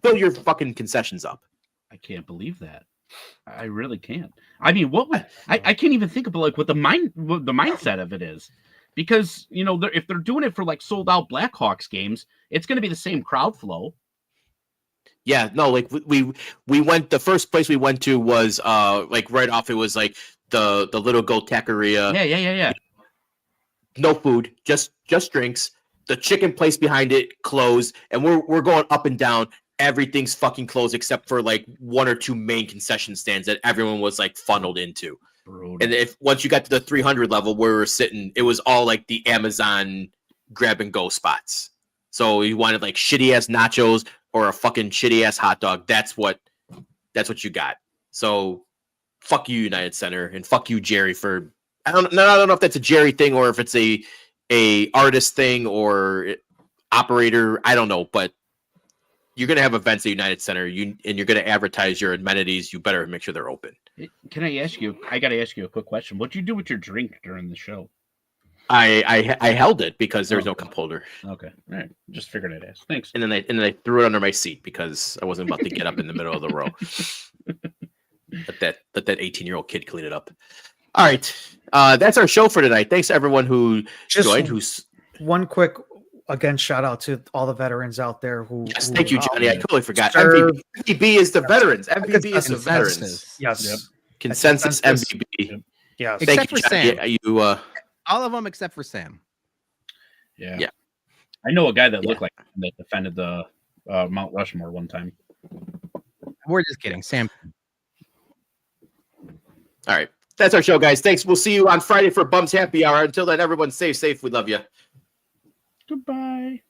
Fill your fucking concessions up. I can't believe that. I really can't. I mean, I can't even think about what the mindset of it is. Because, if they're doing it for sold out Blackhawks games, it's going to be the same crowd flow. Yeah, no, we went, the first place we went to was right off. It was the Little Goat Taqueria. Yeah. No food, just drinks. The chicken place behind it closed, and we're going up and down. Everything's fucking closed except for 1 or 2 main concession stands that everyone was funneled into. Brutal. And if once you got to the 300 level where we were sitting, it was all the Amazon grab and go spots. So you wanted shitty ass nachos or a fucking shitty ass hot dog. That's what you got. So fuck you, United Center, and fuck you, Jerry, for I don't know if that's a Jerry thing or if it's a artist thing or operator. I don't know, but you're gonna have events at United Center, and you're gonna advertise your amenities. You better make sure they're open. Can I ask you? I got to ask you a quick question. What'd you do with your drink during the show? I held it because there's no cup holder, Okay, all right. Just figured I'd ask. Thanks. and then I threw it under my seat because I wasn't about to get up in the middle of the row. Let that 18-year-old kid clean it up. All right, that's our show for tonight. Thanks to everyone who joined. Who's one quick again shout out to all the veterans out there who. yes, who, thank you, Johnny. I totally forgot. served- MVP is the veterans. MVP is the veterans. Consensus. Yes. Yep. Consensus Consensus. MVP. Yes. Except Thank you, for Johnny. Sam. You All of them except for Sam. Yeah. Yeah. I know a guy that Yeah. looked like him that defended the Mount Rushmore one time. We're just kidding. Sam. all right. That's our show, guys. Thanks. We'll see you on Friday for Bums Happy Hour. Until then, everyone stay safe. We love you. Goodbye.